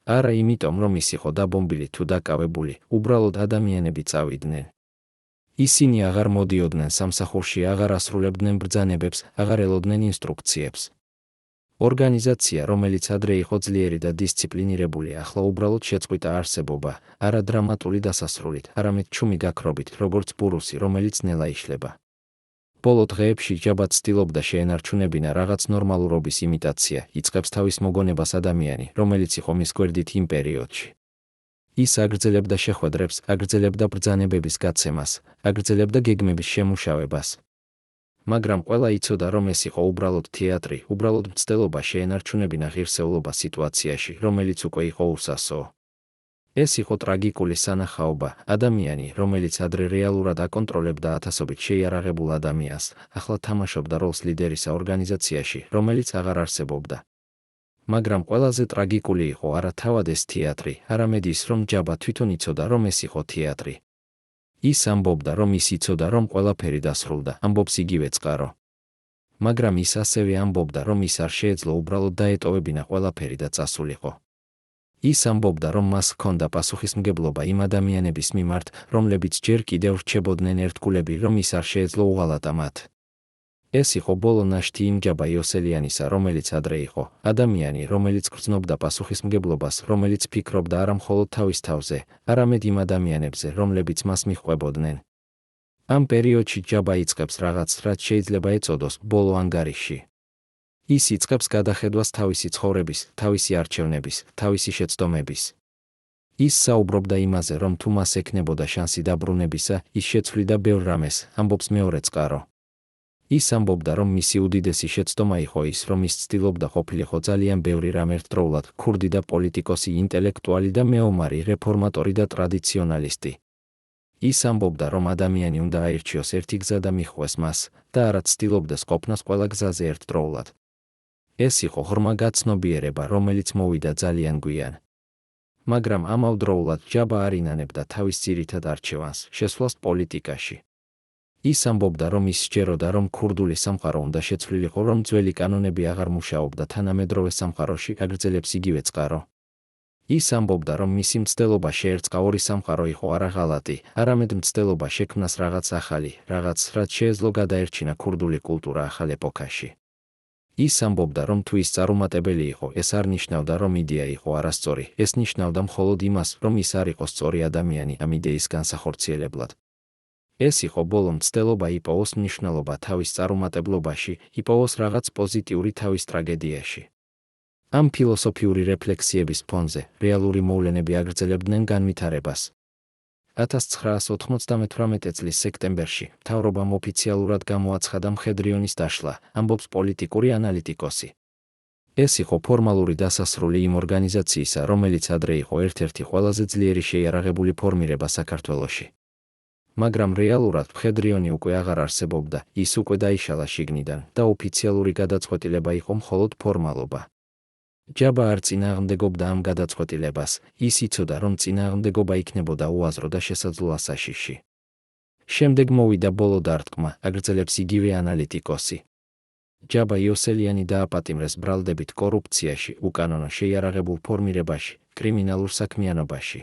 არა იმიტომ, რომ ის იყო დაბომბილი თუ დაკავებული, უბრალოდ ადამიანები წავიდნენ. ისინი აღარ მოდიოდნენ სამსახურში, აღარ ასრულებდნენ ბრძანებებს, აღარ ელოდნენ ინსტრუქციებს. ორგანიზაცია, რომელიც ადრე იყო ძლიერი და დისციპლინირებული, ახლა უბრალოდ შეწყვიტა არსებობა, არა დრამატული დასასრულით, არამედ ჩუმი გაქრობით, როგორც ბურუსი, რომელიც ნელა იშლება. ბოლო დღეებში ჯაბა ცდილობდა შეენარჩუნებინა რაღაც ნორმალურობის იმიტაცია, იწყებს თავის მოგონებას ადამიანი, რომელიც იყო მის გვერდით იმ პერიოდში. ის აგრძელებდა შეხვედრებს, აგრძელებდა ბრძანებების გაცემას, აგრძელებდა გეგმების შემუშავებას. მაგრამ ყველა იცოდა, რომ ეს იყო უბრალოდ თეატრი, უბრალოდ მცდელობა შეენარჩუნებინა ღირსეულობა სიტუაციაში, რომელიც უკვე იყო უსასო. ეს იყო ტრაგიკული სანახაობა, ადამიანი, რომელიც ადრე რეალურად აკონტროლებდა ათასობით შეიარაღებულ ადამიანს, ახლა თამაშობდა როლს ლიდერისა ორგანიზაციაში, რომელიც აღარ არსებობდა. მაგრამ ყველაზე ტრაგიკული იყო არა თავად ეს თეატრი, არამედ ის, რომ ჯაბა თვითონ იცოდა, რომ ეს იყო თეატრი. ის ამბობდა, რომ ის იცოდა, რომ ყველაფერი დასრულდა, ამბობს იგივე წყარო. მაგრამ ის ასევე ამბობდა, რომ ის არ შეეძლო უბრალოდ დაეტოვებინა ყველაფერი და წასულიყო. ის ამბობდა, რომ მას ჰქონდა პასუხისმგებლობა იმ ადამიანების მიმართ, რომლებიც ჯერ კიდევ რჩებოდნენ ერთგულები, რომ ის არ შეეძლო უღალატა მათ. ეს იყო ბოლო ნაშთი იმ ჯაბა იოსელიანისა, რომელიც ადრე იყო, ადამიანი, რომელიც გრძნობდა პასუხისმგებლობას, რომელიც ფიქრობდა არა მხოლოდ თავის თავზე, არამედ იმ ადამიანებზე, რომლებიც მას მიჰყვებოდნენ. ამ პერიოდში ჯაბა იწყებს რაღაცს, რაც შეიძლება ეწოდოს ბოლო ანგარიში. ის იწყებს გადახედვას თავისი ცხოვრების, თავისი არჩევნების, თავისი შეცდომების. ის საუბრობდა იმაზე, რომ თუ მას ექნებოდა შანსი დაბრუნებისა, ის შეცვლიდა ბევრ რამეს, ამბობს მეორე წყარო. ის ამბობდა, რომ მისი უდიდესი შეცდომა იყო ის, რომ ის ცდილობდა ყოფილიყო ძალიან ბევრი რამ ერთდროულად, ქურდი და პოლიტიკოსი, ინტელექტუალი და მეომარი, რეფორმატორი და ტრადიციონალისტი. ის ამბობდა, რომ ადამიანი უნდა აირჩიოს ერთი გზა და მიჰყვეს მას, და არა ცდილობდეს ყოფნას ყველა გზაზე ერთდროულად. ეს იყო ღრმა გაცნობიერება, რომელიც მოვიდა ძალიან გვიან. მაგრამ ამავდროულად ჯაბა არ ინანებდა თავის ძირითად არჩევანს, შესვლას პოლიტიკაში. ის ამბობდა, რომ ის სჯეროდა, რომ ქურდული სამყარო უნდა შეცვლილიყო, რომ ძველი კანონები აღარ მუშაობდა თანამედროვე სამყაროში, აგრძელებს იგივე წყარო. ის ამბობდა, რომ მისი მცდელობა შეერწყა ორი სამყარო იყო არა ღალატი, არამედ მცდელობა შექმნას რაღაც ახალი, რაღაც, რაც შეეძლო გადაერჩინა ქურდული კულტურა ახალ ეპოქაში. ის ამბობდა, რომ თუ ის წარუმატებელი იყო, ეს არ ნიშნავდა, რომ იდეა იყო არასწორი, ეს ნიშნავდა მხოლოდ იმას, რომ ის არ იყო სწორი ადამიანი ამ იდეის განსახორციელებლად. ეს იყო ბოლო მცდელობა იპოვოს მნიშვნელობა თავის წარუმატებლობაში, იპოვოს რაღაც პოზიტიური თავის ტრაგედიაში. ამ ფილოსოფიური რეფლექსიების ფონზე რეალური მოვლენები აგრძელებდნენ განვითარებას. 1998 წლის სექტემბერში მთავრობამ ოფიციალურად გამოაცხადა მხედრიონის დაშლა, ამბობს პოლიტიკური ანალიტიკოსი. ეს იყო ფორმალური დასასრული იმ ორგანიზაციისა, რომელიც ადრე იყო ერთ-ერთი ყველაზე ძლიერი შეიარაღებული ფორმირება საქართველოში. მაგრამ რეალურად მხედრიონი უკვე აღარ არსებობდა, ის უკვე დაიშალა შიგნიდან და ოფიციალური გადაწყვეტილება იყო მხოლოდ ფორმალობა. ჯაბა არ წინააღმდეგობდა ამ გადაწყვეტილებას, ის იცოდა, რომ წინააღმდეგობა იქნებოდა უაზრო და შესაძლო ასაშიში. შემდეგ მოვიდა ბოლო დარტყმა, აგრძელებს იგივე ანალიტიკოსი. ჯაბა იოსელიანი დააპატიმრეს ბრალდებით კორუფციაში, უკანონო შეიარაღებულ ფორმირებაში, კრიმინალურ საქმიანობაში.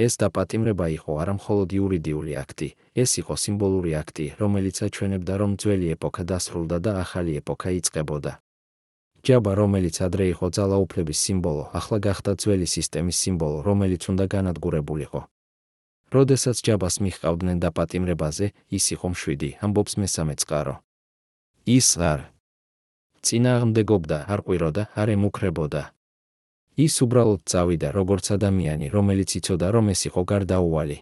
ეს დაპატიმრება იყო არა მხოლოდ იურიდიული აქტი, ეს იყო სიმბოლური აქტი, რომელიც აჩვენებდა, რომ ძველი ეპოქა დასრულდა და ახალი ეპოქა იწყებოდა. ჯაბა, რომელიც ადრე იყო ძალაუფლების სიმბოლო, ახლა გახდა ძველი სისტემის სიმბოლო, რომელიც უნდა განადგურებულიყო. როდესაც ჯაბას მიჰყავდნენ დაპატიმრებაზე, ის იყო მშვიდი, ამბობს მესამე წყარო. ის არ წინააღმდეგობდა, არ ყვიროდა, არ ემუქრებოდა. ის უბრალოდ წავიდა როგორც ადამიანი, რომელიც იცოდა, რომ ეს იყო გარდაუვალი.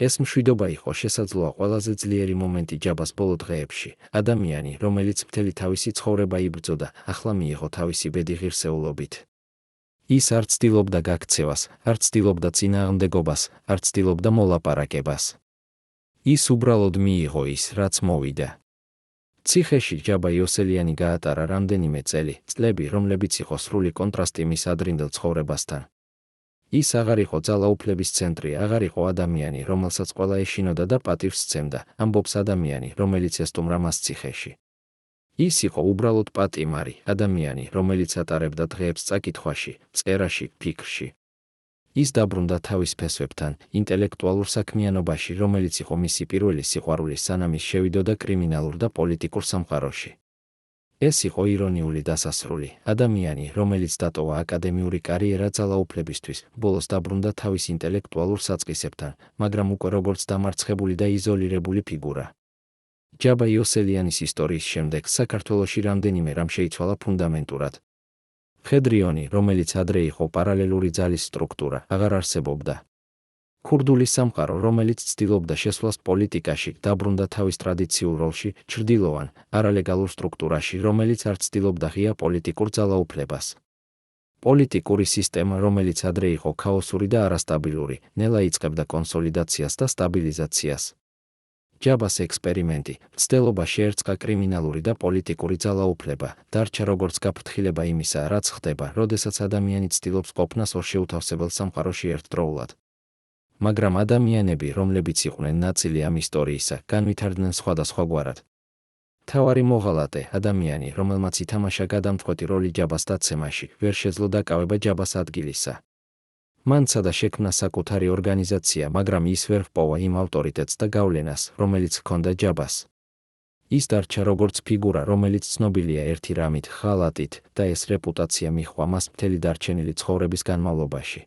ეს მშვიდობა იყო შესაძლოა ყველაზე ძლიერი მომენტი ჯაბას ბოლო დღეებში, ადამიანი, რომელიც მთელი თავისი ცხოვრება იბრძოდა, ახლა მიიღო თავისი ბედი ღირსეულობით. ის არ ცდილობდა გაქცევას, არ ცდილობდა წინააღმდეგობას, არ ცდილობდა მოლაპარაკებას. ის უბრალოდ მიიღო ის, რაც მოვიდა. ციხეში ჯაბა იოსელიანი გაატარა რამდენიმე წლები, რომლებიც იყო სრული კონტრასტი მის ადრინდელ ცხოვრებასთან. ის აღარ იყო ძალაუფლების ცენტრი, აღარ იყო ადამიანი, რომელსაც ყველა ეშინოდა და პატივს სცემდა, ამბობს ადამიანი, რომელიც ესტუმრა მას ციხეში. ის იყო უბრალოდ პატიმარი, ადამიანი, რომელიც ატარებდა დღეებს წაკითხვაში, წერაში, ფიქრში. ის დაბრუნდა თავის ფესვებთან, ინტელექტუალურ საქმიანობაში, რომელიც იყო მისი პირველი სიყვარული სანამ ის შევიდოდა კრიმინალურ და პოლიტიკურ სამყაროში. ეს იყო ირონიული დასასრული, ადამიანი, რომელიც დატოვა აკადემიური კარიერა ძალაუფლებისთვის, ბოლოს დაბრუნდა თავის ინტელექტუალურ საწყისებთან, მაგრამ უკვე როგორც დამარცხებული და იზოლირებული ფიგურა. ჯაბა იოსელიანის ისტორიის შემდეგ საქართველოში რამდენიმე რამ შეიცვალა ფუნდამენტურად. მხედრიონი, რომელიც ადრე იყო პარალელური ძალის სტრუქტურა, აღარ არსებობდა. ქურდული სამყარო, რომელიც ცდილობდა შესვლას პოლიტიკაში, დაბრუნდა თავის ტრადიციულ როლში, ჩრდილოვან, არალეგალურ სტრუქტურაში, რომელიც არ ცდილობდა ღია პოლიტიკურ ძალაუფლებას. პოლიტიკური სისტემა, რომელიც ადრე იყო ქაოსური და არასტაბილური, ნელა იწყებდა კონსოლიდაციას და სტაბილიზაციას. ჯაბას ექსპერიმენტი, მცდელობა შეერწყა კრიმინალური და პოლიტიკური ძალაუფლება, დარჩა როგორც გაფრთხილება იმისა, რაც ხდება, როდესაც ადამიანი ცდილობს ყოფნას ორ შეუთავსებელ სამყაროში ერთდროულად. მაგრამ ადამიანები, რომლებიც იყვნენ ნაწილი ამ ისტორიისა, განვითარდნენ სხვადასხვაგვარად. მთავარი მოღალატე, ადამიანი, რომელმაც ითამაშა გადამწყვეტი როლი ჯაბას დაცემაში, ვერ შეძლო დაკავება ჯაბას ადგილისა. მან ცადა შექმნა საკუთარი ორგანიზაცია, მაგრამ ის ვერ ჰპოვა იმ ავტორიტეტს და გავლენას, რომელიც ჰქონდა ჯაბას. ის დარჩა როგორც ფიგურა, რომელიც ცნობილია ერთი რამით, ხალატით, და ეს რეპუტაცია მიჰყვა მას მთელი დარჩენილი ცხოვრების განმავლობაში.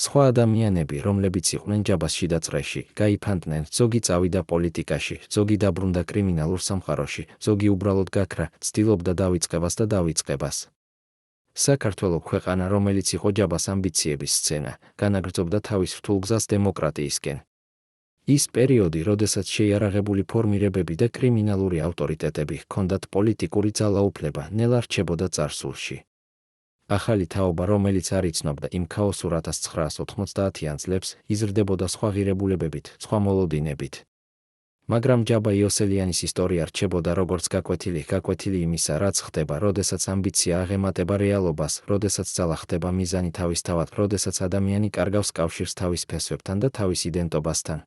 სხვა ადამიანები, რომლებიც იყვნენ ჯაბას შიდა წრეში, გაიფანტნენ, ზოგი წავიდა პოლიტიკაში, ზოგი დაბრუნდა კრიმინალურ სამყაროში, ზოგი უბრალოდ გაქრა, ცდილობდა დავიწყებას და დავიწყებას. საქართველო ქვეყანა, რომელიც იყო ჯაბას ამბიციების სცენა, განაგრძობდა თავის რთულ გზას დემოკრატიისკენ. ის პერიოდი, როდესაც შეიარაღებული ფორმირებები და კრიმინალური ავტორიტეტები ჰქონდათ პოლიტიკური ძალაუფლება, ნელა რჩებოდა წარსულში. ახალი თაობა, რომელიც არ იცნობდა იმ ქაოსურ 1990-იან წლებს, იზრდებოდა სხვა ღირებულებებით, სხვა მოლოდინებით. მაგრამ ჯაბა იოსელიანის ისტორია რჩებოდა როგორც გაკვეთილი იმისა, რაც ხდება, როდესაც ამბიცია აღემატება რეალობას, როდესაც ძალა ხდება მიზანი თავისთავად, როდესაც ადამიანი კარგავს კავშირს თავის ფესვებთან და თავის იდენტობასთან.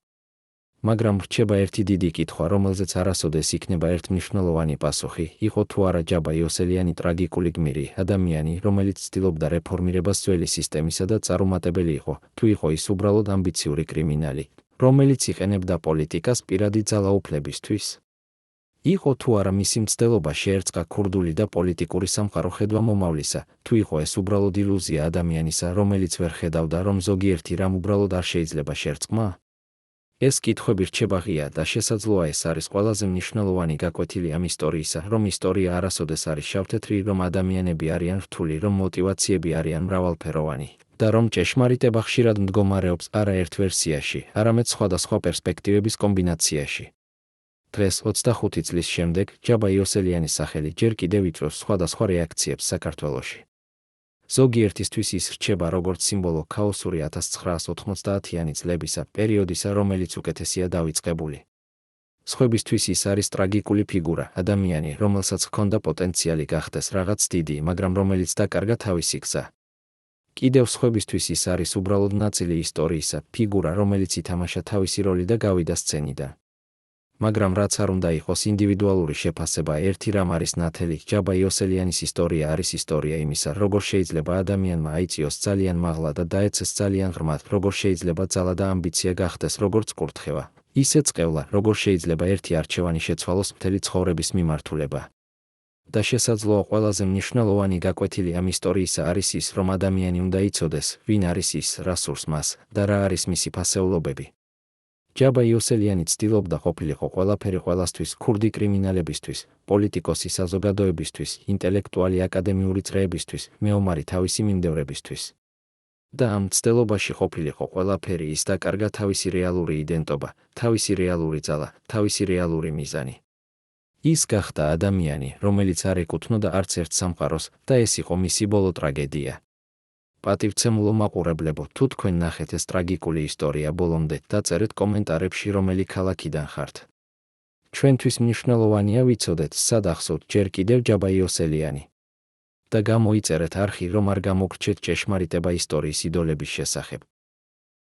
მაგრამ რჩება ერთი დიდი კითხვა, რომელზეც არასოდეს იქნება ერთმნიშვნელოვანი პასუხი, იყო თუ არა ჯაბა იოსელიანი ტრაგიკული გმირი, ადამიანი, რომელიც ცდილობდა რეფორმირებას ძველი სისტემისა და წარუმატებელი იყო, თუ იყო ის უბრალოდ ამბიციური კრიმინალი, რომელიც იყენებდა პოლიტიკას პირადი ძალაუფლებისთვის. იყო თუ არა მისი მცდელობა შეერწყა ქურდული და პოლიტიკური სამყარო ხედვა მომავლისა, თუ იყო ეს უბრალოდ ილუზია ადამიანისა, რომელიც ვერ ხედავდა, რომ ზოგიერთი რამ უბრალოდ არ შეიძლება შერწყმა? ეს კითხვები რჩება ღია და შესაძლოა ეს არის ყველაზე მნიშვნელოვანი გაკვეთილი ამ ისტორიისა, რომ ისტორია არასოდეს არის შავთეთრი, რომ ადამიანები არიან რთული, რომ მოტივაციები არიან მრავალფეროვანი და რომ ჭეშმარიტება ხშირად მდგომარეობს არა ერთ ვერსიაში, არამედ სხვადასხვა პერსპექტივების კომბინაციაში. დღეს 25 წლის შემდეგ ჯაბა იოსელიანის სახელი ჯერ კიდევ იწვევს სხვადასხვა რეაქციებს საქართველოში. ზოგიერთისთვის ის რჩება როგორც სიმბოლო ქაოსური 1990-იანი წლებისა, პერიოდისა, რომელიც უკეთესია დავიწყებული. სხვებისთვის ის არის ტრაგიკული ფიგურა, ადამიანი, რომელსაც ჰქონდა პოტენციალი გახდეს რაღაც დიდი, მაგრამ რომელიც დაკარგა თავისი გზა. კიდევ სხვებისთვის ის არის უბრალოდ ნაწილი ისტორიისა, ფიგურა, რომელიც ითამაშა თავისი როლი და გავიდა სცენიდან. მაგრამ რაც არ უნდა იყოს ინდივიდუალური შეფასება, ერთი რამ არის ნათელი, ჯაბა იოსელიანის ისტორია არის ისტორია იმისა, როგორ შეიძლება ადამიანმა აიწიოს ძალიან მაღლა და დაეცეს ძალიან ღრმად, როგორ შეიძლება ძალა და ამბიცია გახდეს როგორც კურთხევა, ისეც ყევლა, როგორ შეიძლება ერთი არჩევანი შეცვალოს მთელი ცხოვრების მიმართულება. და შესაძლოა ყველაზე მნიშვნელოვანი გაკვეთილი ამ ისტორიისა არის ის, რომ ადამიანი უნდა იცოდეს, ვინ არის ის, რა სურს მას და რა არის მისი ფასეულობები. ჯაბა იოსელიანი ცდილობდა ყოფილიყო ყველაფერი ყველასთვის, ქურდი კრიმინალებისთვის, პოლიტიკოსი საზოგადოებისთვის, ინტელექტუალი აკადემიური წრეებისთვის, მეომარი თავისი მიმდევრებისთვის. და ამ ცდილობაში ყოფილიყო ყველაფერი, ის დაკარგა თავისი რეალური იდენტობა, თავისი რეალური ძალა, თავისი რეალური მიზანი. ის გახდა ადამიანი, რომელიც არ ეკუთვნოდა არც ერთ სამყაროს და ეს იყო მისი ბოლო ტრაგედია. პატივცემულო მაყურებლებო, თუ თქვენ ნახეთ ეს ტრაგიკული ისტორია ბოლომდე, დაწერეთ კომენტარებში, რომელი ქალაქიდან ხართ. ჩვენთვის მნიშვნელოვანია ვიცოდეთ, სად ახსოვთ ჯერ კიდევ ჯაბა იოსელიანი. და გამოიწერეთ არხი, რომ არ გამოგრჩეთ ჭეშმარიტება ისტორიის იდოლების შესახებ.